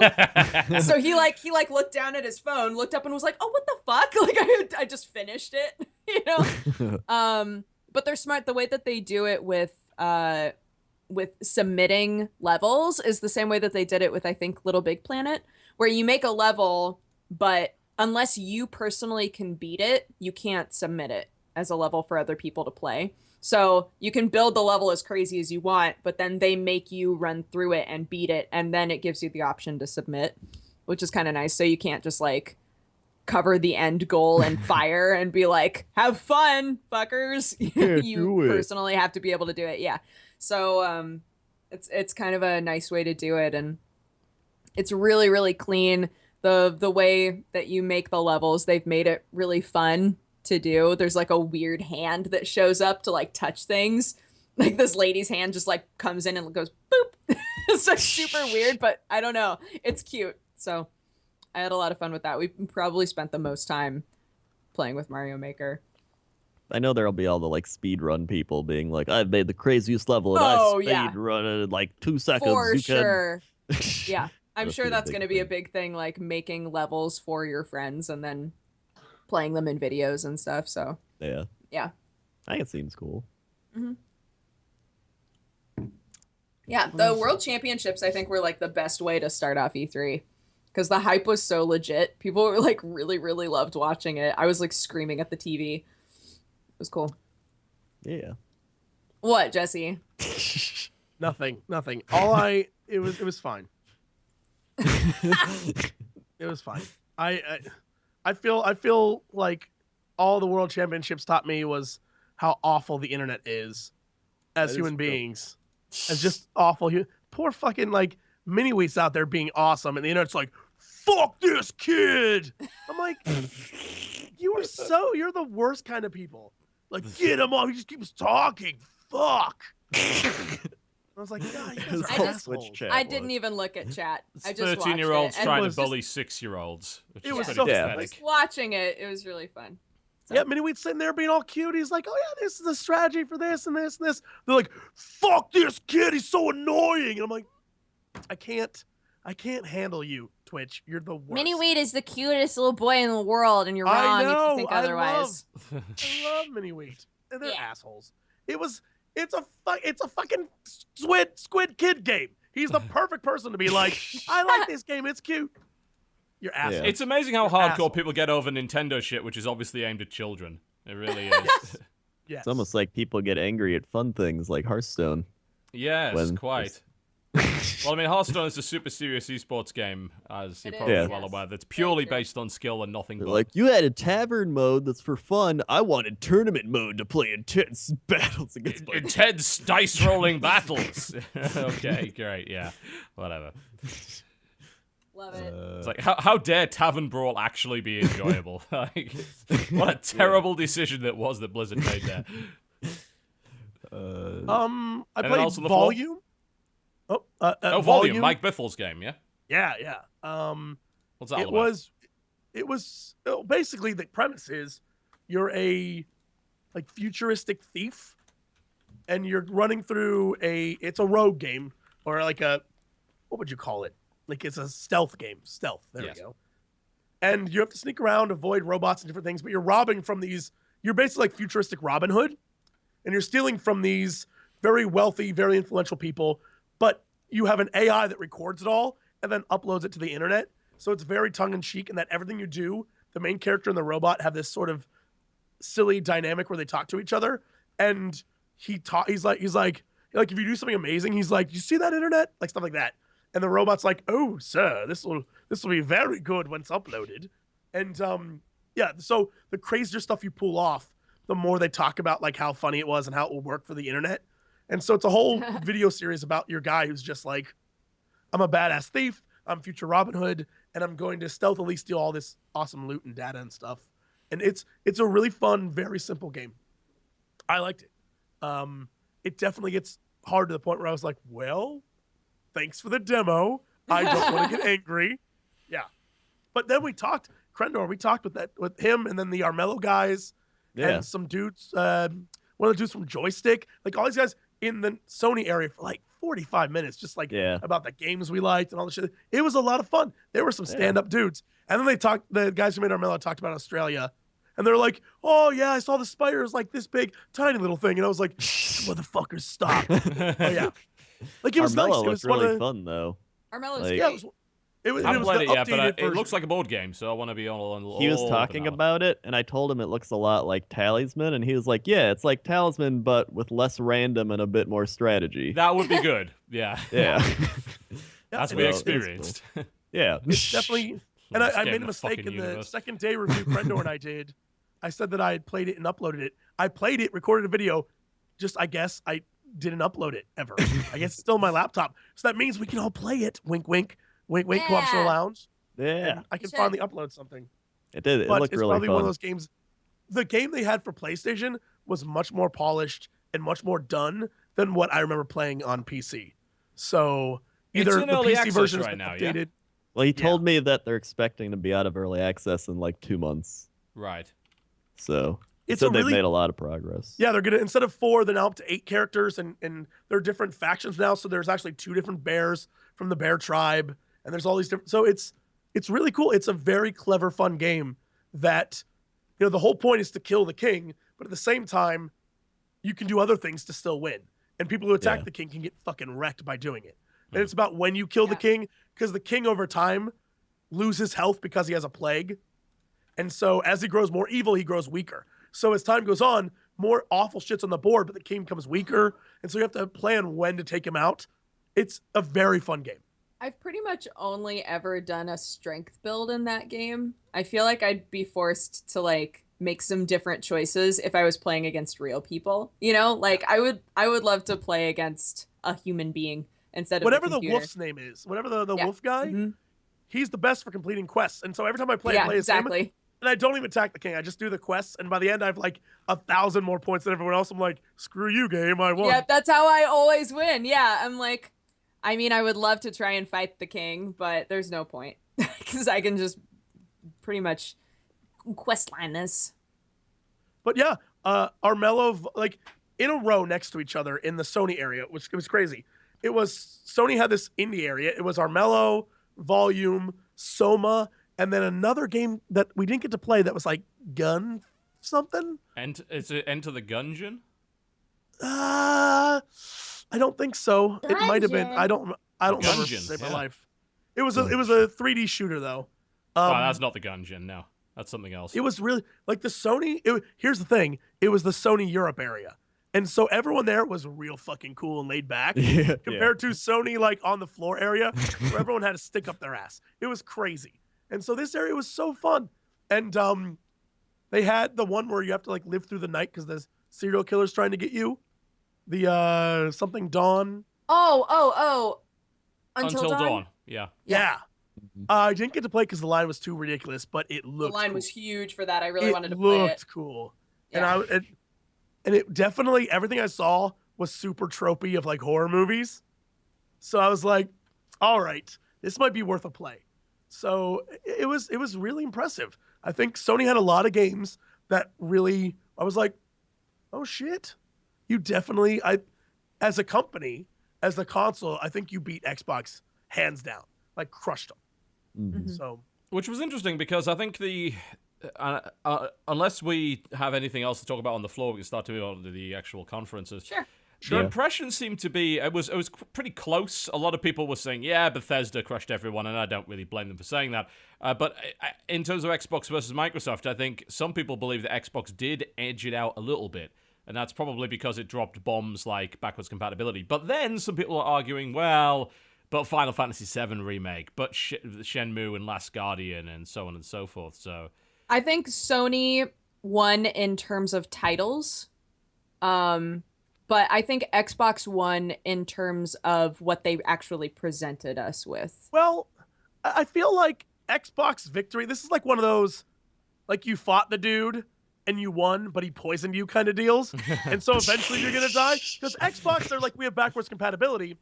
D: So he looked down at his phone, looked up and was like, oh, what the fuck? Like, I just finished it, you know? But they're smart. The way that they do it with submitting levels is the same way that they did it with, I think, Little Big Planet, where you make a level, but unless you personally can beat it, you can't submit it as a level for other people to play. So you can build the level as crazy as you want, but then they make you run through it and beat it, and then it gives you the option to submit, which is kind of nice. So you can't just like cover the end goal and fire and be like, have fun, fuckers. You personally have to be able to do it. Yeah. So it's kind of a nice way to do it, and it's really, really clean. The way that you make the levels, they've made it really fun to do. There's like a weird hand that shows up to like touch things. Like this lady's hand just like comes in and goes boop. It's like super weird, but I don't know. It's cute. So I had a lot of fun with that. We probably spent the most time playing with Mario Maker.
C: I know there'll be all the like speed run people being like, I've made the craziest level and I speed run it in like 2 seconds.
D: For sure. Yeah. I'm sure that's
C: going
D: to be a big thing, like making levels for your friends and then playing them in videos and stuff. So
C: yeah, I think it seems cool.
D: Mm-hmm. Yeah, the World Championships I think were like the best way to start off E3. because the hype was so legit. People were like really, really loved watching it. I was like screaming at the TV. It was cool.
C: Yeah.
D: What, Jesse?
E: Nothing. It was fine. It was fine. I feel like all the world championships taught me was how awful the internet is as human beings. As just awful. Poor fucking like mini wheats out there being awesome, and the internet's like, fuck this kid. I'm like, you're the worst kind of people. Like, get him off. He just keeps talking. Fuck. I was like, God, you guys are assholes.
D: I didn't even look at chat. I just
A: 13-year-olds trying to
E: was
A: bully 6-year-olds.
E: It was
A: pretty
E: so
A: pathetic.
D: Just watching it, it was really fun. So.
E: Yeah, Mini Wheat's sitting there being all cute. He's like, oh yeah, this is a strategy for this and this and this. They're like, fuck this kid, he's so annoying. And I'm like, I can't handle you, Twitch. You're the worst.
B: Mini Wheat is the cutest little boy in the world, and you're wrong if you think otherwise.
E: I love Mini Wheat. And they're assholes. It's a fucking squid kid game. He's the perfect person to be like, I like this game, it's cute. You're assholes.
A: It's amazing how hardcore people get over Nintendo shit, which is obviously aimed at children. It really is.
E: Yes.
C: It's almost like people get angry at fun things like Hearthstone.
A: Yes, quite. Well, I mean, Hearthstone is a super serious esports game, as you're probably well aware, that's purely based on skill and nothing but.
C: Like, you had a tavern mode that's for fun. I wanted tournament mode to play intense battles against my...
A: Intense dice-rolling battles! Okay, great, yeah. Whatever.
D: Love it.
A: It's like, how dare Tavern Brawl actually be enjoyable? Like, what a terrible decision that was that Blizzard made there.
E: I played Volume.
A: Volume, Mike Bithel's game, yeah?
E: Yeah.
A: What's that all about?
E: It was basically the premise is you're a like futuristic thief, and you're running through it's a rogue game, or like what would you call it? Like it's a stealth game. Stealth. There we go. And you have to sneak around, avoid robots and different things, but you're robbing from these. You're basically like futuristic Robin Hood, and you're stealing from these very wealthy, very influential people. But you have an AI that records it all and then uploads it to the internet. So it's very tongue-in-cheek in that everything you do, the main character and the robot have this sort of silly dynamic where they talk to each other. And he's like, if you do something amazing, he's like, you see that internet? Like stuff like that. And the robot's like, oh, sir, this will be very good once uploaded. And so the crazier stuff you pull off, the more they talk about like how funny it was and how it will work for the internet. And so it's a whole video series about your guy who's just like, I'm a badass thief, I'm future Robin Hood, and I'm going to stealthily steal all this awesome loot and data and stuff. And it's a really fun, very simple game. I liked it. It definitely gets hard to the point where I was like, well, thanks for the demo. I don't want to get angry. Yeah. But then we talked with him and then the Armello guys and some dudes, one of the dudes from Joystick, like all these guys in the Sony area for like 45 minutes, just like about the games we liked and all the shit. It was a lot of fun. There were some stand-up dudes. And then the guys who made Armello talked about Australia. And they're like, oh yeah, I saw the spiders like this big, tiny little thing. And I was like, motherfuckers, stop. Oh yeah. Like it was
C: Armello
E: nice. It was
C: really fun though.
D: Armello's
C: like,
D: great.
E: It was
A: I haven't played it yet, but it
E: version.
A: looks like a board game, so I want to be on.
C: He was talking about it, and I told him it looks a lot like Talisman, and he was like, yeah, it's like Talisman, but with less random and a bit more strategy.
A: That would be good. Yeah.
C: Yeah.
A: As we experienced.
C: Cool. Yeah.
E: It's definitely. And I made a mistake in the second day review WoWCrendor and I did. I said that I had played it and uploaded it. I played it, recorded a video. Just, I guess, I didn't upload it ever. I guess it's still on my laptop. So that means we can all play it. Wink, wink. Wink, wink, Co-op Store Lounge.
C: Yeah.
E: And I can finally upload something.
C: It did. It
E: but
C: looked
E: it's
C: really
E: probably
C: fun.
E: one of those games. The game they had for PlayStation was much more polished and much more done than what I remember playing on PC. So either
A: in
E: the
A: early
E: PC
A: access
E: version
A: right
E: is
A: now,
E: updated.
C: Well, he told me that they're expecting to be out of early access in like 2 months.
A: Right.
C: So
E: It's
C: so
E: a
C: they've
E: really-
C: made a lot of progress.
E: Yeah, they're gonna instead of 4, they're now up to 8 characters, and there are different factions now. So there's actually 2 different bears from the bear tribe, and there's all these different. So it's really cool. It's a very clever, fun game that, the whole point is to kill the king, but at the same time, you can do other things to still win. And people who attack the king can get fucking wrecked by doing it. And it's about when you kill the king, because the king over time loses health because he has a plague. And so as he grows more evil, he grows weaker. So as time goes on, more awful shit's on the board, but the king becomes weaker. And so you have to plan when to take him out. It's a very fun game.
D: I've pretty much only ever done a strength build in that game. I feel like I'd be forced to like make some different choices if I was playing against real people. You know, like I would love to play against a human being instead of
E: whatever
D: the
E: the wolf's name is, whatever the wolf guy,
D: Mm-hmm.
E: he's the best for completing quests. And so every time I play, I play as him,
D: exactly.
E: and I don't even attack the king. I just do the quests, and by the end, I have like 1,000 more points than everyone else. I'm like, screw you, game, I won.
D: Yeah, that's how I always win. Yeah, I'm like, I mean, I would love to try and fight the king, but there's no point because I can just pretty much questline this.
E: But yeah, Armello, like in a row next to each other in the Sony area, which it was crazy. It was Sony had this indie area. It was Armello, Volume, Soma, and then another game that we didn't get to play that was like Gun something.
A: And is it Enter the Gungeon?
E: I don't think so. It might have been. I don't remember to save my life. It was a 3D shooter though.
A: Oh, that's not the Gungeon. No, that's something else.
E: It was really like the Sony. Here's the thing. It was the Sony Europe area. And so everyone there was real fucking cool and laid back compared to Sony like on the floor area where everyone had to stick up their ass. It was crazy. And so this area was so fun. And they had the one where you have to like live through the night because there's serial killers trying to get you. The something Dawn.
D: Oh. Until
A: Dawn. Yeah.
E: I didn't get to play because the line was too ridiculous, but it looked
D: The line
E: cool.
D: was huge for that. I really wanted to play it.
E: It looked cool.
D: Yeah.
E: And it definitely, everything I saw was super tropey of like horror movies. So I was like, all right, this might be worth a play. So it was really impressive. I think Sony had a lot of games that really, I was like, oh shit. You definitely, as a company, as the console, I think you beat Xbox hands down, like crushed them.
C: Mm-hmm.
E: So,
A: Which was interesting because I think unless we have anything else to talk about on the floor, we can start to move on to the actual conferences.
D: Sure.
A: The impression seemed to be it was pretty close. A lot of people were saying, yeah, Bethesda crushed everyone, and I don't really blame them for saying that. But in terms of Xbox versus Microsoft, I think some people believe that Xbox did edge it out a little bit, and that's probably because it dropped bombs like backwards compatibility. But then some people are arguing, well, but Final Fantasy VII Remake, but Shenmue and Last Guardian, and so on and so forth. So
D: I think Sony won in terms of titles. But I think Xbox won in terms of what they actually presented us with.
E: well, I feel like Xbox victory, this is like one of those, like you fought the dude and you won, but he poisoned you kind of deals. And so eventually you're going to die. Because Xbox, they're like, we have backwards compatibility,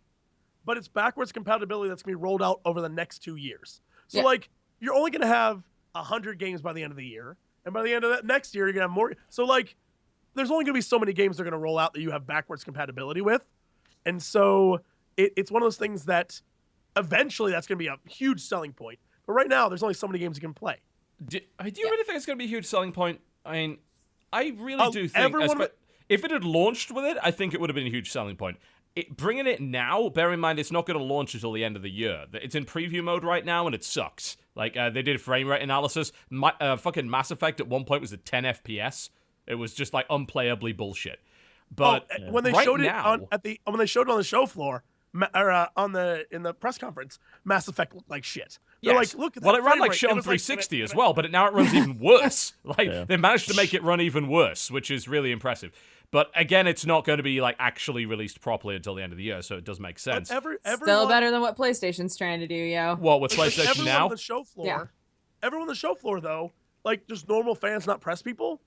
E: but it's backwards compatibility that's going to be rolled out over the next 2 years. So like, you're only going to have 100 games by the end of the year. And by the end of that next year, you're going to have more. So like, there's only going to be so many games they're going to roll out that you have backwards compatibility with. And so it's one of those things that eventually that's going to be a huge selling point. But right now, there's only so many games you can play.
A: do you really think it's going to be a huge selling point? I mean, I really do think, if it had launched with it, I think it would have been a huge selling point. Bringing it now, bear in mind, it's not going to launch until the end of the year. It's in preview mode right now, and it sucks. Like, they did frame rate analysis. Fucking Mass Effect at one point was at 10 FPS. It was just, like, unplayably bullshit. But
E: when they
A: right
E: showed
A: now,
E: when they showed it on the show floor, or in the press conference, Mass Effect looked like shit. They're like, look at that.
A: Well, it ran like
E: frame
A: shit
E: rate.
A: on
E: It was like-
A: 360 as well, but now it runs even worse. Like, they managed to make it run even worse, which is really impressive. But again, it's not going to be like actually released properly until the end of the year, so it does make sense.
D: Still better than what PlayStation's trying to do, yo.
A: What, with PlayStation
E: everyone
A: now?
E: On the show floor, everyone on the show floor, though, like just normal fans, not press people,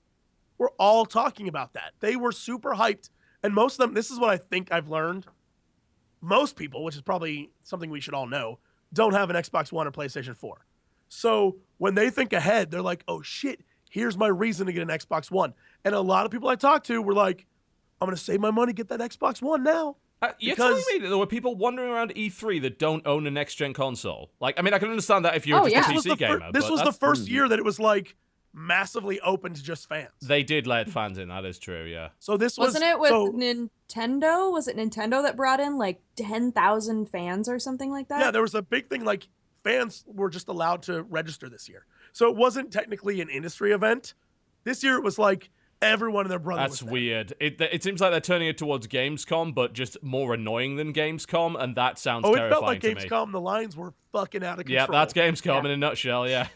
E: were all talking about that. They were super hyped, and most of them. This is what I think I've learned. Most people, which is probably something we should all know, don't have an Xbox One or PlayStation 4. So when they think ahead, they're like, oh shit, here's my reason to get an Xbox One. And a lot of people I talked to were like, I'm going to save my money, get that Xbox One now.
A: You're telling me that there were people wandering around E3 that don't own a next-gen console? Like, I mean, I can understand that if you're just a PC gamer.
E: This was the first year that it was like massively open to just fans.
A: They did let fans in, that is true, yeah.
E: So this
D: Wasn't it with Nintendo? Was it Nintendo that brought in like 10,000 fans or something like that?
E: Yeah, there was a big thing like fans were just allowed to register this year. So it wasn't technically an industry event. This year it was like everyone and their brother
A: That's
E: was there.
A: weird. It seems like they're turning it towards Gamescom, but just more annoying than Gamescom, and that sounds
E: Oh, it
A: terrifying
E: felt like
A: to me.
E: Gamescom. The lines were fucking out of control.
A: Yeah, that's Gamescom in a nutshell, yeah.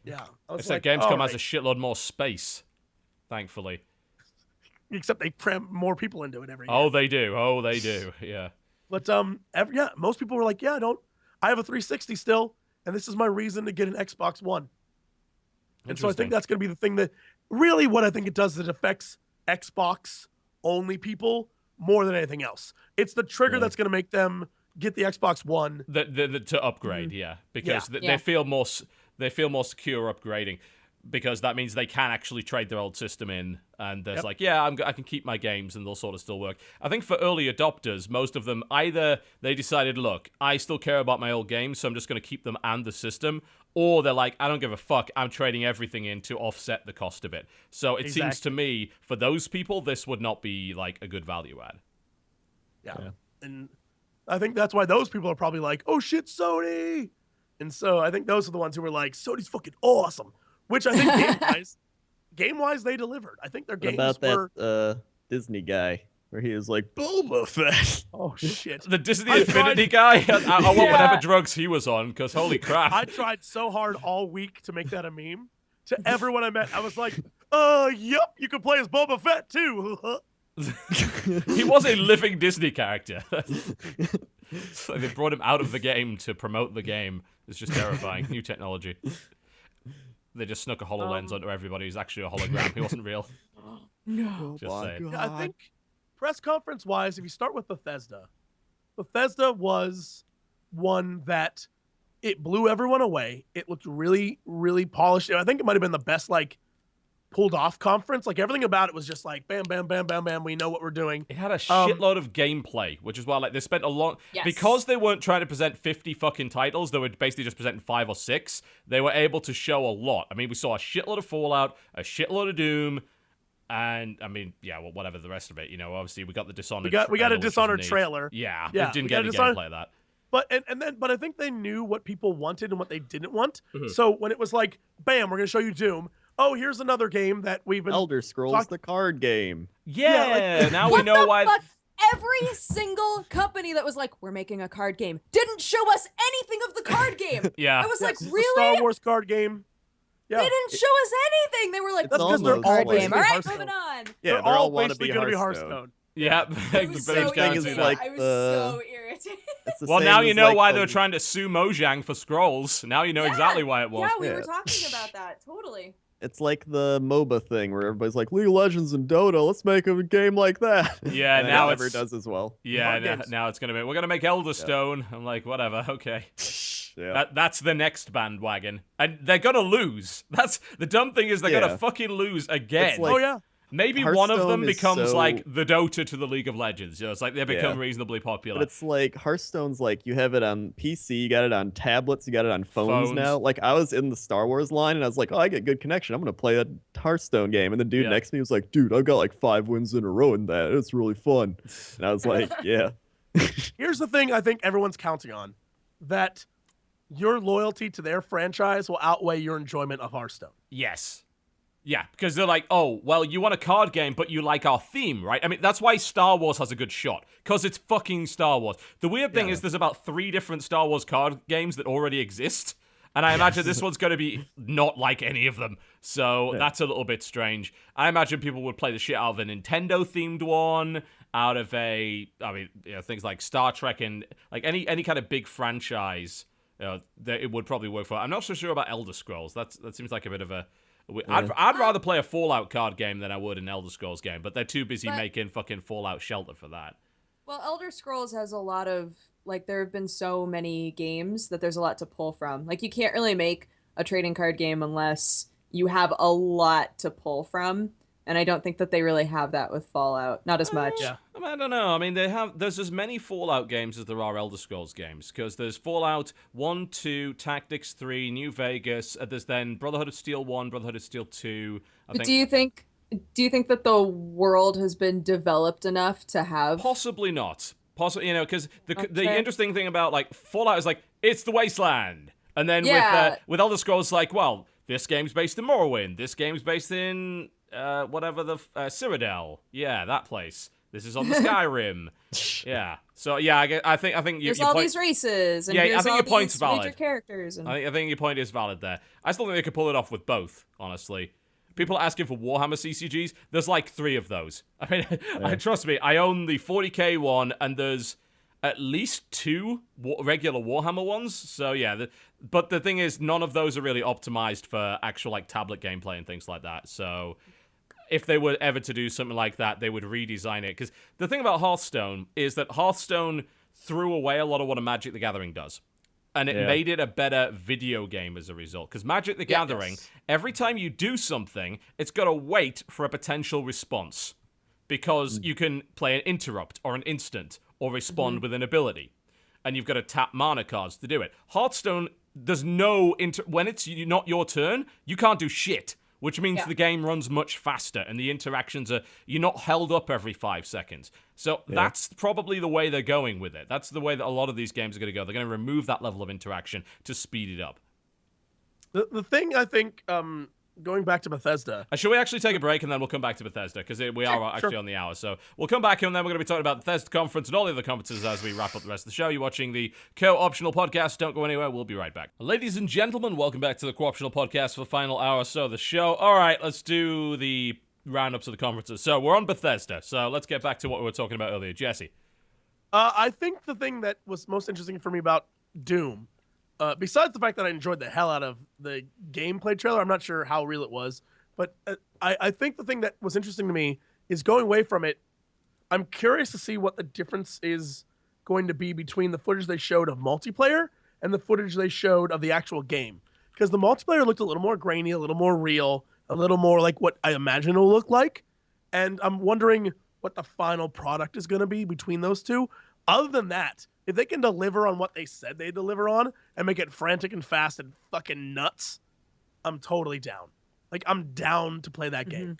E: Yeah. I was
A: Except
E: like,
A: Gamescom
E: all
A: has a
E: right.
A: shitload more space, thankfully.
E: Except they cram more people into it every year.
A: Oh, they do, yeah.
E: But most people were like, I have a 360 still, and this is my reason to get an Xbox One. And so I think that's going to be the thing that really what I think it does is it affects Xbox only people more than anything else. It's the trigger that's going to make them get the Xbox One
A: To upgrade, because they feel more secure upgrading, because that means they can actually trade their old system in, and there's I can keep my games and they'll sort of still work. I think for early adopters, most of them either they decided, look, I still care about my old games, so I'm just going to keep them and the system, or they're like, I don't give a fuck, I'm trading everything in to offset the cost of it. So it seems to me, for those people, this would not be like a good value add.
E: Yeah. And I think that's why those people are probably like, oh shit, Sony. And so I think those are the ones who were like, Sony's fucking awesome. Which I think game-wise, they delivered. I think their games were...
C: What about that Disney guy where he was like, Boba Fett?
E: Oh, shit.
A: The Disney Infinity guy? I want whatever drugs he was on, because holy crap.
E: I tried so hard all week to make that a meme. To everyone I met, I was like, yep, you can play as Boba Fett, too.
A: He was a living Disney character. So they brought him out of the game to promote the game. It's just terrifying. New technology. They just snuck a HoloLens onto everybody who's actually a hologram. He wasn't real.
D: No.
A: Just saying.
E: Yeah, I think press conference-wise, if you start with Bethesda was one that it blew everyone away. It looked really, really polished. I think it might have been the best, pulled off conference. Everything about it was just bam, bam, bam, bam, bam. We know what we're doing.
A: It had a shitload of gameplay, which is why they spent a lot...
D: Yes.
A: Because they weren't trying to present 50 fucking titles, they were basically just presenting 5 or 6, they were able to show a lot. I mean, we saw a shitload of Fallout, a shitload of Doom, and, I mean, whatever the rest of it. Obviously, we got the Dishonored
E: We got a Dishonored
A: neat.
E: trailer.
A: Yeah,
E: Yeah,
A: it didn't
E: we
A: get
E: got
A: any
E: a Dishonored-
A: gameplay of that.
E: But I think they knew what people wanted and what they didn't want. So when it was like, bam, we're going to show you Doom. Oh, here's another game that we've been...
C: Elder Scrolls, the card game.
A: Yeah, now we
D: What
A: know
D: the
A: why...
D: fuck? Every single company that was like, we're making a card game, didn't show us anything of the card game.
A: Yeah.
D: I was like,
E: The
D: really?
E: Star Wars card game. Yeah.
D: They didn't show us anything. They were like,
C: It's
E: That's because
D: we're
E: they're
D: making a
E: all
D: card game.
E: basically
D: All right,
E: Hearthstone.
D: moving on.
C: Yeah,
E: They're
C: they're
E: all
C: want to
E: basically
C: be
E: going to be
C: Hearthstone.
E: Hearthstone.
A: Yeah,
D: It was so
A: Bethesda
C: thing is
D: irritating.
C: like
D: I was
C: the-
D: so irritated.
C: It's the
A: Well,
C: same
A: now you
C: as,
A: know why
C: the-
A: they were trying to sue Mojang for Scrolls. Now you know exactly why it was.
D: Yeah, we
C: Yeah.
D: were talking about that. Totally.
C: It's like the MOBA thing where everybody's like, League of Legends and Dota, let's make a game like that.
A: Yeah,
C: and
A: now
C: it never
A: it's...
C: does as well.
A: Yeah,
E: Fun games.
A: now it's going to be... We're going to make Elderstone. I'm like, whatever, okay.
C: Yeah.
A: That's the next bandwagon. And they're going to lose. That's... The dumb thing is they're going to
C: Yeah.
A: fucking lose again.
C: It's like-
E: Oh, yeah.
A: Maybe one of them
C: Hearthstone is
A: becomes
C: so-
A: like the Dota to the League of Legends. It's like they become
C: Yeah.
A: reasonably popular.
C: But it's like Hearthstone's like you have it on PC, you got it on tablets, you got it on phones
A: Phones.
C: now. Like I was in the Star Wars line and I was like, oh, I get good connection. I'm gonna play that Hearthstone game. And the dude
A: Yeah.
C: next to me was like, dude, I've got like 5 wins in a row in that. It's really fun. And I was like, yeah.
E: Here's the thing I think everyone's counting on. That your loyalty to their franchise will outweigh your enjoyment of Hearthstone.
A: Yes. Yeah, because they're like, oh, well, you want a card game, but you like our theme, right? I mean, that's why Star Wars has a good shot, because it's fucking Star Wars. The weird thing is there's about 3 different Star Wars card games that already exist, and I imagine this one's going to be not like any of them, so that's a little bit strange. I imagine people would play the shit out of a Nintendo-themed one, out of things like Star Trek and like any kind of big franchise, that it would probably work for. I'm not so sure about Elder Scrolls. That seems like a bit of a... I'd rather play a Fallout card game than I would an Elder Scrolls game, but they're too busy making fucking Fallout Shelter for that.
D: Well, Elder Scrolls has a lot of, there have been so many games that there's a lot to pull from. Like, you can't really make a trading card game unless you have a lot to pull from. And I don't think that they really have that with Fallout. Not as much.
E: Yeah.
A: I mean, I don't know. I mean, there's as many Fallout games as there are Elder Scrolls games, because there's Fallout 1, 2, Tactics 3, New Vegas, there's then Brotherhood of Steel 1, Brotherhood of Steel 2.
D: But do you think that the world has been developed enough to have...
A: Possibly not. Possibly, because the
D: Okay.
A: interesting thing about, like, Fallout is, like, it's the wasteland. And then
D: Yeah.
A: with Elder Scrolls, like, well, this game's based in Morrowind. This game's based in whatever the Cyrodiil. Yeah, that place. This is on the Skyrim. Yeah. So yeah, I think
D: There's
A: your
D: all
A: point,
D: these races, and
A: Yeah, I
D: here's
A: think
D: all
A: your point's
D: these
A: valid.
D: major characters. And...
A: I think your point is valid there. I still think they could pull it off with both, honestly. People are asking for Warhammer CCGs. There's like 3 of those. I mean, trust me, I own the 40k one, and there's at least 2 regular Warhammer ones. So yeah, but the thing is, none of those are really optimized for actual like tablet gameplay and things like that. So if they were ever to do something like that, they would redesign it. Because the thing about Hearthstone is that Hearthstone threw away a lot of what a Magic the Gathering does. And it made it a better video game as a result. Because Magic the Gathering, every time you do something, it's got to wait for a potential response. Because you can play an interrupt or an instant or respond with an ability. And you've got to tap mana cards to do it. Hearthstone, there's no... when it's not your turn, you can't do shit. Which means the game runs much faster, and the interactions are... You're not held up every 5 seconds. So that's probably the way they're going with it. That's the way that a lot of these games are going to go. They're going to remove that level of interaction to speed it up.
E: The thing, I think, going back to Bethesda...
A: Should we actually take a break, and then we'll come back to Bethesda? Because we are actually on the hour. So we'll come back, and then we're going to be talking about the Bethesda conference and all the other conferences as we wrap up the rest of the show. You're watching the Co-Optional Podcast. Don't go anywhere. We'll be right back. Ladies and gentlemen, welcome back to the Co-Optional Podcast for the final hour or so of the show. All right, let's do the roundups of the conferences. So we're on Bethesda. So let's get back to what we were talking about earlier. Jesse.
E: I think the thing that was most interesting for me about Doom, besides the fact that I enjoyed the hell out of the gameplay trailer, I'm not sure how real it was, but I think the thing that was interesting to me is going away from it. I'm curious to see what the difference is going to be between the footage they showed of multiplayer and the footage they showed of the actual game. Because the multiplayer looked a little more grainy, a little more real, a little more like what I imagine it will look like. And I'm wondering what the final product is going to be between those two. Other than that, if they can deliver on what they said they deliver on and make it frantic and fast and fucking nuts, I'm totally down. Like, I'm down to play that game.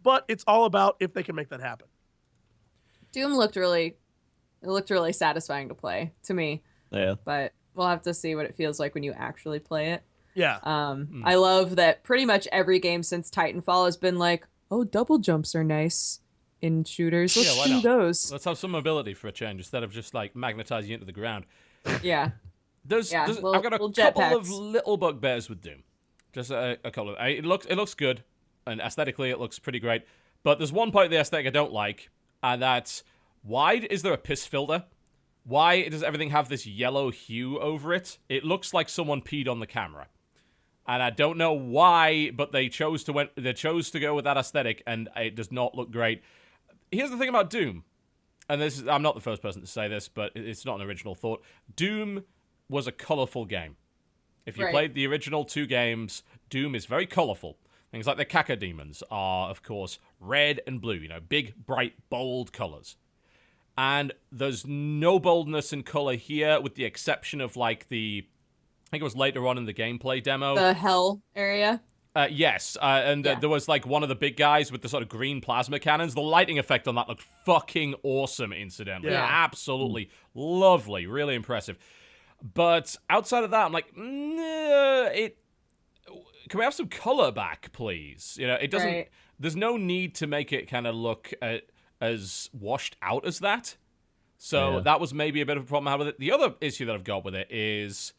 E: But it's all about if they can make that happen.
D: Doom looked really satisfying to play to me.
C: Yeah.
D: But we'll have to see what it feels like when you actually play it.
E: Yeah.
D: I love that pretty much every game since Titanfall has been like, oh, double jumps are nice in shooters. Let's
A: why
D: do
A: not?
D: those.
A: Let's have some mobility for a change instead of just like magnetizing you into the ground.
D: Yeah.
A: I've got a couple of little bugbears with Doom. Just a couple of. It looks good, and aesthetically it looks pretty great. But there's one part of the aesthetic I don't like, and that's why is there a piss filter? Why does everything have this yellow hue over it? It looks like someone peed on the camera, and I don't know why, but they chose to go with that aesthetic, and it does not look great. Here's the thing about Doom, and I'm not the first person to say this, but it's not an original thought. Doom was a colorful game. If you played the original 2 games, Doom is very colorful. Things like the Cacodemons are, of course, red and blue, big, bright, bold colors. And there's no boldness in color here, with the exception of, like, I think it was later on in the gameplay demo.
D: The hell area?
A: Yes, there was, like, one of the big guys with the sort of green plasma cannons. The lighting effect on that looked fucking awesome, incidentally.
E: Yeah.
A: Absolutely lovely, really impressive. But outside of that, I'm like, can we have some color back, please? It doesn't.
D: Right.
A: There's no need to make it kind of look as washed out as that. So that was maybe a bit of a problem I had with it. The other issue that I've got with it is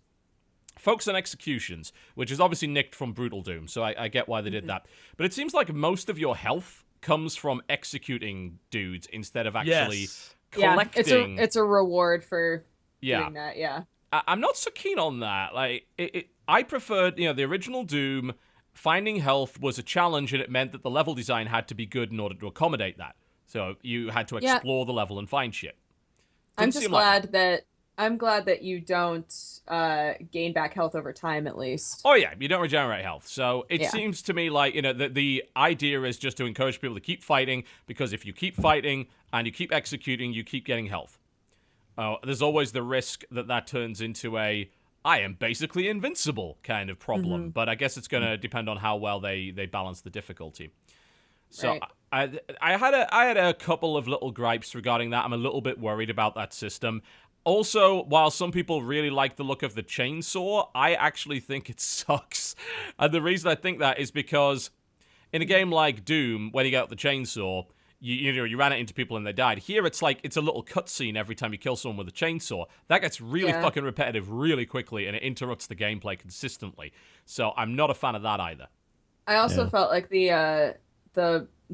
A: focus on executions, which is obviously nicked from Brutal Doom. So I get why they did that. But it seems like most of your health comes from executing dudes instead of actually collecting.
D: Yeah, it's a reward for doing that. Yeah.
A: I'm not so keen on that. Like, I preferred, the original Doom. Finding health was a challenge, and it meant that the level design had to be good in order to accommodate that. So you had to explore the level and find shit.
D: I'm glad that you don't gain back health over time, at least.
A: Oh yeah, you don't regenerate health. So it seems to me like the idea is just to encourage people to keep fighting, because if you keep fighting and you keep executing, you keep getting health. There's always the risk that turns into I am basically invincible kind of problem. But I guess it's going to depend on how well they balance the difficulty. So I had a couple of little gripes regarding that. I'm a little bit worried about that system. Also, while some people really like the look of the chainsaw, I actually think it sucks. And the reason I think that is because in a game like Doom, when you get out the chainsaw, you ran it into people and they died. Here, it's like it's a little cutscene every time you kill someone with a chainsaw. That gets really fucking repetitive really quickly, and it interrupts the gameplay consistently. So I'm not a fan of that either.
D: I also felt like the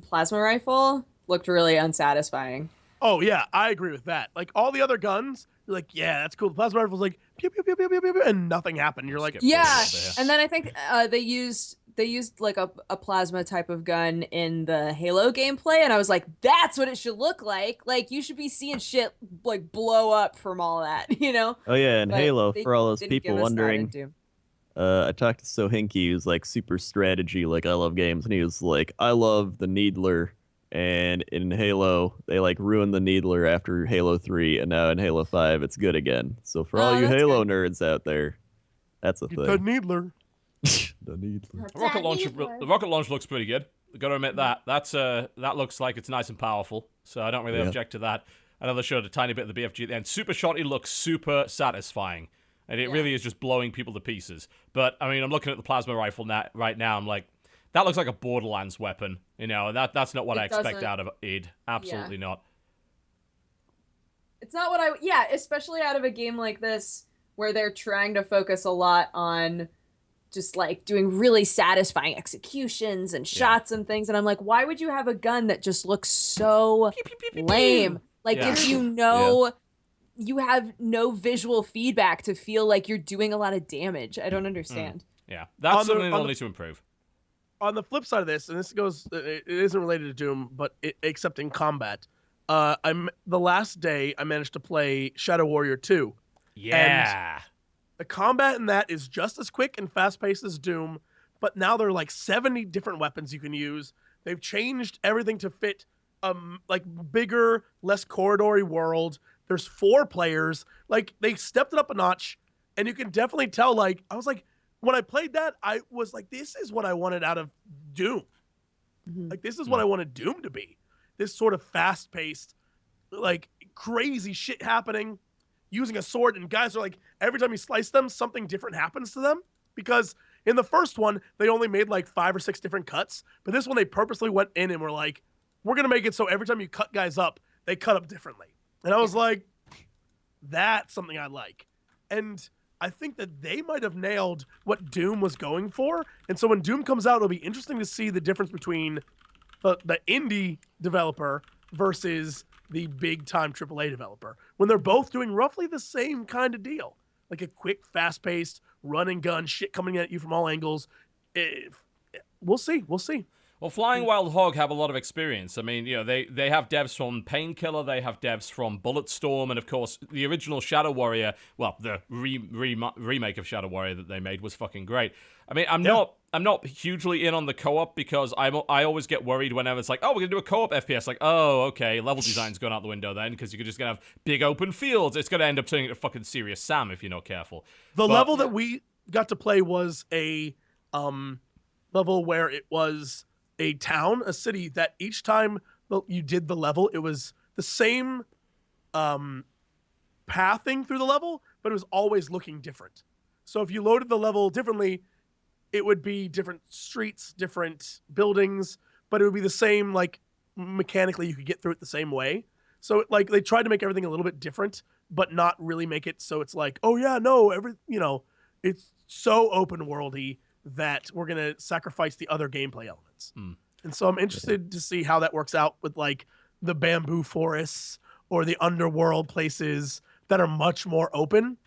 D: plasma rifle looked really unsatisfying.
E: Oh yeah, I agree with that. Like all the other guns, you're like, yeah, that's cool. The plasma rifle's like pew pew pew pew pew pew, pew and nothing happened. You're like,
D: yeah. And then I think they used like a plasma type of gun in the Halo gameplay, and I was like, that's what it should look like. Like you should be seeing shit like blow up from all that, you know?
C: Oh yeah, and
D: But
C: Halo,
D: they
C: for all those
D: didn't
C: people
D: give us that in
C: wondering,
D: Doom.
C: I talked to Sohinki, who's like super strategy, like I love games, and he was like, I love the Needler, and in Halo, they like ruined the Needler after Halo 3, and now in Halo 5, it's good again. So for all you
D: that's
C: Halo
D: good.
C: nerds out there, that's a
E: the
C: thing.
E: Needler.
C: The Needler.
A: The rocket launch looks pretty good. I've got to admit that. That looks like it's nice and powerful, so I don't really object to that. I know they showed a tiny bit of the BFG at the end. Super Shotty looks super satisfying, and it really is just blowing people to pieces. But, I mean, I'm looking at the plasma rifle right now, I'm like, that looks like a Borderlands weapon. You know, that's not what I expect out of id. Absolutely not.
D: It's not what especially out of a game like this, where they're trying to focus a lot on just like doing really satisfying executions and shots and things, and I'm like, why would you have a gun that just looks so lame? Like if you have no visual feedback to feel like you're doing a lot of damage. I don't understand.
A: Yeah, that's something they'll need to improve.
E: On the flip side of this, and this goes, it isn't related to Doom, but except in combat. The last day I managed to play Shadow Warrior 2.
A: Yeah.
E: And the combat in that is just as quick and fast-paced as Doom, but now there are like 70 different weapons you can use. They've changed everything to fit like bigger, less corridory world. There's 4 players. Like they stepped it up a notch, and you can definitely tell. Like I was like, when I played that, I was like, this is what I wanted out of Doom. Like this is what I wanted Doom to be. This sort of fast-paced, like crazy shit happening. Using a sword, and guys are like, every time you slice them, something different happens to them. Because in the first one, they only made like 5 or 6 different cuts. But this one, they purposely went in and were like, we're going to make it so every time you cut guys up, they cut up differently. And I was like, that's something I like. And I think that they might have nailed what Doom was going for. And so when Doom comes out, it'll be interesting to see the difference between the indie developer versus the big-time AAA developer, when they're both doing roughly the same kind of deal. Like a quick, fast-paced, run-and-gun, shit coming at you from all angles. We'll see.
A: Well, Flying Wild Hog have a lot of experience. I mean, you know, they have devs from Painkiller, they have devs from Bulletstorm, and of course, the original Shadow Warrior, well, the remake of Shadow Warrior that they made was fucking great. I mean, I'm not hugely in on the co-op because I always get worried whenever it's like, oh, we're gonna do a co-op FPS. Like, oh, okay, level design's gone out the window then because you're just gonna have big open fields. It's gonna end up turning into fucking Serious Sam if you're not careful.
E: The level that we got to play was a level where it was a town, a city that each time you did the level, it was the same pathing through the level, but it was always looking different. So if you loaded the level differently, it would be different streets, different buildings, but it would be the same, like, mechanically you could get through it the same way. So, like, they tried to make everything a little bit different, but not really make it so it's like, oh, yeah, no, it's so open-worldy that we're going to sacrifice the other gameplay elements. And so I'm interested to see how that works out with, like, the bamboo forests or the underworld places that are much more open.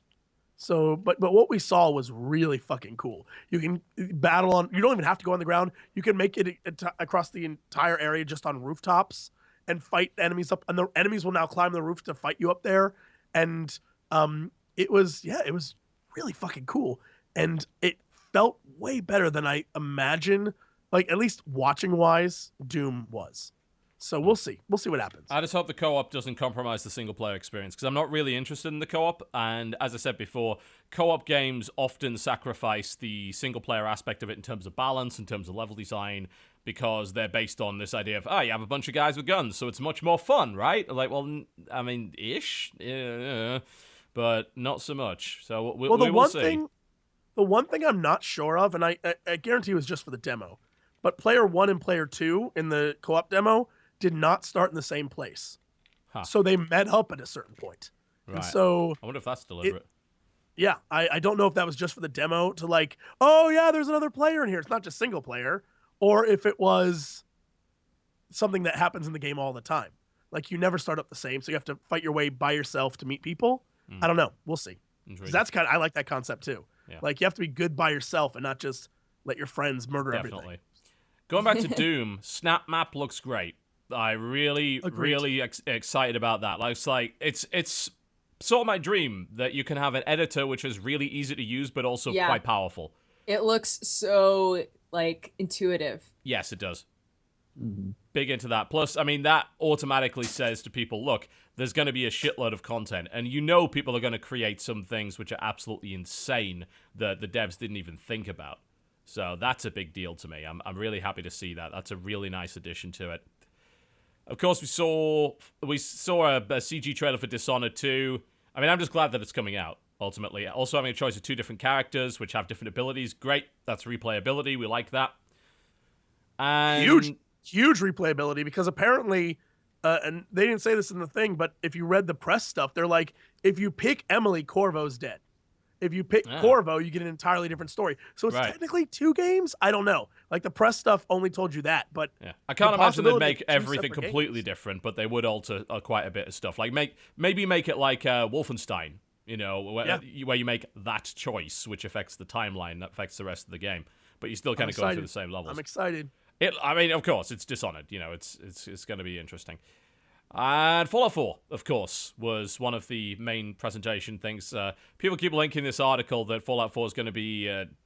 E: So, but what we saw was really fucking cool. You can battle on, you don't even have to go on the ground. You can make it across the entire area just on rooftops and fight enemies up, and the enemies will now climb the roof to fight you up there. And it was really fucking cool. And it felt way better than I imagine, like at least watching wise, Doom was. So we'll see. We'll see what happens.
A: I just hope the co-op doesn't compromise the single-player experience, because I'm not really interested in the co-op, and as I said before, co-op games often sacrifice the single-player aspect of it in terms of balance, in terms of level design, because they're based on this idea of, you have a bunch of guys with guns, so it's much more fun, right? Like, well, I mean, ish. but not so much. So we
E: the
A: will see.
E: The one thing I'm not sure of, and I guarantee it was just for the demo, but player 1 and player 2 in the co-op demo did not start in the same place.
A: Huh.
E: So they met up at a certain point.
A: Right.
E: And so
A: I wonder if that's deliberate.
E: Yeah, I don't know if that was just for the demo to like, oh yeah, there's another player in here. It's not just single player, or if it was something that happens in the game all the time. Like you never start up the same, so you have to fight your way by yourself to meet people. I don't know. We'll see. 'Cause that's I like that concept too.
A: Yeah.
E: Like you have to be good by yourself and not just let your friends murder
A: Definitely.
E: everything.
A: Going back to Doom, Snap Map looks great. I really excited about that. It's sort of my dream that you can have an editor which is really easy to use but also quite powerful.
D: It looks so like intuitive.
A: Yes, it does. Big into that. Plus, I mean, that automatically says to people, look, there's going to be a shitload of content, and you know people are going to create some things which are absolutely insane that the devs didn't even think about. So that's a big deal to me. I'm really happy to see that. That's a really nice addition to it. Of course, we saw a CG trailer for Dishonored 2. I mean, I'm just glad that it's coming out, ultimately. Also having a choice of 2 different characters, which have different abilities. Great. That's replayability. We like that. And
E: Huge replayability, because apparently, and they didn't say this in the thing, but if you read the press stuff, they're like, if you pick Emily, Corvo's dead. If you pick Corvo, you get an entirely different story. So it's technically 2 games? I don't know. Like, the press stuff only told you that, but...
A: Yeah. I can't imagine they'd make everything completely different, but they would alter quite a bit of stuff. Like, maybe make it like Wolfenstein, you know, where you make that choice, which affects the timeline, that affects the rest of the game. But you still kind of go through the same levels.
E: I'm excited.
A: I mean, of course, it's Dishonored. You know, it's going to be interesting. And Fallout 4, of course, was one of the main presentation things. People keep linking this article that Fallout 4 is going to be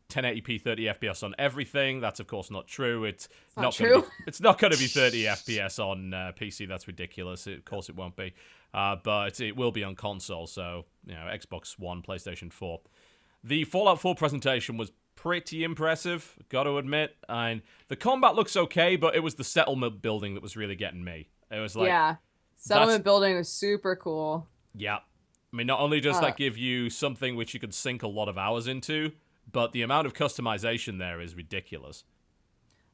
A: 1080p 30 FPS on everything. That's, of course, not true. It's not true. It's not going to be 30 FPS on PC. That's ridiculous. Of course, it won't be. But it will be on console. So, you know, Xbox One, PlayStation 4. The Fallout 4 presentation was pretty impressive, got to admit. And the combat looks okay, but it was the settlement building that was really getting me. It was like...
D: Settlement building was super cool.
A: Yeah. I mean, not only does that give you something which you could sink a lot of hours into, but the amount of customization there is ridiculous.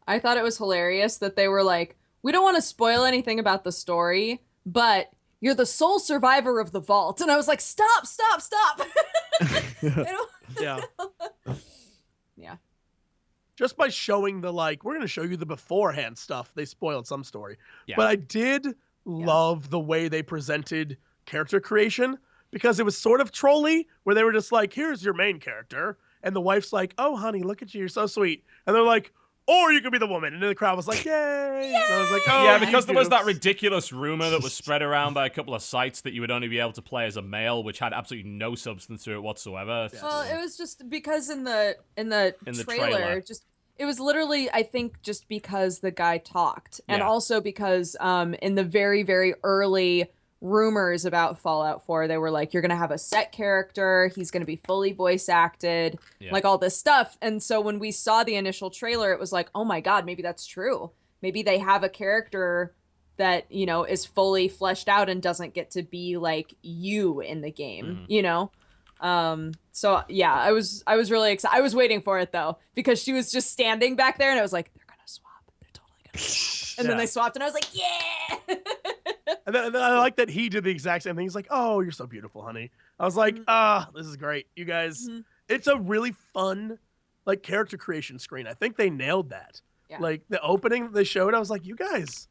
D: I thought it was hilarious that they were like, we don't want to spoil anything about the story, but you're the sole survivor of the vault. And I was like, stop.
E: Yeah.
D: Yeah.
E: Just by showing the, like, we're going to show you the beforehand stuff, they spoiled some story.
A: Yeah.
E: But I did love the way they presented character creation, because it was sort of trolly, where they were just like, here's your main character. And the wife's like, oh, honey, look at you. You're so sweet. And they're like, or you could be the woman. And then the crowd was like, yay. And I was like, oh,
A: yeah, because there was that ridiculous rumor that was spread around by a couple of sites that you would only be able to play as a male, which had absolutely no substance to it whatsoever.
D: Well, it was just because in the trailer, just it was literally, I think, just because the guy talked, and also because in the very, very early rumors about Fallout 4, they were like, you're gonna have a set character, he's gonna be fully voice acted, like all this stuff. And so when we saw the initial trailer, it was like, oh my god, maybe that's true. Maybe they have a character that, you know, is fully fleshed out and doesn't get to be like you in the game, you know? So yeah, I was really excited. I was waiting for it though, because she was just standing back there and I was like, they're gonna swap. They're totally gonna swap. And then they swapped and I was like, yeah.
E: And then I like that he did the exact same thing. He's like, oh, you're so beautiful, honey. I was like, this is great. You guys, it's a really fun, like, character creation screen. I think they nailed that. Yeah. Like, the opening that they showed, I was like, you guys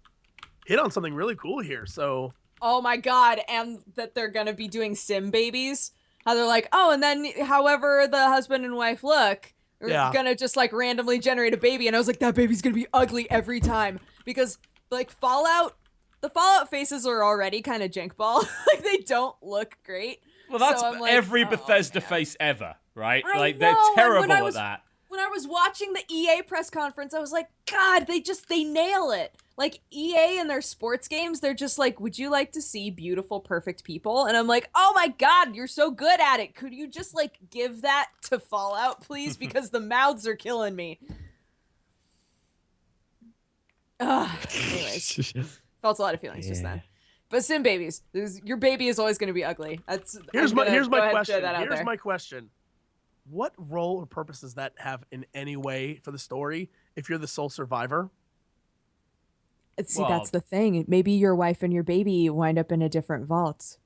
E: hit on something really cool here. So.
D: Oh my god, and that they're gonna be doing sim babies. How they're like, oh, and then however the husband and wife look, we're gonna just like randomly generate a baby. And I was like, that baby's gonna be ugly every time. Because like the Fallout faces are already kind of jankball. Like they don't look great.
A: Well, that's
D: so like,
A: every Bethesda face ever, right?
D: I know.
A: They're terrible at that.
D: When I was watching the EA press conference, I was like, God, they nail it. Like, EA and their sports games, they're just like, would you like to see beautiful, perfect people? And I'm like, oh my God, you're so good at it. Could you just, like, give that to Fallout, please? Because the mouths are killing me. Anyways, felt a lot of feelings just then. But sim babies, your baby is always going to be ugly.
E: Here's my question.
D: Here's
E: my question. What role or purpose does that have in any way for the story if you're the sole survivor?
D: See, that's the thing. Maybe your wife and your baby wind up in a different vault.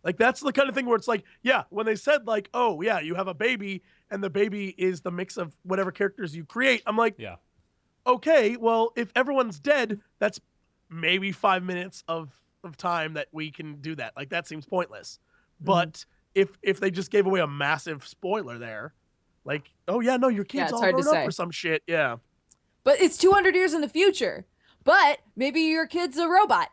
E: Like, that's the kind of thing where it's like, yeah, when they said, like, oh, yeah, you have a baby, and the baby is the mix of whatever characters you create, I'm like,
A: yeah, okay,
E: well, if everyone's dead, that's maybe 5 minutes of time that we can do that. Like, that seems pointless. But if they just gave away a massive spoiler there, like, oh, yeah, no, your kid's all grown up or some shit, yeah.
D: But it's 200 years in the future. But maybe your kid's a robot.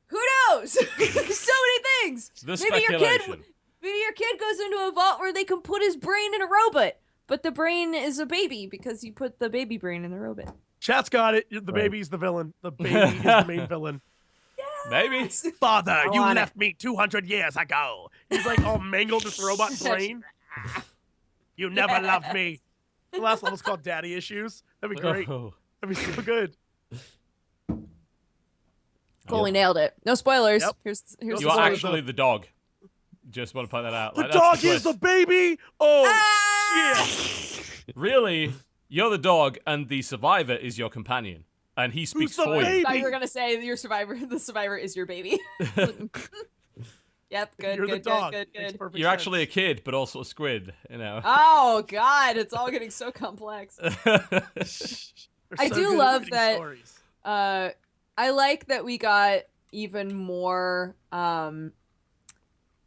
D: Who knows? So many things. Maybe your kid goes into a vault where they can put his brain in a robot, but the brain is a baby because you put the baby brain in the robot.
E: Chat's got it. The baby's the villain. The baby is the main villain.
D: Yes.
A: Maybe.
E: Father, you left me 200 years ago. He's like all mangled this robot brain. You never loved me. The last level's called Daddy Issues. That'd be great. That'd be so good.
D: Cool, we nailed it. No spoilers.
E: Yep.
D: Here's
A: You are actually the dog. Just want to point that out.
E: The dog is the baby. Oh shit!
A: Really? You're the dog, and the survivor is your companion, and he speaks for you.
D: I thought you were gonna say your survivor. The survivor is your baby. Yep. Good.
E: You're
D: good.
E: the dog.
D: Good.
E: Makes perfect
A: You're
E: sense.
A: actually a kid, but also a squid. You know.
D: Oh God, it's all getting so complex.
E: They're
D: I
E: so
D: do
E: good at
D: love
E: writing
D: that.
E: stories.
D: I like that we got even more.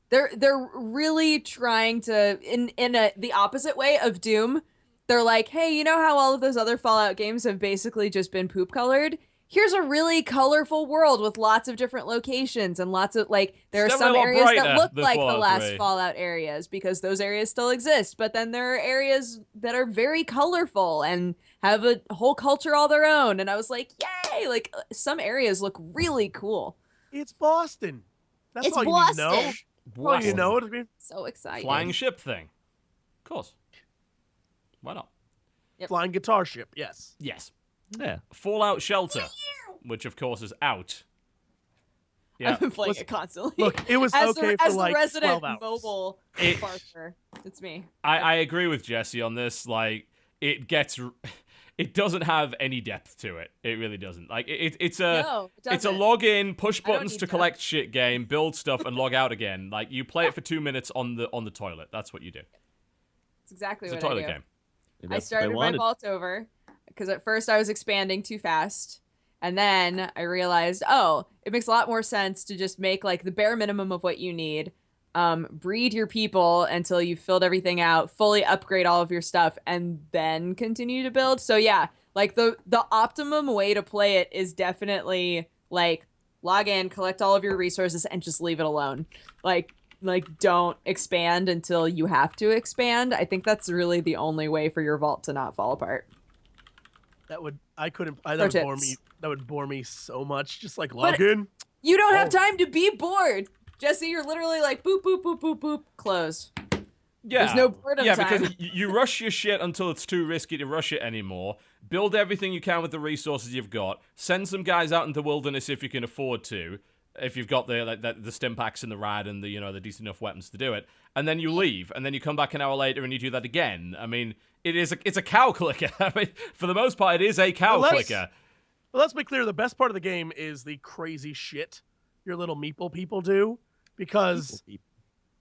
D: They're really trying to in the opposite way of Doom. They're like, hey, you know how all of those other Fallout games have basically just been poop colored? Here's a really colorful world with lots of different locations and lots of there are some areas that look like the last Fallout areas because those areas still exist. But then there are areas that are very colorful and have a whole culture all their own. And I was like, yay! Like some areas look really cool.
E: It's Boston. That's
D: It's
E: all
D: Boston.
E: you need to know. All you know. I mean,
D: So excited.
A: Flying ship thing. Of course. Why not?
D: Yep.
E: flying guitar ship. Yes.
A: Yes.
C: Yeah.
A: Fallout Shelter, which of course is out. Yeah.
D: I've been playing it constantly.
E: Look, it was
D: as
E: okay
D: the,
E: for
D: as
E: like
D: the resident
E: 12 hours.
D: mobile
A: It-
D: barker. It's me.
A: I agree with Jesse on this. Like, it doesn't have any depth to it. It really doesn't. Like, it's a
D: No, it
A: it's a
D: doesn't.
A: login, push
D: I don't
A: buttons
D: need
A: to
D: that.
A: collect shit game, build stuff, and log out again. Like, you play it for 2 minutes on the toilet. That's what you do.
D: It's exactly
A: It's a
D: what I
A: toilet
D: do.
A: game.
C: Maybe
D: I
C: that's what they
D: started my
C: wanted.
D: vault over because at first I was expanding too fast. And then I realized, oh, it makes a lot more sense to just make like the bare minimum of what you need. Breed your people until you've filled everything out, fully upgrade all of your stuff, and then continue to build. So yeah, like the optimum way to play it is definitely like log in, collect all of your resources, and just leave it alone. Like don't expand until you have to expand. I think that's really the only way for your vault to not fall apart.
E: That would bore me. That would bore me so much. Just like
D: But-
E: log in.
D: You don't have
E: Oh.
D: time to be bored. Jesse, you're literally like boop, boop, boop, boop, boop, close.
A: Yeah.
D: There's no boredom
A: Yeah,
D: time.
A: because you rush your shit until it's too risky to rush it anymore. Build everything you can with the resources you've got. Send some guys out into the wilderness if you can afford to. If you've got the stim packs and the rad and the decent enough weapons to do it, and then you leave, and then you come back an hour later and you do that again. I mean, it's a cow clicker. I mean, for the most part, it is a cow clicker.
E: Well, let's be clear. The best part of the game is the crazy shit your little meeple people do, because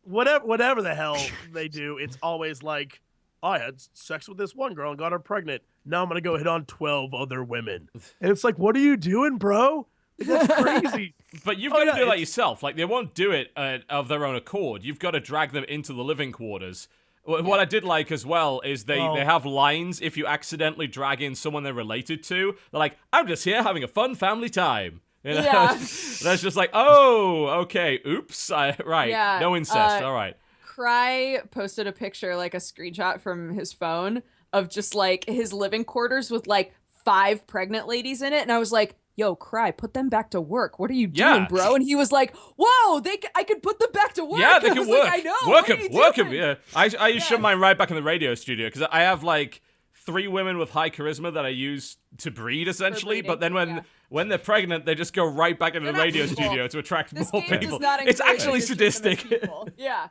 E: whatever the hell they do, it's always like, I had sex with this one girl and got her pregnant. Now I'm gonna go hit on 12 other women, and it's like, what are you doing, bro? That's crazy.
A: But you've got to
E: yeah,
A: do that
E: it's-
A: yourself. Like, they won't do it of their own accord. You've got to drag them into the living quarters. What I did like as well is they have lines if you accidentally drag in someone they're related to. They're like, I'm just here having a fun family time. You know?
D: Yeah.
A: That's just like, oh, okay, oops. Right,
D: Yeah,
A: no incest, all right.
D: Cry posted a picture, like a screenshot from his phone of just like his living quarters with like 5 pregnant ladies in it, and I was like, yo, Cry, put them back to work. What are you doing,
A: Yeah.
D: bro? And he was like, whoa, I could put them back to work.
A: Yeah, they
D: I
A: can
D: was
A: work.
D: Like, I know.
A: Work
D: what are
A: them,
D: you
A: work them.
D: doing?
A: Yeah, I shove mine right back in the radio studio because I have like 3 women with high charisma that I use to breed, essentially.
B: breeding,
A: But then when they're pregnant, they just go right back into the
B: They're not
A: radio
B: people.
A: studio to attract
B: This
A: more
B: game
A: people.
B: does not
A: It's
B: encourage
A: actually
B: legitimate
A: sadistic.
B: people. Yeah.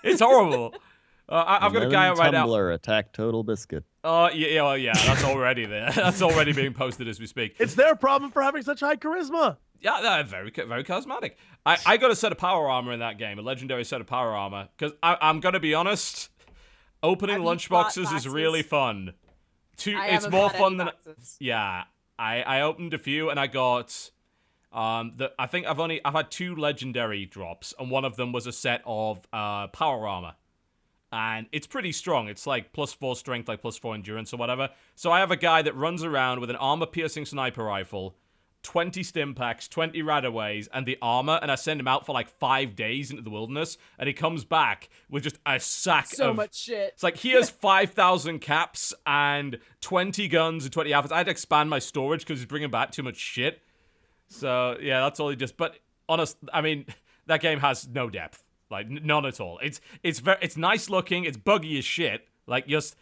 A: It's horrible. I've got a guy out right now.
C: Tumblr attack TotalBiscuit.
A: Oh, yeah, well, yeah, that's already there. That's already being posted as we speak.
E: It's their problem for having such high charisma.
A: Yeah, they're very charismatic. I got a set of power armor in that game, a legendary set of power armor, because I'm going to be honest, opening
B: Have you bought
A: lunchboxes is
B: boxes?
A: really fun.
B: I
A: It's
B: haven't
A: more
B: bought
A: fun
B: any
A: than...
B: boxes.
A: Yeah, I opened a few, and I got... I think I've had 2 legendary drops, and one of them was a set of power armor. And it's pretty strong. It's like +4 strength, like +4 endurance or whatever. So I have a guy that runs around with an armor-piercing sniper rifle, 20 stim packs, 20 radaways, and the armor, and I send him out for like 5 days into the wilderness, and he comes back with just a sack
B: So
A: of...
B: much shit.
A: It's like, here's 5,000 caps and 20 guns and 20 outfits. I had to expand my storage because he's bringing back too much shit. So, yeah, that's all he just... But, honest, I mean, that game has no depth. Like, none at all. It's nice looking. It's buggy as shit. Like, just...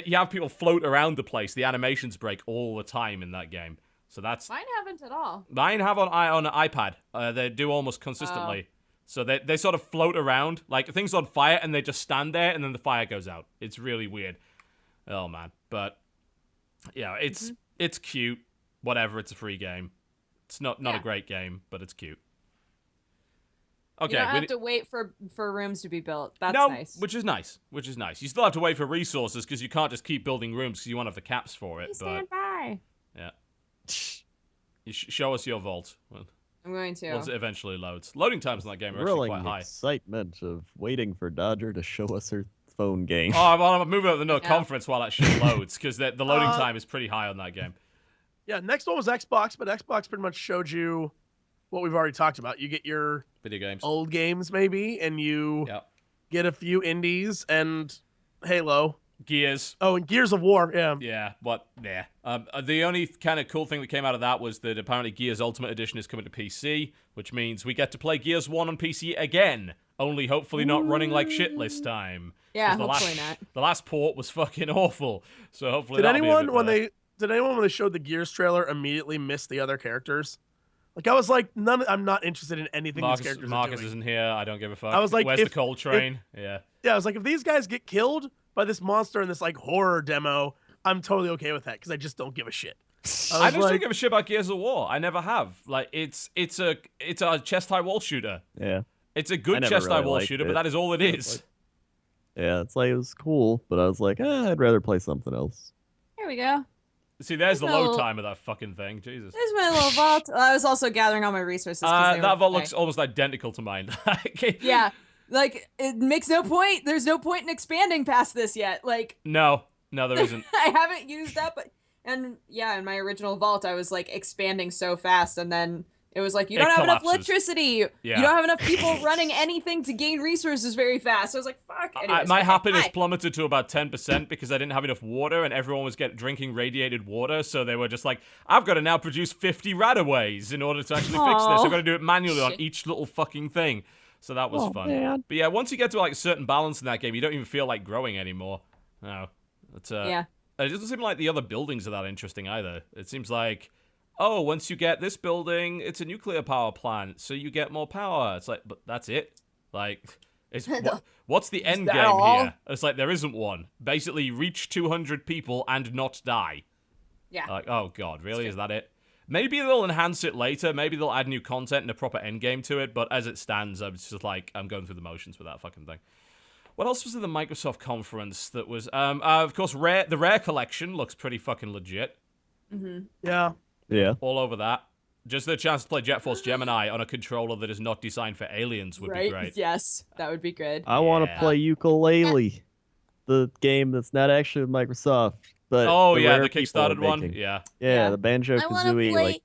A: You have people float around the place. The animations break all the time in that game. So that's...
B: Mine haven't at all.
A: Mine have on an iPad. They do almost consistently. So they sort of float around. Like, things on fire, and they just stand there, and then the fire goes out. It's really weird. Oh, man. But, yeah, it's cute. Whatever, it's a free game. It's not a great game, but it's cute. Okay,
B: You don't have to wait for rooms to be built. That's
A: no,
B: nice.
A: which is nice. You still have to wait for resources because you can't just keep building rooms because you won't have the caps for it.
B: Please
A: But
B: stand by.
A: yeah, you show us your vault
B: I'm going to.
A: once it eventually loads. Loading times in that game are actually
C: Thrilling
A: quite high.
C: excitement of waiting for Dodger to show us her phone game.
A: Oh, well, I'm moving over to another
B: Yeah.
A: conference while that shit loads because the loading time is pretty high on that game.
E: Yeah, next one was Xbox, but Xbox pretty much showed you what we've already talked about. You get your
A: Video games.
E: old games, maybe, and you
A: Yeah.
E: get a few indies and Halo.
A: Gears.
E: Oh, and Gears of War, yeah.
A: Yeah, the only kind of cool thing that came out of that was that apparently Gears Ultimate Edition is coming to PC, which means we get to play Gears 1 on PC again, only hopefully not running like shit this time.
B: Yeah,
A: 'Cause
B: hopefully not.
A: The last port was fucking awful, so hopefully
E: Did
A: that'll be a
E: anyone
A: bit
E: when
A: better.
E: they showed the Gears trailer immediately miss the other characters? Like I was like, I'm not interested in anything these characters are
A: Marcus
E: doing.
A: isn't here. I don't give a fuck.
E: I was like,
A: where's
E: if-
A: the coal train? Yeah.
E: Yeah, I was like, if these guys get killed by this monster in this like horror demo, I'm totally okay with that because I just don't give a shit.
A: I
E: was
A: just don't
E: like,
A: give a shit about Gears of War. I never have. Like, it's a chest high wall shooter.
C: Yeah.
A: It's a
C: I
A: good
C: never
A: chest high
C: really
A: wall
C: liked
A: shooter,
C: it.
A: but that is all it
C: It's
A: is.
C: Yeah, it's like it was cool, but I was like, I'd rather play something else.
B: Here we go.
A: See, there's the
B: No.
A: load time of that fucking thing. Jesus.
B: There's my little vault. I was also gathering all my resources. 'cause they
A: That
B: were
A: vault
B: high.
A: looks almost identical to mine.
B: Yeah. Like, it makes no point. There's no point in expanding past this yet. Like,
A: No, there isn't.
B: I haven't used up. And yeah, in my original vault, I was like expanding so fast, and then it was like, you
A: It
B: don't have enough
A: collapses.
B: electricity.
A: Yeah.
B: You don't have enough people running anything to gain resources very fast. So I was like, fuck. Anyways,
A: My
B: okay,
A: happiness
B: hi.
A: plummeted to about 10% because I didn't have enough water and everyone was drinking radiated water. So they were just like, I've got to now produce 50 radaways in order to actually fix this.
B: Aw.
A: I've got to do it manually on
B: Shit.
A: each little fucking thing. So that was fun.
C: man.
A: But yeah, once you get to like a certain balance in that game, you don't even feel like growing anymore. No. It's,
B: Yeah.
A: It doesn't seem like the other buildings are that interesting either. It seems like, oh, once you get this building, it's a nuclear power plant, so you get more power. It's like, but that's it. Like, what's the end
B: that
A: game
B: all?
A: here? It's like there isn't one. Basically, reach 200 people and not die.
B: Yeah.
A: Like, oh god, really? Is that it? Maybe they'll enhance it later. Maybe they'll add new content and a proper end game to it. But as it stands, I'm just like, I'm going through the motions with that fucking thing. What else was in the Microsoft conference that was, of course, the Rare collection looks pretty fucking legit.
E: yeah.
C: Yeah.
A: All over that. Just the chance to play Jet Force Gemini on a controller that is not designed for aliens would be
B: Right?
A: great.
B: Yes. That would be good.
C: I want
A: Yeah.
C: to play Ukulele, the game that's not actually with Microsoft, but
A: Oh
C: the
A: yeah,
C: Rare
A: the
C: people are
A: Kickstarted one.
C: making.
A: Yeah.
C: Yeah, the Banjo
B: I wanna
C: Kazooie.
B: play-
C: Like,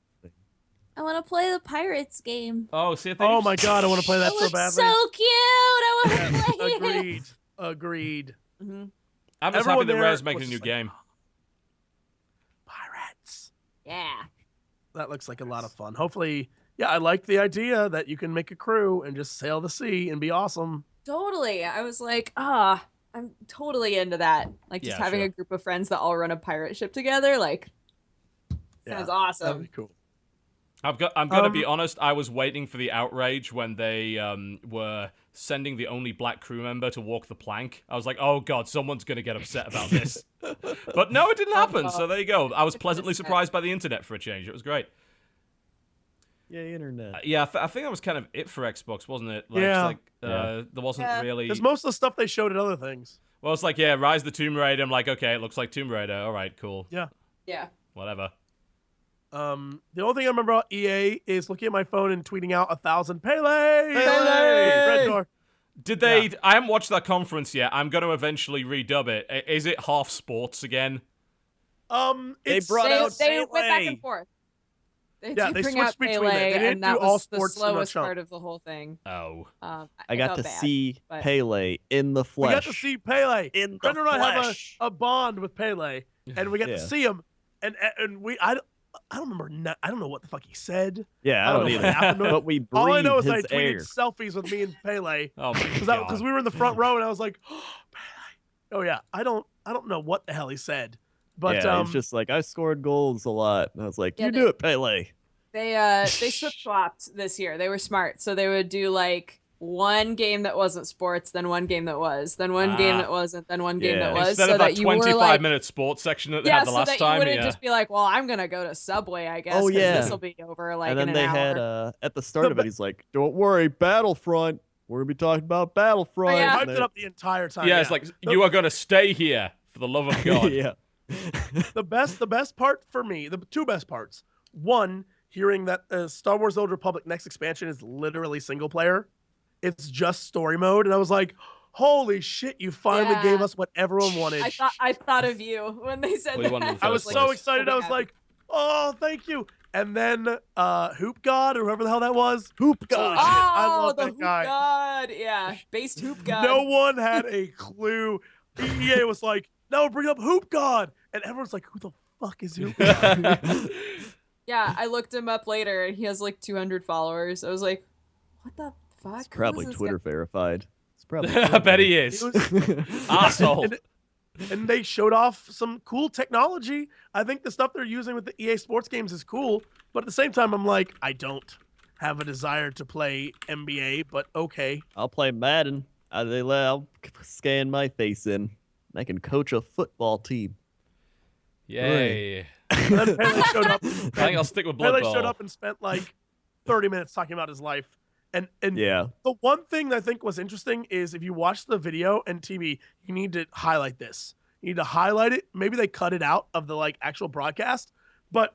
B: I want to play the Pirates game.
A: Oh, see, I think
E: Oh my god, I want to play that
B: That
E: so
B: looks
E: badly.
B: so cute. I want to play it.
E: Agreed. Agreed.
B: Mhm.
A: I'm just
E: Everyone
A: happy that
E: there
A: Rare's making a
E: was
A: new
E: just like,
A: game.
E: Pirates.
B: Yeah.
E: That looks like a lot of fun. Hopefully, yeah, I like the idea that you can make a crew and just sail the sea and be awesome.
B: Totally. I was like,
D: I'm totally into that. Like just
A: Yeah,
D: having
A: sure.
D: a group of friends that all run a pirate ship together. Like, sounds
E: That'd
D: awesome.
E: be cool.
A: I'm gonna be honest. I was waiting for the outrage when they were sending the only black crew member to walk the plank. I was like, oh god, someone's gonna get upset about this. But no, it didn't happen. So there you go. I was pleasantly surprised by the internet for a change. It was great.
C: Yay, internet.
A: Yeah, I think that was kind of it for Xbox, wasn't it? Like,
E: Yeah.
A: It's like, there wasn't really.
E: Because most of the stuff they showed at other things.
A: Well, it's like, yeah, Rise of the Tomb Raider. I'm like, okay, it looks like Tomb Raider. All right, cool.
E: Yeah.
D: Yeah.
A: Whatever.
E: The only thing I remember about EA is looking at my phone and tweeting out 1,000 Pele! Crendor.
A: Did they? I haven't watched that conference yet. I'm going to eventually redub it. Is it half sports again?
C: They brought out
D: They went back
C: Pele.
D: and forth. They
E: Yeah,
D: do
E: they
D: bring
E: switched
D: out
E: between
D: Pele,
E: it. They didn't
D: and that
E: do all
D: was the
E: sports in a
D: slowest
E: chunk.
D: part of the whole thing.
A: Oh.
C: I got
D: felt
C: to
D: bad,
C: see
D: but-
C: Pele in the
E: We
C: flesh.
E: got to see Pele.
C: In the
E: Crendor and I have
C: flesh.
E: a bond with Pele, and we got to
C: Yeah.
E: see him. And I don't remember. I don't know what the fuck he said.
C: Yeah, I
E: I
C: don't
E: don't know
C: either.
E: what happened to him.
C: But we breathed
E: All I know is I
C: his
E: tweeted
C: air.
E: selfies with me and Pele
A: Oh my god.
E: because we were in the front row, and I was like, oh, Pele. Oh yeah, I don't know what the hell he said, but
C: yeah, he's just like, I scored goals a lot. And I was like,
D: Yeah,
C: you
D: they-
C: do it, Pele.
D: They flip flopped this year. They were smart, so they would do like one game that wasn't sports, then one game that was, then one game that wasn't, then one game that
C: Yeah.
D: was,
A: Instead
D: so
A: of
D: that
A: that
D: you were
A: 25-minute sports section that they had the
D: so
A: last
D: that
A: time.
D: you wouldn't
A: Yeah.
D: just be like, well, I'm gonna go to Subway, I guess,
C: Oh,
D: because
C: yeah.
D: this will be over like
C: And then
D: in
C: they
D: an
C: had,
D: hour.
C: at the start of it, he's like, don't worry, Battlefront. We're going to be talking about Battlefront.
D: Oh, yeah.
E: hyped it up the entire time.
A: Yeah, it's like, you are going to stay here, for the love of God.
C: yeah.
E: the best part for me, the two best parts. One, hearing that Star Wars: The Old Republic next expansion is literally single player. It's just story mode, and I was like, "Holy shit! You finally
D: Yeah.
E: gave us what everyone wanted."
D: I thought of you when they said
A: We
D: that.
A: wanted the
E: I was
A: first
E: so
A: place.
E: excited. I was like, "Oh, thank you!" And then Hoop God, or whoever the hell that was, Hoop God. I
D: Oh,
E: love
D: the
E: that
D: hoop
E: guy.
D: god, yeah, based hoop god.
E: No one had a clue. EA was like, "No, bring up Hoop God," and everyone's like, "Who the fuck is Hoop God?"
D: Yeah, I looked him up later, and he has like 200 followers. I was like, what the fuck?
C: It's
D: Who
C: probably
D: is this
C: Twitter
D: guy?
C: verified. It's probably
A: I bet he is.
E: It was-
A: Asshole.
E: and they showed off some cool technology. I think the stuff they're using with the EA Sports games is cool, but at the same time, I'm like, I don't have a desire to play NBA, but okay.
C: I'll play Madden. I'll scan my face in. I can coach a football team.
A: Yay.
E: And then Pele showed up.
A: I think I'll stick with Blood
E: Pele
A: Bowl.
E: showed up and spent like 30 minutes talking about his life. And
C: Yeah.
E: the one thing that I think was interesting is if you watch the video and TV, you need to highlight this. You need to highlight it. Maybe they cut it out of the like actual broadcast, but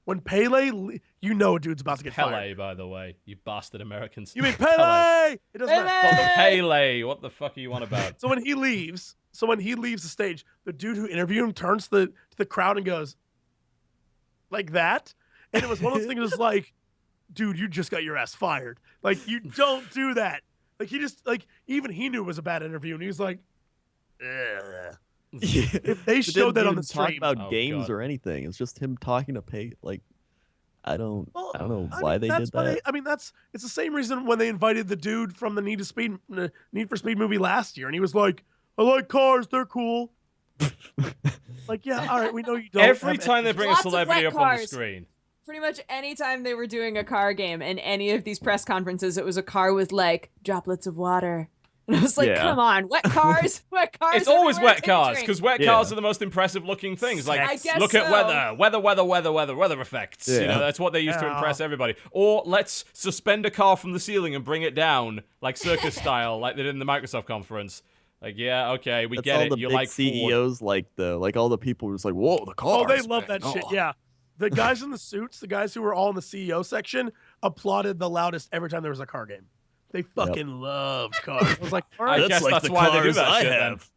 E: when Pele, you know, dude's about to get
A: Pele,
E: fired.
A: by the way. You bastard Americans.
E: You mean Pele? It doesn't matter.
A: Pele. What the fuck are you on about?
E: So when he leaves the stage, the dude who interviewed him turns to the crowd and goes like that, and it was one of those things. That's like, dude, you just got your ass fired. Like, you don't do that. Like, he just like even he knew it was a bad interview, and he was like, ugh. If they
C: But
E: showed that
C: didn't
E: on the
C: even talk
E: stream,
C: about
A: Oh,
C: games
A: God.
C: or anything. It's just him talking to like, I don't know
E: I
C: why
E: mean,
C: they
E: that's
C: did
E: why
C: that.
E: it's the same reason when they invited the dude from the Need for Speed movie last year, and he was like, I like cars, they're cool. Like, yeah, all right, we know you don't.
A: Every
E: have
A: time they bring a
D: Lots of
A: celebrity
D: wet
A: up on the
D: cars.
A: screen.
D: Pretty much any time they were doing a car game in any of these press conferences, it was a car with like droplets of water. And I was like,
C: Yeah.
D: come on, wet cars, wet cars.
A: It's always
D: everywhere,
A: wet cars,
D: tincturing.
A: because wet
C: Yeah.
A: cars are the most impressive looking things. Like,
D: I guess
A: look at
D: so.
A: weather effects. You
C: Yeah.
A: know, that's what they use to
E: Yeah.
A: impress everybody. Or let's suspend a car from the ceiling and bring it down, like circus style, like they did in the Microsoft conference. Like, yeah, okay, we
C: That's
A: get
C: all
A: it.
C: the
A: You
C: big
A: like Ford.
C: CEOs like all the people who was like, whoa, the cars.
E: Oh, they love
C: man.
E: that shit.
C: Oh.
E: Yeah. The guys in the suits, the guys who were all in the CEO section, applauded the loudest every time there was a car game. They fucking loved cars. I was like, all right.
A: I guess
C: like
A: that's
C: the
A: why they do
C: cars
A: that
C: I
A: shit, then.
C: have.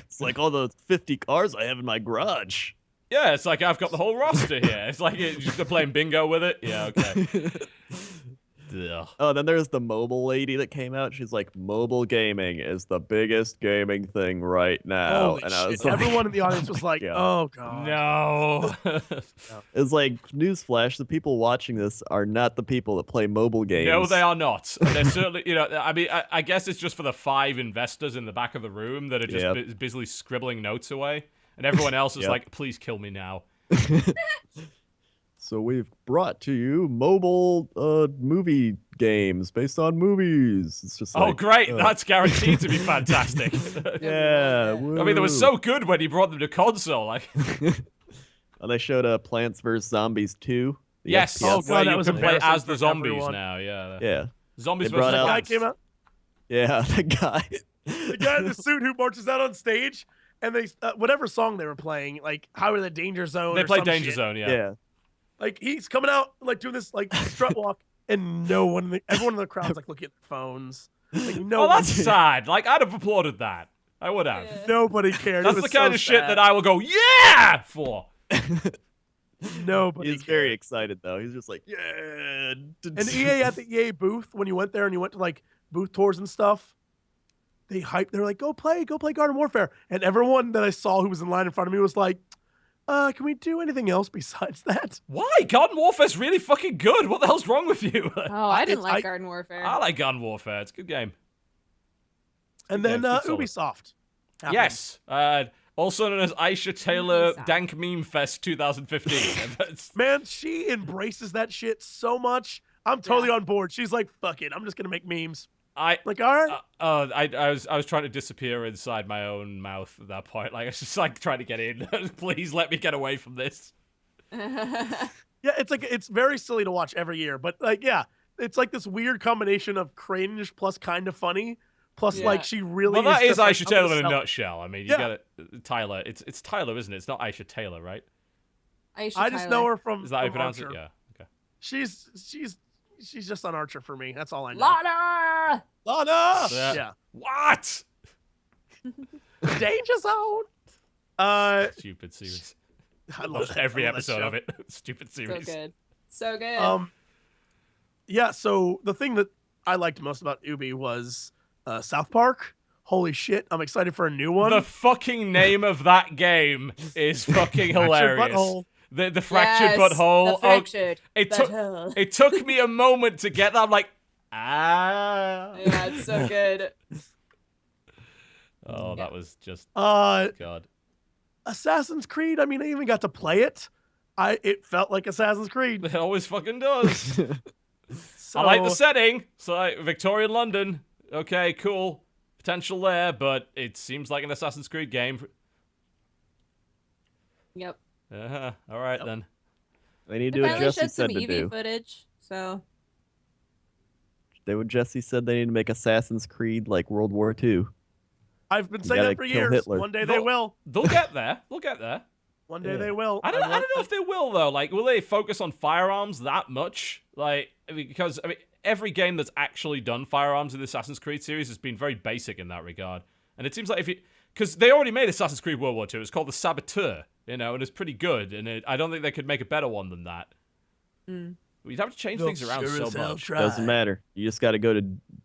C: It's like all the 50 cars I have in my garage.
A: Yeah, it's like I've got the whole roster here. It's like you're just playing bingo with it. Yeah, okay. Ugh.
C: Oh, then there's the mobile lady that came out. She's like, mobile gaming is the biggest gaming thing right now.
E: Holy
C: and I was
E: shit.
C: like,
E: Everyone in the audience was like,
C: Yeah.
E: oh, God.
A: No.
C: it's like, newsflash, the people watching this are not the people that play mobile games.
A: No, they are not. They're certainly, I mean, I guess it's just for the 5 investors in the back of the room that are just busily scribbling notes away. And everyone else is like, please kill me now.
C: So we've brought to you mobile movie games based on movies. It's just like,
A: great. That's guaranteed to be fantastic.
C: yeah.
A: I mean, they were so good when he brought them to console. Like,
C: And they showed Plants vs. Zombies 2. the
A: yes.
C: FPS.
E: Oh, God,
A: where
E: that
A: you
E: was
A: can play
E: embarrassing
A: as the
E: for
A: zombies
E: everyone.
A: now. Yeah.
C: Yeah.
A: Zombies
C: They brought
A: versus
C: out-
E: Guy
A: plants.
E: came out.
C: Yeah, the guy.
E: The guy in the suit who marches out on stage, and they whatever song they were playing, like how are the Danger Zone?
A: They
E: or
A: play
E: some
A: Danger
E: shit.
A: Zone,
C: Yeah.
E: Like he's coming out like doing this like strut walk, and no one, everyone in the crowd's like looking at their phones. Like no
A: Oh,
E: one,
A: that's sad. Like, I'd have applauded that. I would have.
B: Yeah.
E: nobody cared.
A: That's
E: It
A: the
E: was
A: kind
E: so
A: of shit
E: sad.
A: that I will go, yeah, for.
E: Nobody
C: He's
E: cared.
C: very excited though. He's just like, yeah.
E: And EA at the EA booth, when you went there and you went to like booth tours and stuff, they hyped. They were like, go play Garden Warfare. And everyone that I saw who was in line in front of me was like, can we do anything else besides that?
A: Why? Garden Warfare's really fucking good. What the hell's wrong with you?
B: Oh, I didn't
E: It's-
B: like Garden Warfare.
A: I like Garden Warfare. It's a good game.
E: And
A: Yeah,
E: then
A: it's solid.
E: Ubisoft. happened.
A: Yes. Also known as Aisha Taylor
F: Ubisoft.
A: Dank Meme Fest 2015. That's-
E: Man, she embraces that shit so much. I'm totally on board. She's like, fuck it. I'm just going to make memes.
A: I
E: Like, all right.
A: I was trying to disappear inside my own mouth at that point. Like, I was just like trying to get in. Please let me get away from this.
E: Yeah, it's like, it's very silly to watch every year. But like, yeah, it's like this weird combination of cringe plus kind of funny. Plus,
B: Yeah.
E: like, she really
A: Well, that is
E: just, like,
A: Aisha
E: up
A: Taylor in a
E: herself.
A: nutshell. I mean, you
E: Yeah.
A: got it. Tyler. It's Tyler, isn't it? It's not Aisha Taylor, right?
B: Aisha
E: I just
B: Tyler.
E: know her from,
A: Is that how you
E: from
A: pronounce
E: Archer.
A: it? Yeah. Okay.
E: She's just on Archer for me. That's all I know.
B: Lana!
E: Lana!
A: Yeah.
E: Yeah.
A: What?
E: Danger Zone.
A: Stupid series.
E: I love
A: Watched
E: that.
A: every
E: I love that
A: episode
E: show.
A: of it. Stupid
B: So
A: series.
B: good. So good.
E: Yeah, so the thing that I liked most about Ubi was South Park. Holy shit, I'm excited for a new one.
A: The fucking name of that game is fucking
E: Fractured
A: hilarious.
E: Butthole.
A: The fractured
B: Yes,
A: butthole.
B: The fractured
A: it took
B: butthole.
A: it took me a moment to get that. I'm like, ah.
B: Yeah, it's so good.
A: Oh, that was just God.
E: Assassin's Creed, I mean, I even got to play it. It felt like Assassin's Creed.
A: It always fucking does.
E: So,
A: I like the setting. So like, Victorian London. Okay, cool. Potential there, but it seems like an Assassin's Creed game.
B: Yep.
A: All right then.
C: They need
B: They
C: to do what
B: finally
C: Jesse
B: showed some
C: said to
B: Eevee
C: do.
B: footage, so
C: Jesse said they need to make Assassin's Creed like World War II.
E: I've been
C: You
E: saying
C: gotta
E: that for
C: kill
E: years.
C: Hitler.
E: One day they
A: They'll-
E: will.
A: They'll get there. They'll get there.
E: One day
C: Yeah.
E: they will.
A: I don't know if they will though. Like, will they focus on firearms that much? Like, because every game that's actually done firearms in the Assassin's Creed series has been very basic in that regard. And it seems like because they already made Assassin's Creed World War II. It's called the Saboteur, and it's pretty good. And I don't think they could make a better one than that. You'd have to change things around so much.
C: Doesn't matter. You just got to go to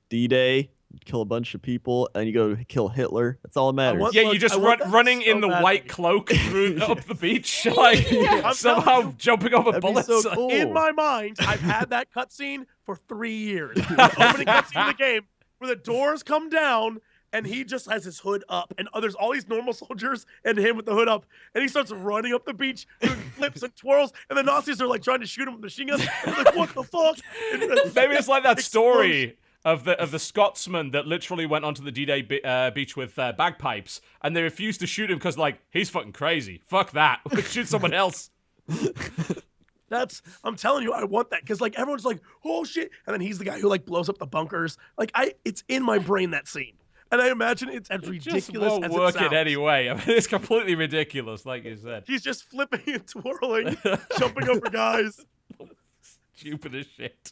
C: D-Day, kill a bunch of people, and you go kill Hitler. That's all that matters.
E: want-
A: Yeah,
E: Look,
A: you just
E: I want that
A: running
E: so
A: in the
E: badly.
A: white cloak through up the beach, like
E: I'm
A: somehow
E: telling you.
A: jumping over
C: That'd be
A: bullets.
C: so cool.
E: In my mind, I've had that cutscene for 3 years. The opening cutscene in the game where the doors come down and he just has his hood up, and there's all these normal soldiers and him with the hood up, and he starts running up the beach, doing flips and twirls, and the Nazis are like trying to shoot him with machine guns. I'm like, what the fuck?
A: Maybe it's like that story of the Scotsman that literally went onto the D-Day beach with bagpipes, and they refused to shoot him because like he's fucking crazy. Fuck that. Shoot someone else.
E: I'm telling you, I want that because like everyone's like, oh shit, and then he's the guy who like blows up the bunkers. Like it's in my brain, that scene, and I imagine it's as
A: Just
E: ridiculous
A: won't
E: as
A: work
E: it sounds.
A: it anyway. I mean, it's completely ridiculous, like you said.
E: He's just flipping and twirling, jumping over guys.
A: Stupid as shit.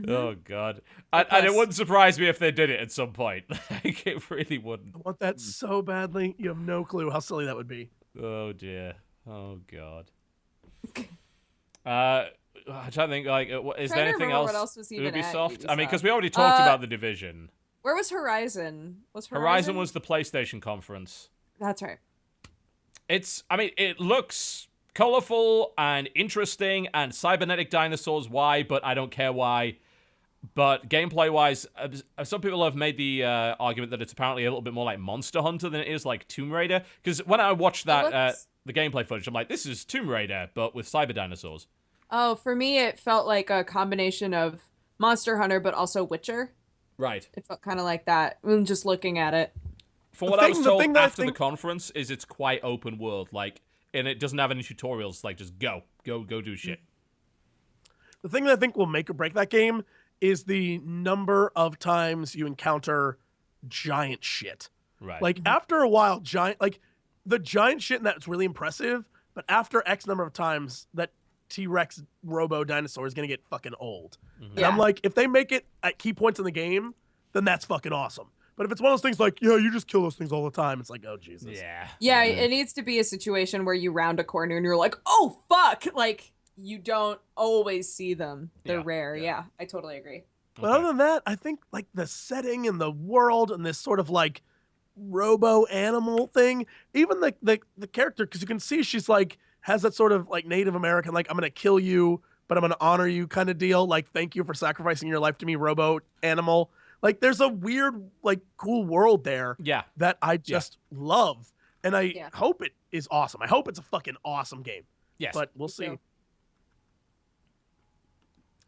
A: Oh god, and it wouldn't surprise me if they did it at some point. Like it really wouldn't.
E: I want that so badly. You have no clue how silly that would be.
A: Oh dear. Oh god. I'm trying to think, like, is there anything
B: remember
A: else?
B: what else was even at
A: Ubisoft? I mean,
B: Ubisoft.
A: because we already talked about The Division.
B: Where was Horizon? Was
A: Horizon was the PlayStation conference.
B: That's right.
A: It looks colorful and interesting and cybernetic dinosaurs. Why? But I don't care why. But gameplay-wise, some people have made the argument that it's apparently a little bit more like Monster Hunter than it is like Tomb Raider. Because when I watched that, the gameplay footage, I'm like, this is Tomb Raider, but with cyber dinosaurs.
B: Oh, for me, it felt like a combination of Monster Hunter, but also Witcher.
A: Right.
B: It felt kind of like that, just looking at it.
A: From what I was told after the conference, is it's quite open world, like, and it doesn't have any tutorials, like, just go do shit.
E: The thing that I think will make or break that game is the number of times you encounter giant shit.
A: Right.
E: Like, after a while, the giant shit in that's really impressive, but after X number of times, that T-Rex robo dinosaur is going to get fucking old. Mm-hmm. And I'm like, if they make it at key points in the game, then that's fucking awesome. But if it's one of those things like, yeah, you just kill those things all the time, it's like, oh, Jesus.
B: Yeah, it needs to be a situation where you round a corner and you're like, oh, fuck! Like, you don't always see them. They're rare. Yeah, I totally agree.
E: But other than that, I think, like, the setting and the world and this sort of, like, robo-animal thing, even the character, because you can see she's, like, has that sort of, like, Native American, like, I'm going to kill you, but I'm going to honor you kind of deal. Like, thank you for sacrificing your life to me, robo-animal. Like, there's a weird, like, cool world there that I just love. And I hope it is awesome. I hope it's a fucking awesome game.
A: Yes.
E: But we'll see.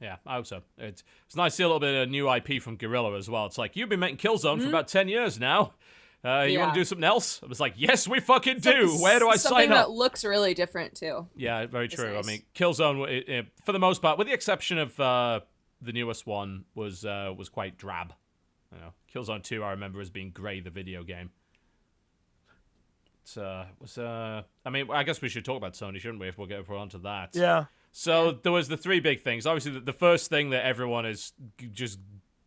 A: Yeah, I hope so. It's nice to see a little bit of new IP from Guerrilla as well. It's like, you've been making Killzone for about 10 years now. You want to do something else? I was like, yes, we fucking do. Where do I sign up?
B: Something that looks really different, too.
A: Yeah, very true.
B: Nice.
A: I mean, Killzone, for the most part, with the exception of the newest one, was quite drab. You know, Killzone 2, I remember as being Grey, the video game. I mean, I guess we should talk about Sony, shouldn't we, if we'll get on to that.
E: Yeah.
A: So there was the three big things. Obviously, the first thing that everyone is just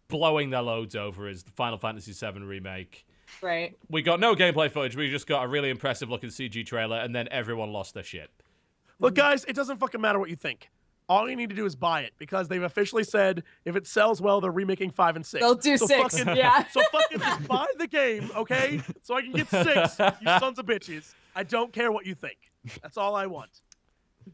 A: blowing their loads over is the Final Fantasy VII Remake.
B: Right.
A: We got no gameplay footage. We just got a really impressive looking CG trailer, and then everyone lost their shit.
E: Look, guys, it doesn't fucking matter what you think. All you need to do is buy it, because they've officially said if it sells well, they're remaking 5 and 6.
B: They'll do 6.
E: So fucking just buy the game, okay? So I can get 6, you sons of bitches. I don't care what you think. That's all I want.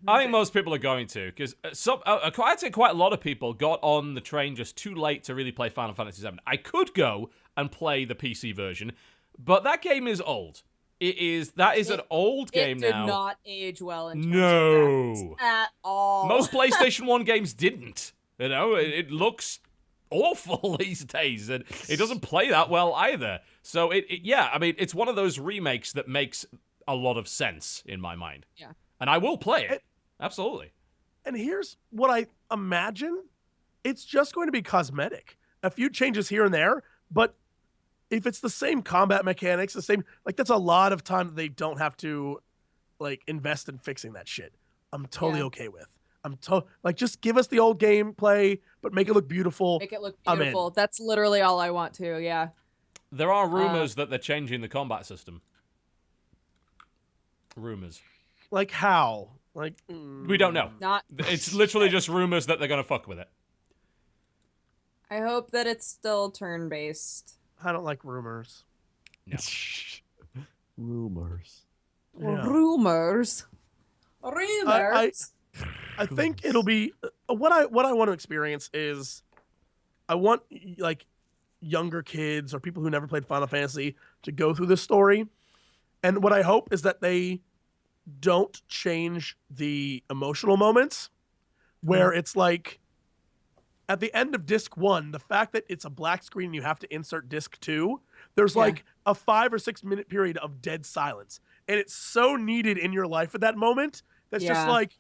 A: I think most people are going to, because I'd say quite a lot of people got on the train just too late to really play Final Fantasy VII. I could go and play the PC version, but that game is old. That is an old game now. It
B: did not age well in terms of graphics at all.
A: Most PlayStation 1 games didn't. You know, it looks awful these days, and it doesn't play that well either. So, I mean, it's one of those remakes that makes a lot of sense in my mind.
B: Yeah.
A: And I will play it. Absolutely.
E: And here's what I imagine. It's just going to be cosmetic. A few changes here and there, but if it's the same combat mechanics, the same, like, that's a lot of time that they don't have to, like, invest in fixing that shit. I'm totally okay with. Like, just give us the old gameplay, but make it look beautiful.
B: Make it look beautiful. That's literally all I want to, yeah.
A: There are rumors that they're changing the combat system. Rumors.
E: Like how? Like
A: we don't know. It's literally just rumors that they're gonna fuck with it.
B: I hope that it's still turn-based.
E: I don't like rumors.
A: No.
C: Rumors.
E: Yeah.
B: Rumors.
E: I think it'll be what I want to experience is I want, like, younger kids or people who never played Final Fantasy to go through this story. And what I hope is that they don't change the emotional moments where it's like at the end of disc 1, the fact that it's a black screen and you have to insert disc 2, there's like a 5 or 6 minute period of dead silence. And it's so needed in your life at that moment. That's just like,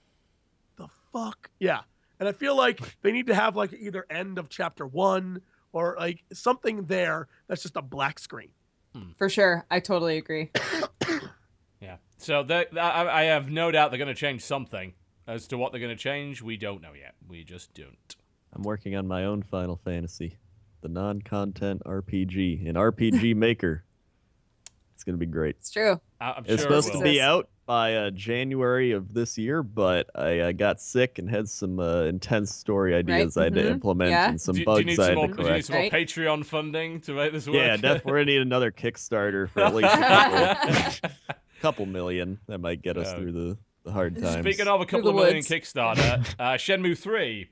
E: the fuck? Yeah. And I feel like they need to have, like, either end of chapter 1 or, like, something there that's just a black screen.
B: For sure. I totally agree.
A: Yeah. So I have no doubt they're going to change something. As to what they're going to change, we don't know yet. We just don't.
C: I'm working on my own Final Fantasy, the non-content RPG, an RPG maker. It's going to be great.
B: It's true.
A: I'm
C: It's
A: sure
C: supposed to be out by January of this year, but I got sick and had some intense story ideas I had to implement and some bugs
A: do you need
C: I
A: some
C: had
A: more,
C: to
A: do you need
C: correct.
A: some more Patreon funding to make this work?
C: Yeah, definitely we're gonna need another Kickstarter for at least a couple million. That might get us through the hard times.
A: Speaking of a couple of million Kickstarter, Shenmue 3.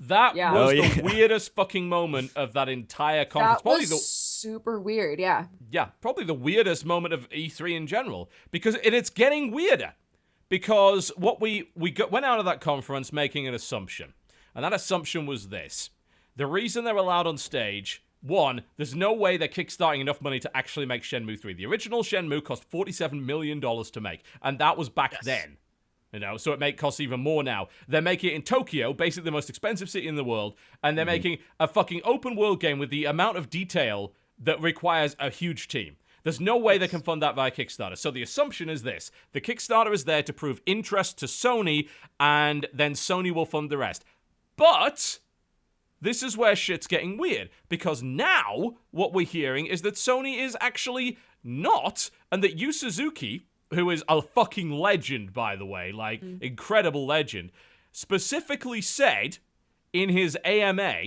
A: That was the weirdest fucking moment of that entire conference.
D: That was super weird, yeah.
A: Yeah, probably the weirdest moment of E3 in general. Because it's getting weirder. Because what we went out of that conference making an assumption. And that assumption was this. The reason they're allowed on stage, one, there's no way they're kickstarting enough money to actually make Shenmue 3. The original Shenmue cost $47 million to make. And that was back then. You know, so it may cost even more now. They're making it in Tokyo, basically the most expensive city in the world, and they're making a fucking open world game with the amount of detail that requires a huge team. There's no way they can fund that via Kickstarter. So the assumption is this. The Kickstarter is there to prove interest to Sony, and then Sony will fund the rest. But this is where shit's getting weird, because now what we're hearing is that Sony is actually not, and that Yu Suzuki, who is a fucking legend, by the way, like, incredible legend, specifically said in his AMA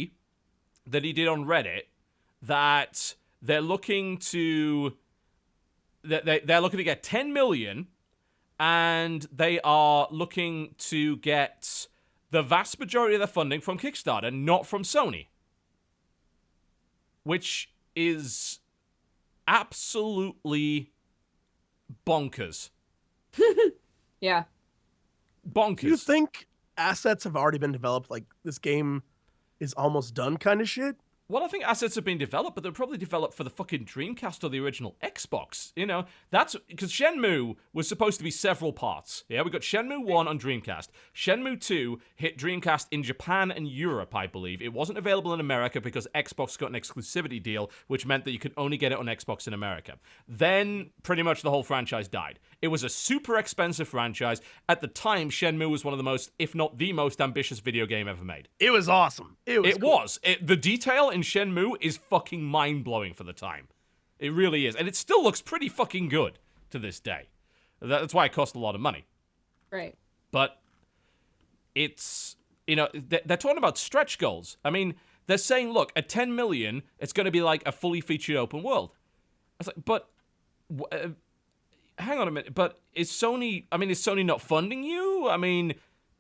A: that he did on Reddit that they're looking to get 10 million, and they are looking to get the vast majority of their funding from Kickstarter, not from Sony. Which is absolutely bonkers.
D: Yeah.
A: Bonkers.
E: Do you think assets have already been developed, like this game is almost done kind of shit?
A: Well, I think assets have been developed, but they're probably developed for the fucking Dreamcast or the original Xbox. You know, that's because Shenmue was supposed to be several parts. Yeah, we got Shenmue 1 on Dreamcast. Shenmue 2 hit Dreamcast in Japan and Europe, I believe. It wasn't available in America because Xbox got an exclusivity deal, which meant that you could only get it on Xbox in America. Then, pretty much the whole franchise died. It was a super expensive franchise. At the time, Shenmue was one of the most, if not the most ambitious video game ever made.
E: It was awesome. It was.
A: The detail in Shenmue is fucking mind-blowing for the time. It really is. And it still looks pretty fucking good to this day. That's why it cost a lot of money.
D: Right.
A: But it's, you know, they're talking about stretch goals. I mean, they're saying, look, at 10 million, it's going to be like a fully featured open world. I was like, but... hang on a minute, but is Sony not funding you? I mean,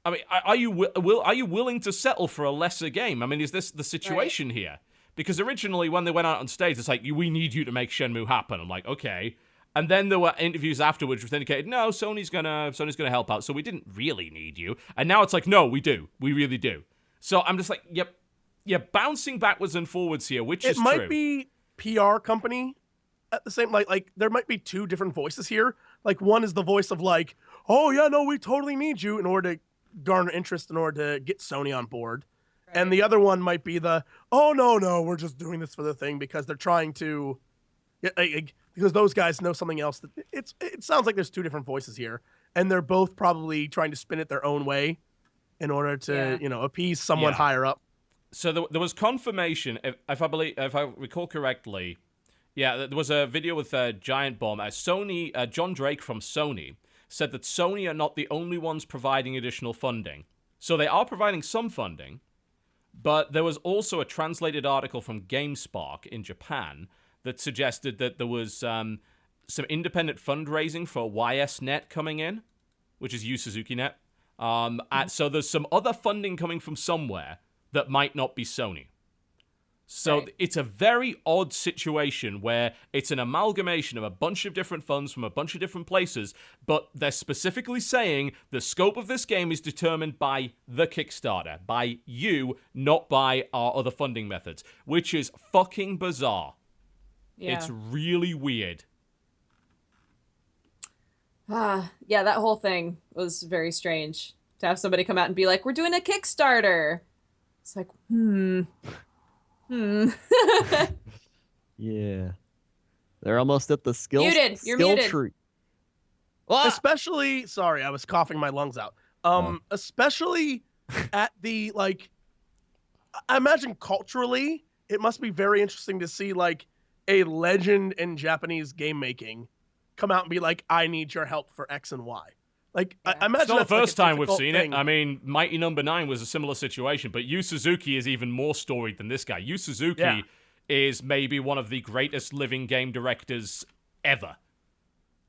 A: are you willing to settle for a lesser game? I mean, is this the situation here? Because originally, when they went out on stage, it's like, we need you to make Shenmue happen. I'm like, okay. And then there were interviews afterwards which indicated, no, Sony's gonna help out, so we didn't really need you. And now it's like, no, we do. We really do. So I'm just like, yep, bouncing backwards and forwards here, which is true.
E: It might be PR company at the same, like there might be two different voices here. Like, one is the voice of like, oh yeah, no, we totally need you in order to garner interest, in order to get Sony on board. Right. And the other one might be the, oh no, we're just doing this for the thing because they're trying to, because those guys know something else. That it sounds like there's two different voices here, and they're both probably trying to spin it their own way in order to, appease someone higher up.
A: So there was confirmation, if I recall correctly. Yeah, there was a video with Giant Bomb. John Drake from Sony said that Sony are not the only ones providing additional funding. So they are providing some funding, but there was also a translated article from GameSpark in Japan that suggested that there was some independent fundraising for YSNet coming in, which is Yu Suzuki Net. So there's some other funding coming from somewhere that might not be Sony. So It's a very odd situation where it's an amalgamation of a bunch of different funds from a bunch of different places, but they're specifically saying the scope of this game is determined by the Kickstarter, by you, not by our other funding methods, which is fucking bizarre. Yeah. It's really weird.
D: Yeah, that whole thing was very strange. To have somebody come out and be like, we're doing a Kickstarter. It's like,
C: Yeah. They're almost at the skill
D: muted.
C: tree.
E: Well, especially, sorry, I was coughing my lungs out. Especially at the, like, I imagine culturally, it must be very interesting to see, like, a legend in Japanese game making come out and be like, I need your help for X and Y. Like,
B: Yeah.
E: I imagine
A: It's not the
E: that's like
A: first
E: a
A: time we've
E: difficult
A: seen
E: thing.
A: it. I mean, Mighty Number 9 was a similar situation, but Yu Suzuki is even more storied than this guy. Yu Suzuki is maybe one of the greatest living game directors ever.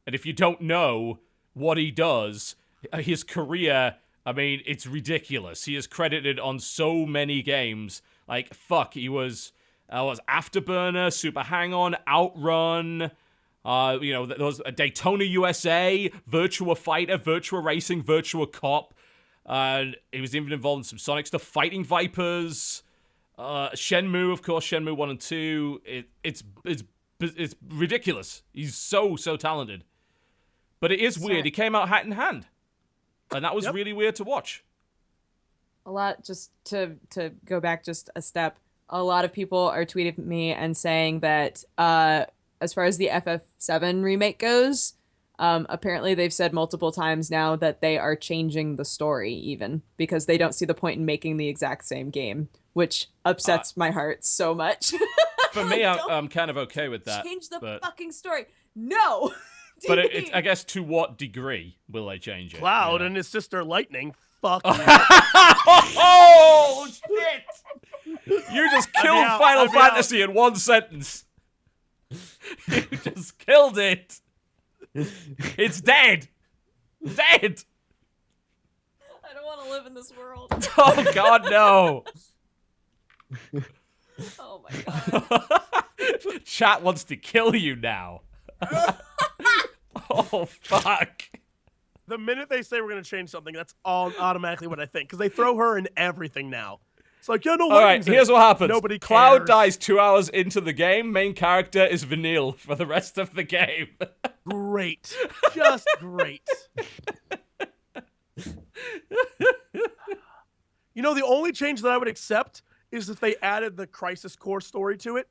A: And if you don't know what he does, his career, I mean, it's ridiculous. He is credited on so many games. Like, fuck, he was Afterburner, Super Hang-On, Outrun, there was Daytona USA, Virtua Fighter, Virtua Racing, Virtua Cop. He was even involved in some Sonic stuff, Fighting Vipers, Shenmue, of course, Shenmue 1 and 2. It's ridiculous. He's so talented. But it is weird. He came out hat in hand. And that was really weird to watch.
B: A lot, just to go back just a step, a lot of people are tweeting me and saying that as far as the FF7 remake goes, apparently they've said multiple times now that they are changing the story even because they don't see the point in making the exact same game, which upsets my heart so much.
A: For me, I'm kind of okay with that.
B: Change the fucking story. No!
A: But I guess to what degree will they change it?
E: Cloud and his sister Lightning. Fuck.
A: Oh, shit! You just killed Final Fantasy in one sentence. You just killed it. It's dead. Dead.
B: I don't want to live in this world.
A: Oh, God, no.
B: Oh, my God.
A: Chat wants to kill you now. Oh, fuck.
E: The minute they say we're going to change something, that's all automatically what I think. Because they throw her in everything now. It's like, yeah, no,
A: all right, here's what happens.
E: Nobody cares.
A: Cloud dies 2 hours into the game. Main character is Vanille for the rest of the game.
E: Great. Just great. You know, the only change that I would accept is if they added the Crisis Core story to it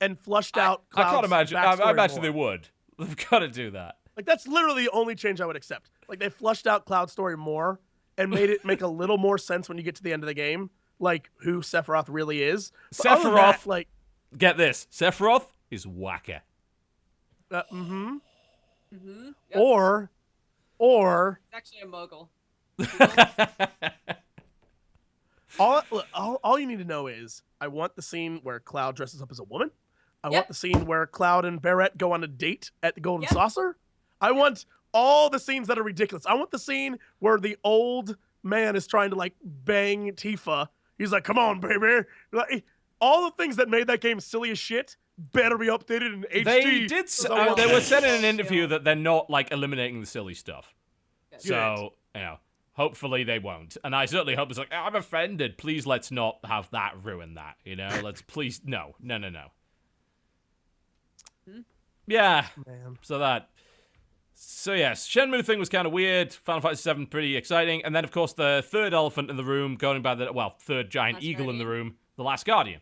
E: and flushed out Cloud's
A: I can't imagine. I
E: backstory
A: imagine
E: more.
A: they would. They've got to do that.
E: Like, that's literally the only change I would accept. Like, they flushed out Cloud's story more and made it make a little more sense when you get to the end of the game, like, who Sephiroth really is. But other than
A: Sephiroth,
E: that, like...
A: Get this. Sephiroth is whacker.
B: Yep.
E: Or...
B: It's actually a mogul.
E: All you need to know is, I want the scene where Cloud dresses up as a woman. I want the scene where Cloud and Barrett go on a date at the Golden Saucer. I want all the scenes that are ridiculous. I want the scene where the old man is trying to, like, bang Tifa. He's like, come on, baby. Like, all the things that made that game silly as shit better be updated in HD.
A: They did. They were said in an interview that they're not, like, eliminating the silly stuff. So, hopefully they won't. And I certainly hope it's like, I'm offended. Please let's not have that ruin that, Let's please, no. Yeah. Man. So yes, Shenmue thing was kind of weird. Final Fantasy VII pretty exciting. And then, of course, the third elephant in the room, going by third giant eagle in the room, The Last Guardian.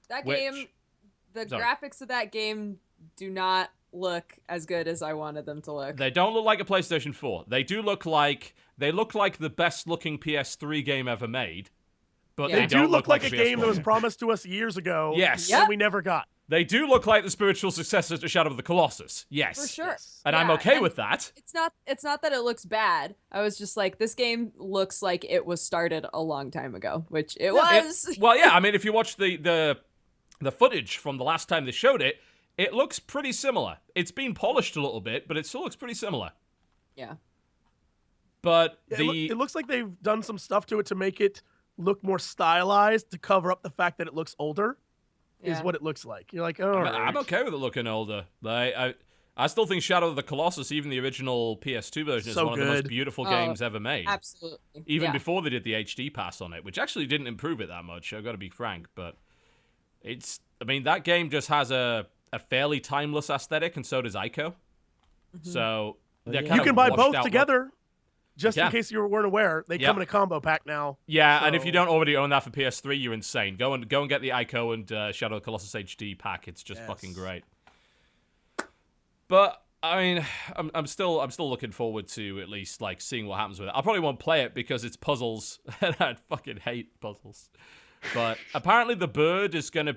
B: That game, graphics of that game do not look as good as I wanted them to look.
A: They don't look like a PlayStation 4. They look like the best looking PS3 game ever made. But
E: they
A: don't
E: do look like a
A: PS4.
E: game that was promised to us years ago.
A: Yes.
E: And we never got.
A: They do look like the spiritual successor to Shadow of the Colossus. Yes.
B: For sure.
E: Yes.
A: And I'm okay with that.
B: It's not that it looks bad. I was just like, this game looks like it was started a long time ago, which it was.
A: I mean, if you watch the footage from the last time they showed it, it looks pretty similar. It's been polished a little bit, but it still looks pretty similar.
B: Yeah.
A: But
E: it looks like they've done some stuff to it to make it look more stylized to cover up the fact that it looks older. Is what it looks like. You're like, oh,
A: I'm okay with it looking older. I still think Shadow of the Colossus, even the original PS2 version, is one of the most beautiful games ever made.
B: Absolutely.
A: Even before they did the HD pass on it, which actually didn't improve it that much, I've got to be frank. But that game just has a fairly timeless aesthetic, and so does Ico. Mm-hmm. So you
E: can buy both together. Just in case you weren't aware, they come in a combo pack now.
A: Yeah, and if you don't already own that for PS3, you're insane. Go and get the Ico and Shadow of the Colossus HD pack. It's just fucking great. But I mean, I'm still looking forward to at least like seeing what happens with it. I probably won't play it because it's puzzles, and I fucking hate puzzles. But apparently the bird is gonna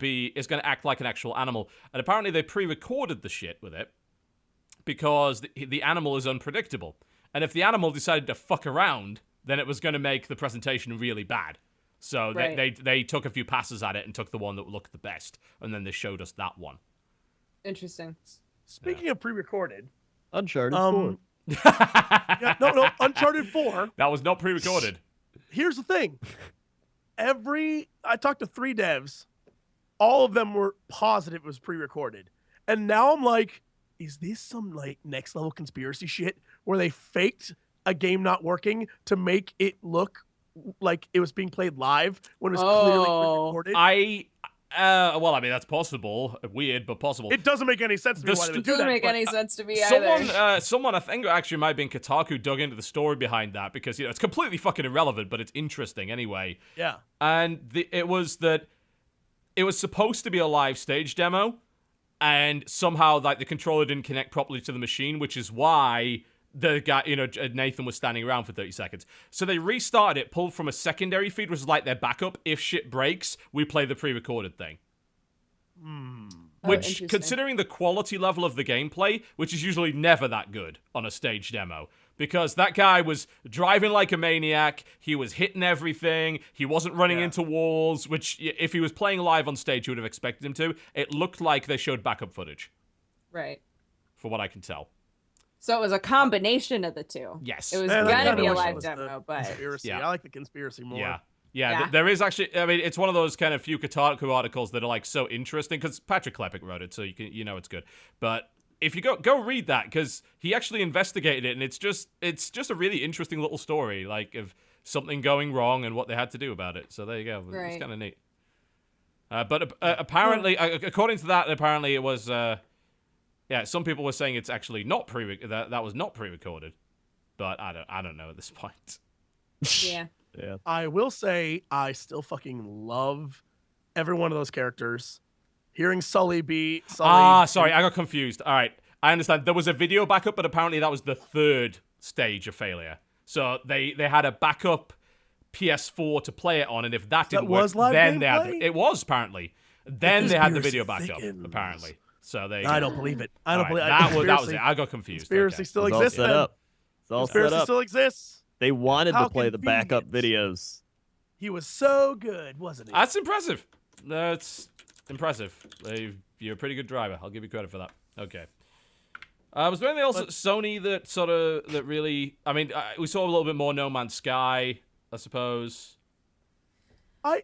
A: act like an actual animal, and apparently they pre-recorded the shit with it. because the animal is unpredictable. And if the animal decided to fuck around, then it was going to make the presentation really bad. So they took a few passes at it and took the one that looked the best, and then they showed us that one.
B: Interesting.
E: Speaking of pre-recorded,
C: Uncharted 4.
E: no, Uncharted 4.
A: That was not pre-recorded.
E: Here's the thing. I talked to 3 devs. All of them were positive it was pre-recorded. And now I'm like, is this some like next level conspiracy shit where they faked a game not working to make it look like it was being played live when it was clearly pre-recorded?
A: Well, I mean, that's possible. Weird, but possible.
E: It doesn't make any sense to me why they would do that.
B: Doesn't make any sense to me either.
A: Someone, I think actually might have been Kotaku, dug into the story behind that because, it's completely fucking irrelevant, but it's interesting anyway.
E: Yeah.
A: And it was supposed to be a live stage demo, and somehow like the controller didn't connect properly to the machine, which is why the guy, Nathan was standing around for 30 seconds. So they restarted it, pulled from a secondary feed, which is like their backup. If shit breaks, we play the pre-recorded thing. Which, considering the quality level of the gameplay, which is usually never that good on a stage demo, because that guy was driving like a maniac, he was hitting everything, he wasn't running into walls, which if he was playing live on stage, you would have expected him to. It looked like they showed backup footage.
B: Right.
A: For what I can tell.
B: So it was a combination of the two.
A: Yes.
B: It was going to be a live demo, but...
E: Conspiracy. I like the conspiracy more.
A: Yeah. There is actually, I mean, it's one of those kind of few Kotaku articles that are like so interesting, because Patrick Klepek wrote it, so it's good. But if you go read that, because he actually investigated it, and it's just a really interesting little story, like of something going wrong and what they had to do about it. So there you go. It's kind of neat. But apparently, according to that, apparently it was... some people were saying it's actually not that was not pre-recorded, but I don't know at this point.
B: Yeah.
C: Yeah.
E: I will say I still fucking love every one of those characters. Hearing Sully be
A: sorry, I got confused. All right, I understand. There was a video backup, but apparently that was the 3rd stage of failure. So they had a backup PS4 to play it on, and if that didn't work, then it was apparently. Then they had the video backup, apparently. So
E: I don't believe it. I don't believe
A: that was it. I got confused.
E: Conspiracy still exists.
C: It's all
E: conspiracy
C: set up.
E: still exists.
C: They wanted to play the backup videos.
E: He was so good, wasn't he?
A: That's impressive. That's impressive. You're a pretty good driver. I'll give you credit for that. Okay. Was there anything else at Sony that really... I mean, we saw a little bit more No Man's Sky, I suppose.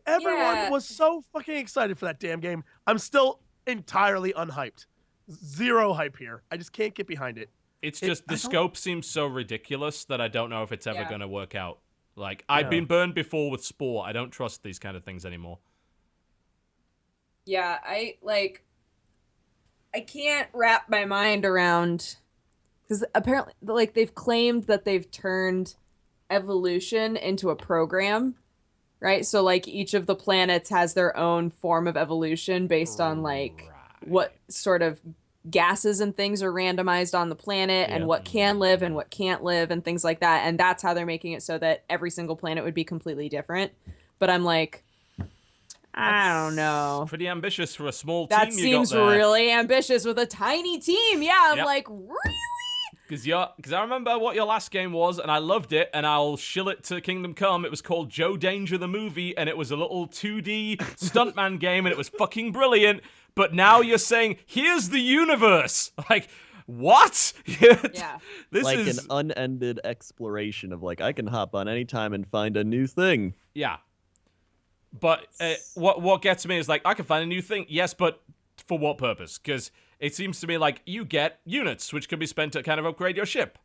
E: Everyone was so fucking excited for that damn game. I'm still entirely unhyped. Zero hype here. I just can't get behind it.
A: It's just the scope seems so ridiculous that I don't know if it's ever going to work out. Like, I've been burned before with Spore. I don't trust these kind of things anymore.
B: Yeah, I can't wrap my mind around, because apparently, like, they've claimed that they've turned evolution into a program, right? So, like, each of the planets has their own form of evolution based on, like, what sort of gases and things are randomized on the planet and what can live and what can't live and things like that. And that's how they're making it so that every single planet would be completely different. But I'm like, I don't know.
A: Pretty ambitious for a small
B: that
A: team you got
B: seems
A: there.
B: really ambitious with a tiny team. Yeah, I'm like, really?
A: Because I remember what your last game was, and I loved it, and I'll shill it to Kingdom Come. It was called Joe Danger the Movie, and it was a little 2D stuntman game, and it was fucking brilliant. But now you're saying, here's the universe. Like, what?
B: Yeah.
C: This like is an unended exploration of, like, I can hop on any time and find a new thing.
A: Yeah. But what gets me is, like, I can find a new thing. Yes, but for what purpose? Because it seems to me like you get units, which can be spent to kind of upgrade your ship.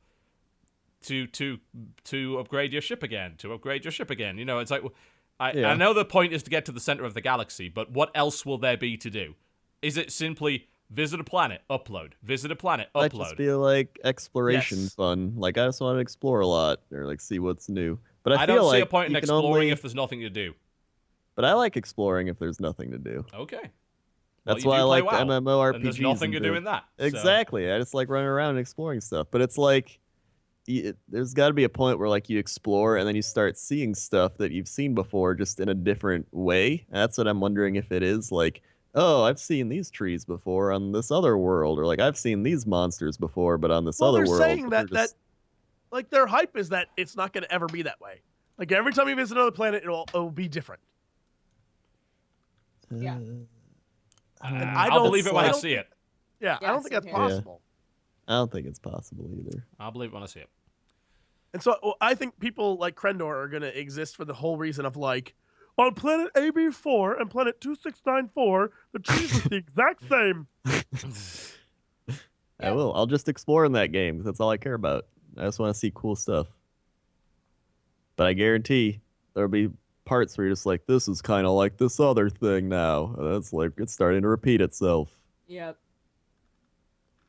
A: To upgrade your ship again. To upgrade your ship again. It's like... I know the point is to get to the center of the galaxy, but what else will there be to do? Is it simply visit a planet, upload, visit a planet, upload?
C: I just feel like exploration fun. Like, I just want to explore a lot or, like, see what's new. But I feel
A: don't see
C: like
A: a point in exploring if there's nothing to do.
C: But I like exploring if there's nothing to do.
A: Okay.
C: That's why I like
A: WoW,
C: MMORPGs.
A: And there's nothing to do in that.
C: Exactly. I just like running around and exploring stuff. But it's like... there's got to be a point where, like, you explore and then you start seeing stuff that you've seen before just in a different way. And that's what I'm wondering if it is. Like, oh, I've seen these trees before on this other world, or like I've seen these monsters before, but on this
E: Well,
C: other
E: they're
C: world.
E: saying
C: but they're
E: that like their hype is that it's not going to ever be that way. Like every time you visit another planet, it'll be different.
B: Yeah.
A: I'll believe it when I see it.
E: Yeah, I
B: Yeah,
E: don't think
B: same
E: that's
B: here.
E: possible.
C: I don't think it's possible either.
A: I'll believe it when I see it.
E: And so I think people like Crendor are going to exist for the whole reason of like, on planet AB4 and planet 2694, the trees look the exact same.
C: I will. I'll just explore in that game because that's all I care about. I just want to see cool stuff. But I guarantee there'll be parts where you're just like, this is kind of like this other thing now. And that's like, it's starting to repeat itself.
B: Yep.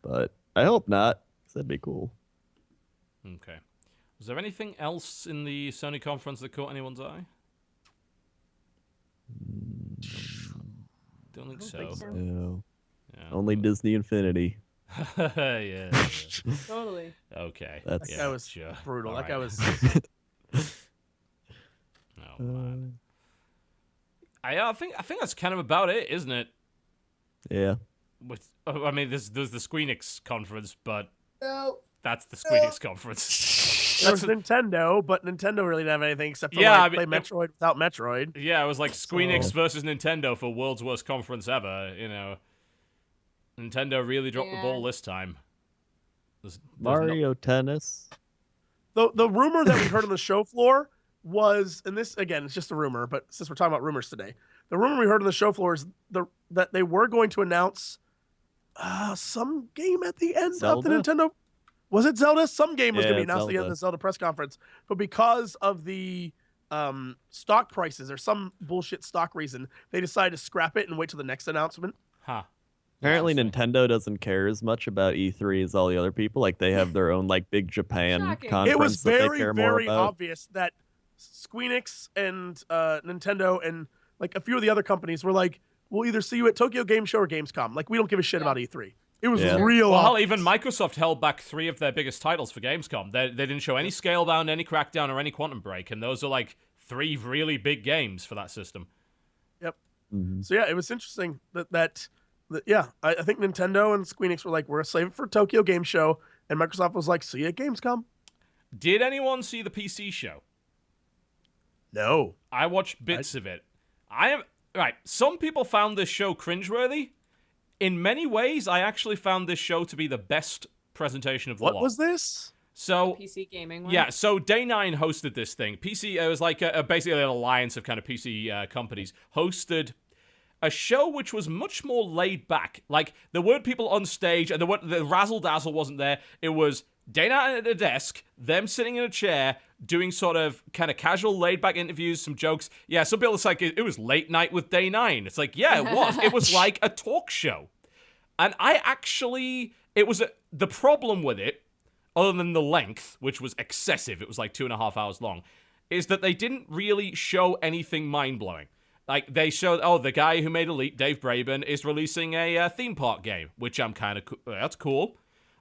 C: But I hope not, because that'd be cool.
A: Okay. Was there anything else in the Sony conference that caught anyone's eye? Don't think so.
C: No.
A: Yeah.
C: Only Disney Infinity.
A: yeah.
B: Totally.
A: Okay.
C: That's-
E: That guy was
A: sure.
E: brutal.
A: All
E: That guy
A: right.
E: was.
A: Oh man. I think that's kind of about it, isn't it?
C: Yeah.
A: I mean, there's the Squeenix conference, but
B: No.
A: that's the Squeenix conference.
E: There was Nintendo, but Nintendo really didn't have anything except for
A: Yeah,
E: like,
A: I mean,
E: play Metroid without Metroid.
A: Yeah, it was like Squeenix
C: So-
A: versus Nintendo for world's worst conference ever. You know, Nintendo really dropped the
B: Yeah.
A: ball this time. There's
C: Mario Tennis.
E: The rumor that we heard on the show floor was, and this again, it's just a rumor, but since we're talking about rumors today, the rumor we heard on the show floor is that they were going to announce some game at the end
C: Zelda?
E: of the Nintendo. Was it Zelda? Some game was going to be
C: Yeah,
E: announced at the end of the Zelda press conference, but because of the stock prices or some bullshit stock reason, they decided to scrap it and wait till the next announcement.
A: Huh.
C: Apparently,
A: Interesting.
C: Nintendo doesn't care as much about E3 as all the other people. Like, they have their own, like, big Japan
B: Shocking.
C: conference
E: It was
C: that they
E: very,
C: care more
E: very
C: about.
E: obvious that Squeenix and Nintendo and like a few of the other companies were like, we'll either see you at Tokyo Game Show or Gamescom. Like, we don't give a shit about E3. It was
C: Yeah.
E: real
A: Well, hell,
E: obvious.
A: even Microsoft held back 3 of their biggest titles for Gamescom. They didn't show any Scalebound, any Crackdown, or any Quantum Break, and those are like 3 really big games for that system.
E: Yep.
C: Mhm.
E: So yeah, it was interesting that I think Nintendo and Squeenix were like, we're saving it for Tokyo Game Show, and Microsoft was like, see you at Gamescom.
A: Did anyone see the PC show?
E: No.
A: I watched bits of it. Right, some people found this show cringeworthy. In many ways, I actually found this show to be the best presentation of the
E: What
A: lot.
E: was this?
A: So,
B: PC gaming one.
A: yeah, so Day 9 hosted this thing. PC, it was like basically an alliance of kind of PC companies, hosted a show which was much more laid back. Like, there weren't people on stage, and the razzle-dazzle wasn't there. It was Day 9 at a desk, them sitting in a chair, doing sort of kind of casual laid-back interviews, some jokes. Yeah, some people, it's like, it was late night with Day 9. It's like, yeah, it was. It was like a talk show. And the problem with it, other than the length, which was excessive, it was like 2.5 hours long, is that they didn't really show anything mind-blowing. Like, they showed, the guy who made Elite, Dave Braben, is releasing a theme park game, which I'm kind of, that's cool.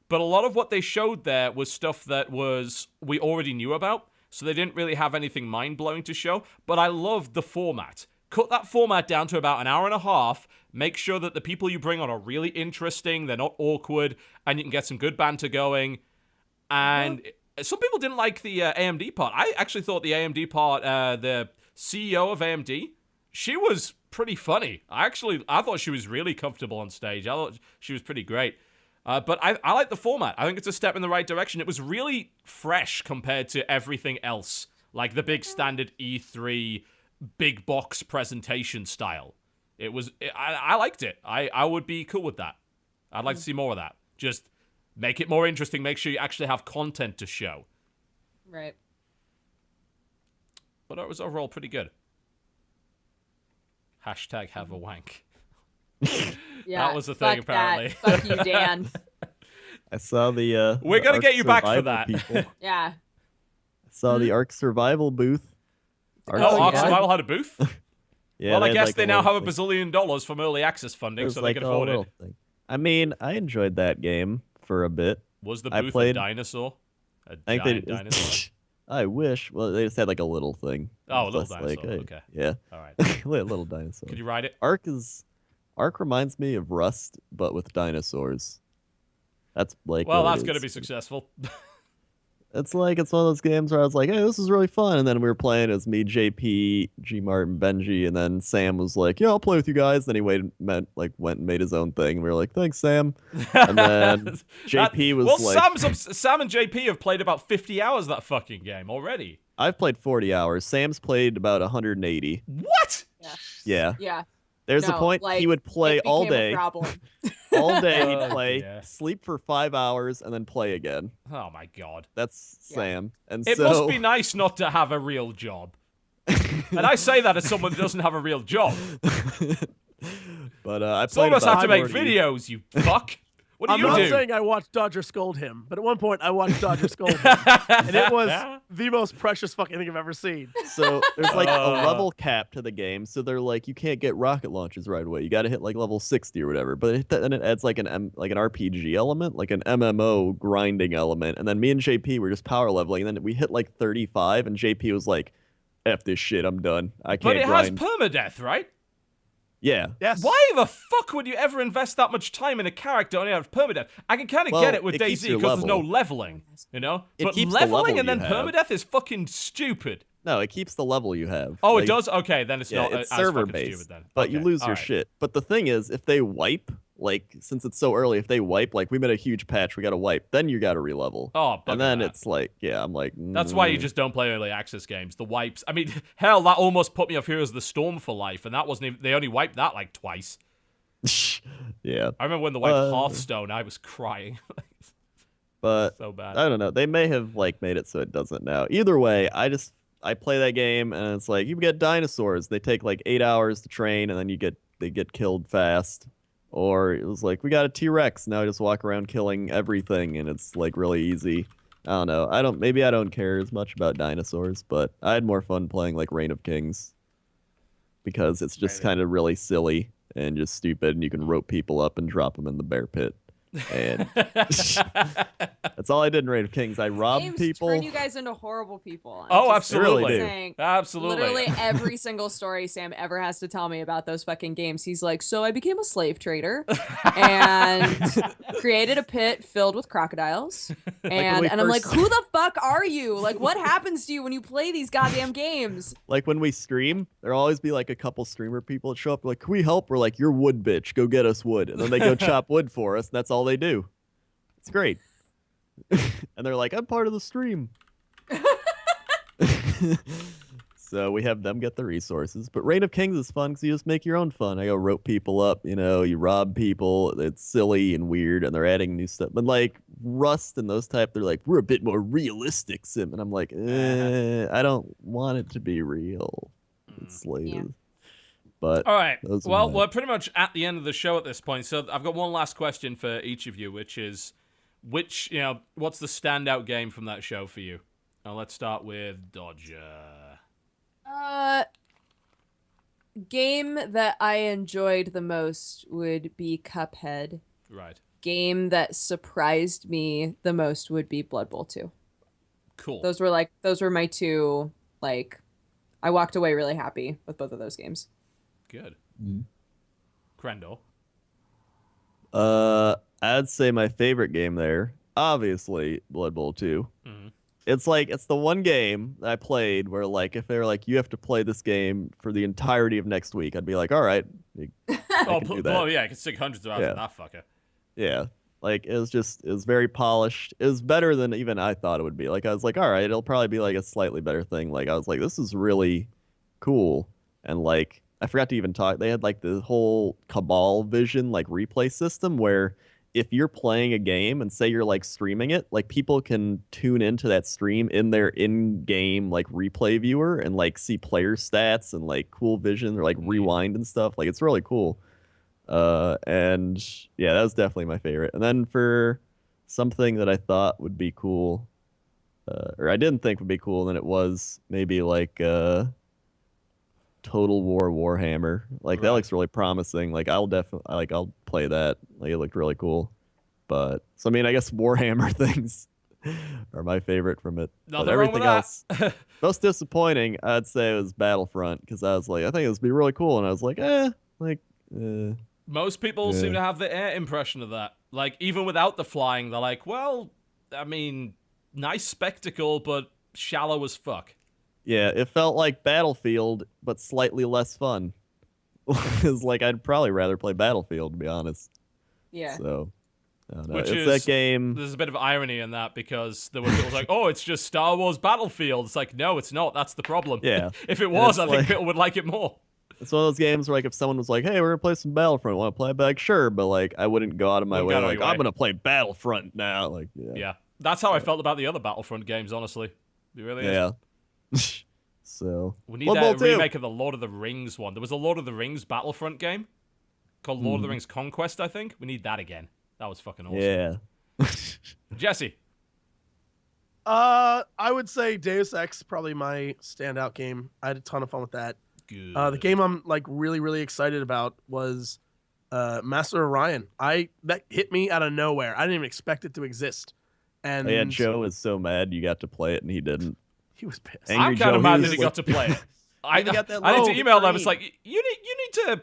A: But a lot of what they showed there was stuff that we already knew about, so they didn't really have anything mind-blowing to show. But I loved the format. Cut that format down to about 1.5 hours, make sure that the people you bring on are really interesting, they're not awkward, and you can get some good banter going. And some people didn't like the AMD part. I actually thought the AMD part, the CEO of AMD, she was pretty funny. I thought she was really comfortable on stage. I thought she was pretty great. But I like the format. I think it's a step in the right direction. It was really fresh compared to everything else, like the big standard E3 big box presentation style. I liked it. I would be cool with that. I'd like to see more of that. Just make it more interesting. Make sure you actually have content to show.
B: Right.
A: But it was overall pretty good. Hashtag have a wank.
B: Yeah.
A: That was the thing,
B: fuck
A: apparently.
B: That. Fuck you, Dan.
C: I saw the.
A: We're
C: the
A: gonna
C: Ark
A: get you back for
C: Survival
A: that.
C: People. I
B: Yeah.
C: saw the Ark Survival booth.
A: Oh, Ark
B: yeah.
A: Survival had a booth?
C: Yeah,
A: Well, I
C: had,
A: guess
C: like,
A: they now have a
C: little thing.
A: bazillion dollars from early access
C: It
A: funding,
C: was
A: so
C: like
A: they can
C: a
A: afford
C: little
A: it.
C: thing. I mean, I enjoyed that game for a bit.
A: Was the
C: I
A: booth a
C: played-
A: dinosaur? A
C: I think
A: giant
C: they.
A: dinosaur?
C: I wish. Well, they just had like a little thing.
A: Oh, a
C: It was
A: little
C: just
A: dinosaur,
C: hey,
A: okay.
C: Yeah,
A: All right.
C: little dinosaur.
A: Could you ride it?
C: Ark is Ark reminds me of Rust, but with dinosaurs. That's like.
A: Well,
C: what it
A: that's going to
C: is.
A: be successful.
C: It's like it's one of those games where I was like, "Hey, this is really fun," and then we were playing as me, JP, G Martin, Benji, and then Sam was like, "Yeah, I'll play with you guys." Then he went and made his own thing. And we were like, "Thanks, Sam." And then JP was like,
A: Sam and JP have played about 50 hours of that fucking game already.
C: "I've played 40 hours. Sam's played about 180."
A: What?
C: Yeah.
D: Yeah.
C: There's a point he would play
D: it
C: all
D: became a
C: day.
D: problem.
C: All day
A: Oh,
C: he'd play,
A: dear.
C: sleep for 5 hours, and then play again.
A: Oh my god.
C: That's Sam. And
A: It
C: so
A: must be nice not to have a real job. And I say that as someone who doesn't have a real job.
C: But I
A: Some
C: played
A: of us have
C: about
A: to make
C: 40.
A: videos, you fuck. What do
E: I'm
A: you
E: not
A: do?
E: saying I watched Dodger scold him, but at one point I watched Dodger scold him, and it was the most precious fucking thing I've ever seen.
C: So there's like a level cap to the game, so they're like you can't get rocket launches right away. You got to hit like level 60 or whatever. But then it adds like an RPG element, like an MMO grinding element. And then me and JP were just power leveling, and then we hit like 35, and JP was like, "F this shit, I'm done. I can't
A: But it
C: grind."
A: has permadeath, right?
C: Yeah.
E: Yes.
A: Why the fuck would you ever invest that much time in a character only have permadeath? I can kind of
C: Well,
A: get it with
C: it keeps
A: DayZ
C: your
A: because there's no
C: level.
A: leveling, you know?
C: It
A: But
C: keeps the
A: leveling
C: level
A: and then
C: you have.
A: permadeath is fucking stupid.
C: No, it keeps the level you have.
A: Oh,
C: Like,
A: it does? Okay, then it's
C: Yeah,
A: not
C: it's
A: as
C: server
A: fucking
C: based,
A: stupid then.
C: but you
A: Okay,
C: lose your
A: alright.
C: shit. But the thing is, if they wipe, like since it's so early, if they wipe, like we made a huge patch, we got to wipe, then you got to relevel.
A: Oh, bugger
C: and then
A: that.
C: it's like, yeah, I'm like,
A: That's why you just don't play early access games. The wipes. I mean, hell, that almost put me off Heroes of the Storm for life, and that wasn't even. They only wiped that like twice.
C: yeah.
A: I remember when they wiped Hearthstone, I was crying.
C: But
A: So bad.
C: I don't know. They may have like made it so it doesn't now. Either way, I play that game and it's like you get dinosaurs. They take like 8 hours to train and then they get killed fast. Or it was like we got a T-Rex. Now I just walk around killing everything and it's like really easy. I don't know. Maybe I don't care as much about dinosaurs, but I had more fun playing like Reign of Kings because it's just kind of really silly and just stupid and you can rope people up and drop them in the bear pit. And that's all I did in Reign of Kings. I robbed
D: Games
C: people.
D: turn you guys into horrible people. I'm
A: Oh,
D: just
A: absolutely.
C: They really do.
D: saying,
A: Absolutely.
D: Literally every single story Sam ever has to tell me about those fucking games, he's like, so I became a slave trader and created a pit filled with crocodiles. And,
C: we
D: I'm like,
C: first-
D: who the fuck are you? Like, what happens to you when you play these goddamn games?
C: Like when we stream, there'll always be like a couple streamer people that show up like, "Can we help?" We're like, "You're wood, bitch. Go get us wood." And then they go chop wood for us, and that's all they do. It's great. And they're like, "I'm part of the stream." So we have them get the resources. But Reign of Kings is fun because you just make your own fun. I go rope people up, you rob people. It's silly and weird, and they're adding new stuff. But like Rust and those type, they're like, we're a bit more realistic sim. And I'm like, I don't want it to be real. It's slated.
D: Yeah.
C: But
A: All right.
C: those are
A: Well,
C: mine.
A: we're pretty much at the end of the show at this point. So I've got one last question for each of you, which is, what's the standout game from that show for you? Now let's start with Dodger.
D: Game that I enjoyed the most would be Cuphead.
A: Right.
D: Game that surprised me the most would be Blood Bowl 2.
A: Cool.
D: Those were my two, like, I walked away really happy with both of those games.
A: Good.
C: Mhm.
A: Crendor.
C: I'd say my favorite game there, obviously, Blood Bowl 2.
A: Mm-hmm.
C: It's the one game that I played where, like, if they were like, you have to play this game for the entirety of next week, I'd be like, all right,
A: Oh,
C: can do that.
A: yeah, I can stick hundreds of hours
C: Yeah.
A: on that fucker.
C: yeah. Like, it was very polished. It was better than even I thought it would be. Like, I was like, all right, it'll probably be, like, a slightly better thing. Like, I was like, this is really cool. And, like, I forgot to even talk. They had, like, the whole Cabal Vision, like, replay system where if you're playing a game and say you're like streaming it, like people can tune into that stream in their in-game like replay viewer and like see player stats and like cool vision or like rewind and stuff. Like it's really cool. And yeah, that was definitely my favorite. And then for something that I thought would be cool, or I didn't think would be cool, then it was maybe like Total War Warhammer. Like that
A: Right.
C: looks really promising. Like I'll play that. Like it looked really cool. But so I mean I guess Warhammer things are my favorite from it.
A: Nothing
C: but
A: wrong
C: everything
A: with that.
C: else most disappointing I'd say it was Battlefront because I was like I think it would be really cool and I was like
A: Most people seem to have the air impression of that. Like, even without the flying, they're like, well, I mean, nice spectacle, but shallow as fuck.
C: Yeah, it felt like Battlefield, but slightly less fun. It's like I'd probably rather play Battlefield, to be honest.
B: Yeah.
C: So, I don't know.
A: Which
C: It's
A: is,
C: that game.
A: There's a bit of irony in that because there were people like, oh, it's just Star Wars Battlefield. It's like, no, it's not. That's the problem.
C: Yeah.
A: If it was, I think
C: like-
A: people would like it more.
C: It's one of those games where, like, if someone was like, "Hey, we're gonna play some Battlefront. Want to play?" I'd be like, "Sure," but like, I wouldn't go out of my
A: Wouldn't
C: way.
A: go out of
C: Like,
A: your way.
C: I'm gonna play Battlefront now. Like,
A: Yeah. That's how I felt about the other Battlefront games, honestly. It really is.
C: yeah. So
A: We need
C: Blood
A: that
C: Bowl 2.
A: remake of the Lord of the Rings one. There was a Lord of the Rings Battlefront game called Lord of the Rings Conquest, I think. We need that again. That was fucking awesome.
C: Yeah.
A: Jesse.
E: I would say Deus Ex, probably my standout game. I had a ton of fun with that.
A: Good.
E: The game I'm like really, really excited about was Master Orion. That hit me out of nowhere. I didn't even expect it to exist. And
C: Yeah, Joe was so mad you got to play it and he didn't.
E: he was pissed.
C: Angry
A: I'm kind
C: Joe,
A: of mad
C: he
A: that
C: was
A: he got to play it. I
E: got that
A: need to
E: low
A: email them. It's
E: green.
A: like, you need to...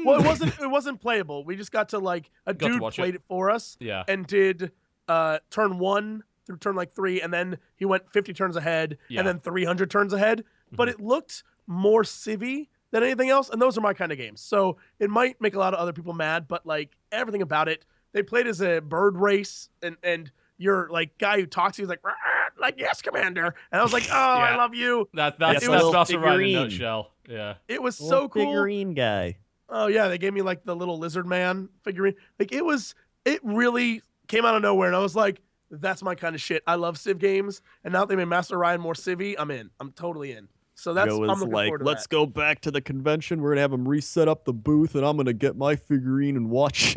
E: Well, it wasn't playable. We just got to like a
A: Got to
E: dude
A: watch
E: played it for us
A: Yeah.
E: and did turn 1 through turn like 3, and then he went 50 turns ahead
A: Yeah.
E: and then 300 turns ahead. But it looked more civvy than anything else, and those are my kind of games. So it might make a lot of other people mad, but like everything about it, they played as a bird race, and your like guy who talks to you is like, "Rah," like yes, Commander, and I was like, oh, I love you.
A: That's
C: a little
A: Master Ryan in a
C: figurine.
A: nutshell. Yeah.
E: It was
C: Little
E: so cool.
C: Figurine guy.
E: Oh yeah, they gave me like the little lizard man figurine. Like it really came out of nowhere, and I was like, that's my kind of shit. I love Civ games, and now that they made Master Ryan more civvy, I'm in. I'm totally in. So that's
C: Joe
E: I'm
C: was
E: looking
C: like,
E: forward to
C: "Let's
E: that.
C: go back to the convention. We're gonna have him reset up the booth, and I'm gonna get my figurine and watch."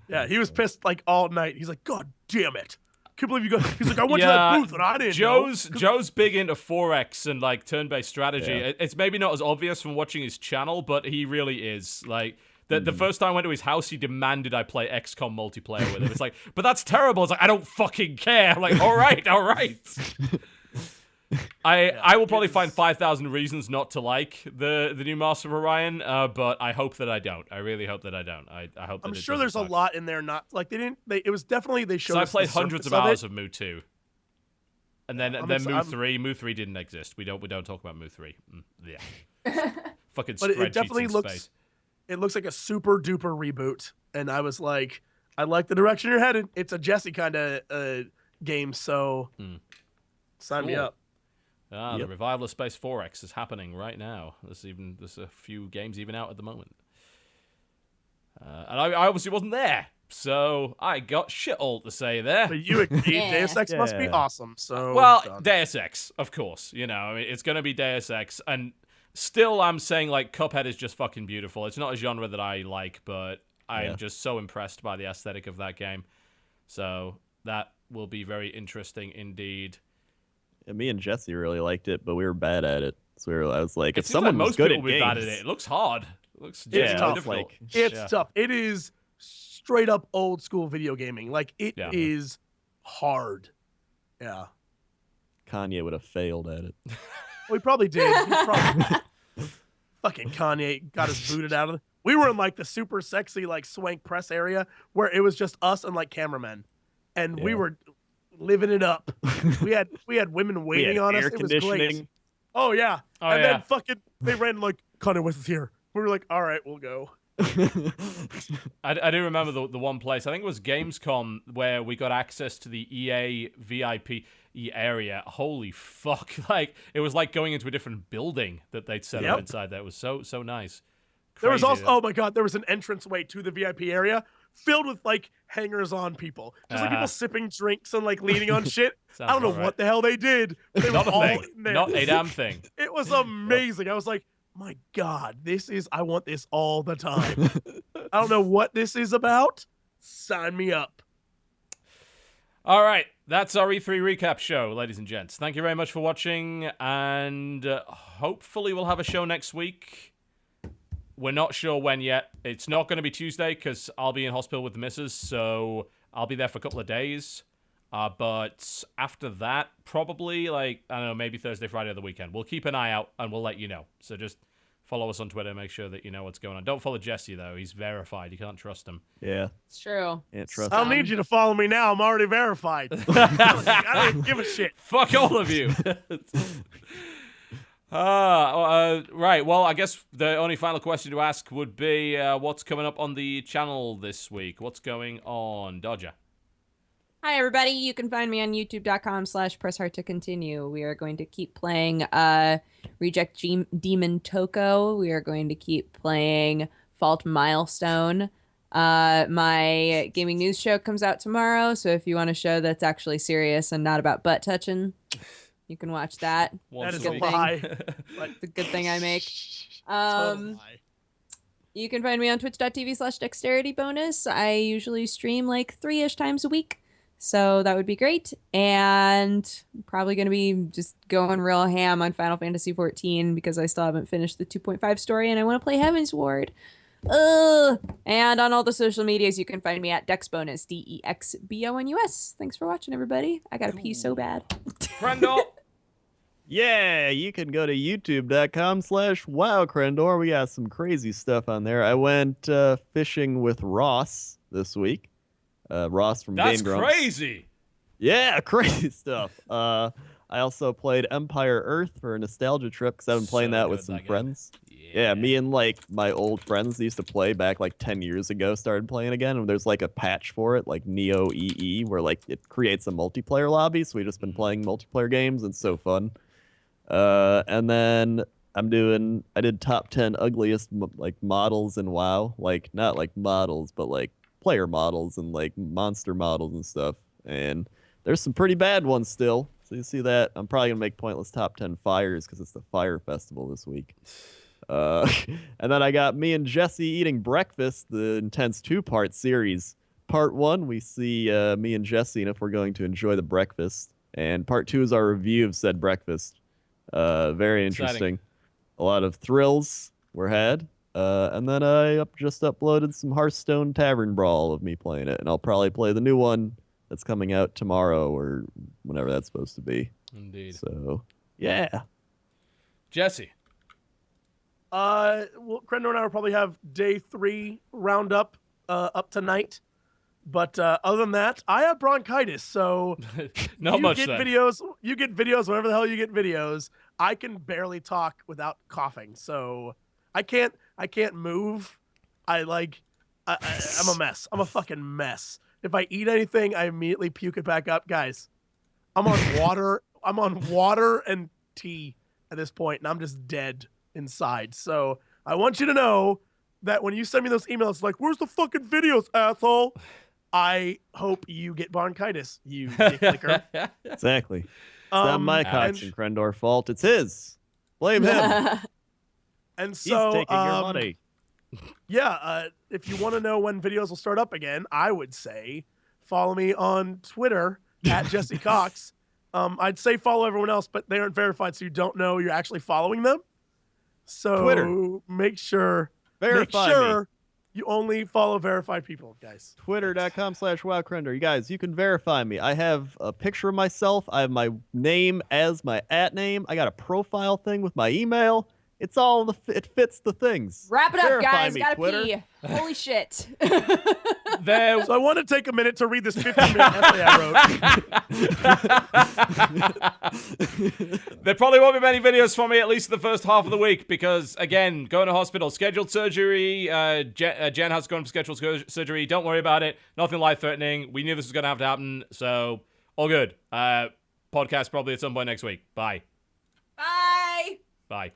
E: Yeah, he was pissed like all night. He's like, God damn it. Can't believe you got. He's like, I went to that booth and I didn't know.
A: Joe's big into 4X and like turn-based strategy.
C: Yeah.
A: It's maybe not as obvious from watching his channel, but he really is. Like the first time I went to his house, he demanded I play XCOM multiplayer with him. It's like, but that's terrible. It's like, I don't fucking care. I'm like, all right. I will probably find 5,000 reasons not to like the new Master of Orion, but I hope that I don't. I really hope that I don't. I hope that
E: I'm
A: it
E: sure
A: doesn't
E: there's a
A: suck.
E: lot in there. Not like it was definitely they showed.
A: So I
E: us
A: played
E: the
A: hundreds
E: surface
A: of hours
E: it.
A: of Mu 2. And then
E: I'm
A: Mu
E: ex-
A: 3. Mu 3 didn't exist. We don't talk about Mu 3. Yeah. Fucking
E: But
A: spreadsheets
E: it definitely
A: in
E: looks.
A: space.
E: It looks like a super duper reboot, and I was like, I like the direction you're headed. It's a Jesse kind of game, so sign me
A: Cool.
E: up.
A: The
C: Yep.
A: revival of Space 4X is happening right now. There's a few games even out at the moment. And I obviously wasn't there, so I got shit all to say there.
E: But you agreed.
B: Yeah.
E: Deus Ex must be
C: Yeah.
E: awesome. So
A: Well,
E: done.
A: Deus Ex, of course. You know, I mean, it's going to be Deus Ex. And still, I'm saying, like, Cuphead is just fucking beautiful. It's not a genre that I like, but I am just so impressed by the aesthetic of that game. So that will be very interesting indeed.
C: And me and Jesse really liked it, but we were bad at it. So I was like,
A: It
C: if
A: seems
C: someone
A: like
C: was
A: most
C: good
A: people
C: at
A: will be bad at
C: games,
A: it. It looks hard. It looks
E: It's
A: genuinely
E: tough.
A: difficult.
C: Like,
E: It's
A: Yeah.
E: tough. It is straight up old school video gaming. Like it is
A: Yeah.
E: hard. Yeah.
C: Kanye would have failed at it.
E: We probably did. Fucking Kanye got us booted out of it. We were in like the super sexy like swank press area where it was just us and like cameramen. And we
C: Yeah.
E: were living it up. We had women
C: We had
E: waiting on us.
C: air
E: It was great.
C: conditioning.
E: Oh yeah.
A: Oh,
E: and
A: yeah.
E: then fucking they ran like Kanye West is here. We were like, all right, we'll go.
A: I do remember the one place, I think it was Gamescom, where we got access to the EA VIP area. Holy fuck. Like, it was like going into a different building that they'd set up
E: Yep.
A: inside there. It was so nice.
E: There was
A: Crazy.
E: also, oh my god, there was an entranceway to the VIP area filled with like hangers-on people, just like people sipping drinks and like leaning on shit.
A: Sounds
E: I don't know
A: about right.
E: what the hell they did. But they
A: Not
E: were
A: a
E: all
A: thing.
E: in there.
A: Not a damn thing.
E: It was amazing. I was like, my god, I want this all the time. I don't know what this is about. Sign me up.
A: All right, that's our E3 recap show, ladies and gents. Thank you very much for watching, and hopefully we'll have a show next week. We're not sure when yet. It's not going to be Tuesday because I'll be in hospital with the missus, so I'll be there for a couple of days. But after that, probably, like, I don't know, maybe Thursday, Friday, or the weekend. We'll keep an eye out, and we'll let you know. So just Follow us on Twitter. Make sure that you know what's going on. Don't follow Jesse, though. He's verified. You can't trust him.
C: Yeah.
B: It's true.
C: Can't trust
E: I don't need you to follow me now. I'm already verified. I don't even give a shit.
A: Fuck all of you. Right. Well, I guess the only final question to ask would be what's coming up on the channel this week? What's going on, Dodger?
B: Hi, everybody. You can find me on youtube.com/presshardtocontinue. We are going to keep playing Reject Demon Toko. We are going to keep playing Fault Milestone. My gaming news show comes out tomorrow, so if you want a show that's actually serious and not about butt touching, you can watch that.
A: Once
E: That is
A: a
E: a
A: week.
E: lie.
B: It's a good thing I make.
E: Total lie.
B: You can find me on twitch.tv/dexterity bonus. I usually stream like 3-ish times a week. So that would be great. And I'm probably going to be just going real ham on Final Fantasy XIV because I still haven't finished the 2.5 story and I want to play Heaven's Ward. And on all the social medias, you can find me at DexBonus, DEXBONUS. Thanks for watching, everybody. I got to pee so bad.
A: Crendor.
C: Yeah, you can go to youtube.com/WoWCrendor. We got some crazy stuff on there. I went fishing with Ross this week. Ross from
A: That's
C: Game Grumps.
A: crazy.
C: Yeah, crazy stuff. I also played Empire Earth for a nostalgia trip because I've been playing
A: So
C: that with
A: good,
C: some
A: that game.
C: friends. Yeah, me and like my old friends that used to play back like 10 years ago started playing again, and there's like a patch for it, like Neo EE, where like it creates a multiplayer lobby. So we've just been playing multiplayer games, and it's so fun. And then I did top 10 ugliest like models in WoW, like not like models, but like player models and like monster models and stuff. And there's some pretty bad ones still. So you see that. I'm probably gonna make pointless top 10 fires because it's the fire festival this week. And then I got me and Jesse eating breakfast, the intense 2-part series. Part 1, we see me and Jesse and if we're going to enjoy the breakfast. And part 2 is our review of said breakfast. Very interesting. A lot of thrills were had. And then I just uploaded some Hearthstone Tavern Brawl of me playing it. And I'll probably play the new one that's coming out tomorrow or whenever that's supposed to be.
A: Indeed.
C: So, yeah.
A: Jesse.
E: Well, Crendor and I will probably have day 3 roundup up tonight. But other than that, I have bronchitis, so
A: Not much
E: get
A: then.
E: videos. You get videos whenever the hell you get videos. I can barely talk without coughing, so I can't move. I'm a mess. I'm a fucking mess. If I eat anything, I immediately puke it back up, guys. I'm on water. I'm on water and tea at this point, and I'm just dead inside. So I want you to know that when you send me those emails, like, "Where's the fucking videos, asshole?" I hope you get bronchitis, you dick licker.
C: Exactly. It's not my Cox and Crendor fault. It's his. Blame him.
E: And so,
C: He's taking your money.
E: Yeah, if you want to know when videos will start up again, I would say follow me on Twitter at Jesse Cox. I'd say follow everyone else, but they aren't verified, so you don't know you're actually following them. So
C: Twitter.
E: make sure
C: Verify me.
E: you only follow verified people, guys.
C: Twitter.com/WoWCrendor. You guys, you can verify me. I have a picture of myself. I have my name as my @name. I got a profile thing with my email. It's all it fits the things.
B: Wrap it up,
C: Verify
B: guys.
C: me,
B: Gotta
C: Twitter.
B: pee. Holy shit.
A: There,
E: So I want to take a minute to read this 15-minute essay I wrote.
A: there probably won't be many videos from me, at least the first half of the week, because, again, going to hospital, scheduled surgery, Jen has gone for scheduled surgery, don't worry about it, nothing life-threatening, we knew this was going to have to happen, so, all good. Podcast probably at some point next week. Bye.
B: Bye.
A: Bye.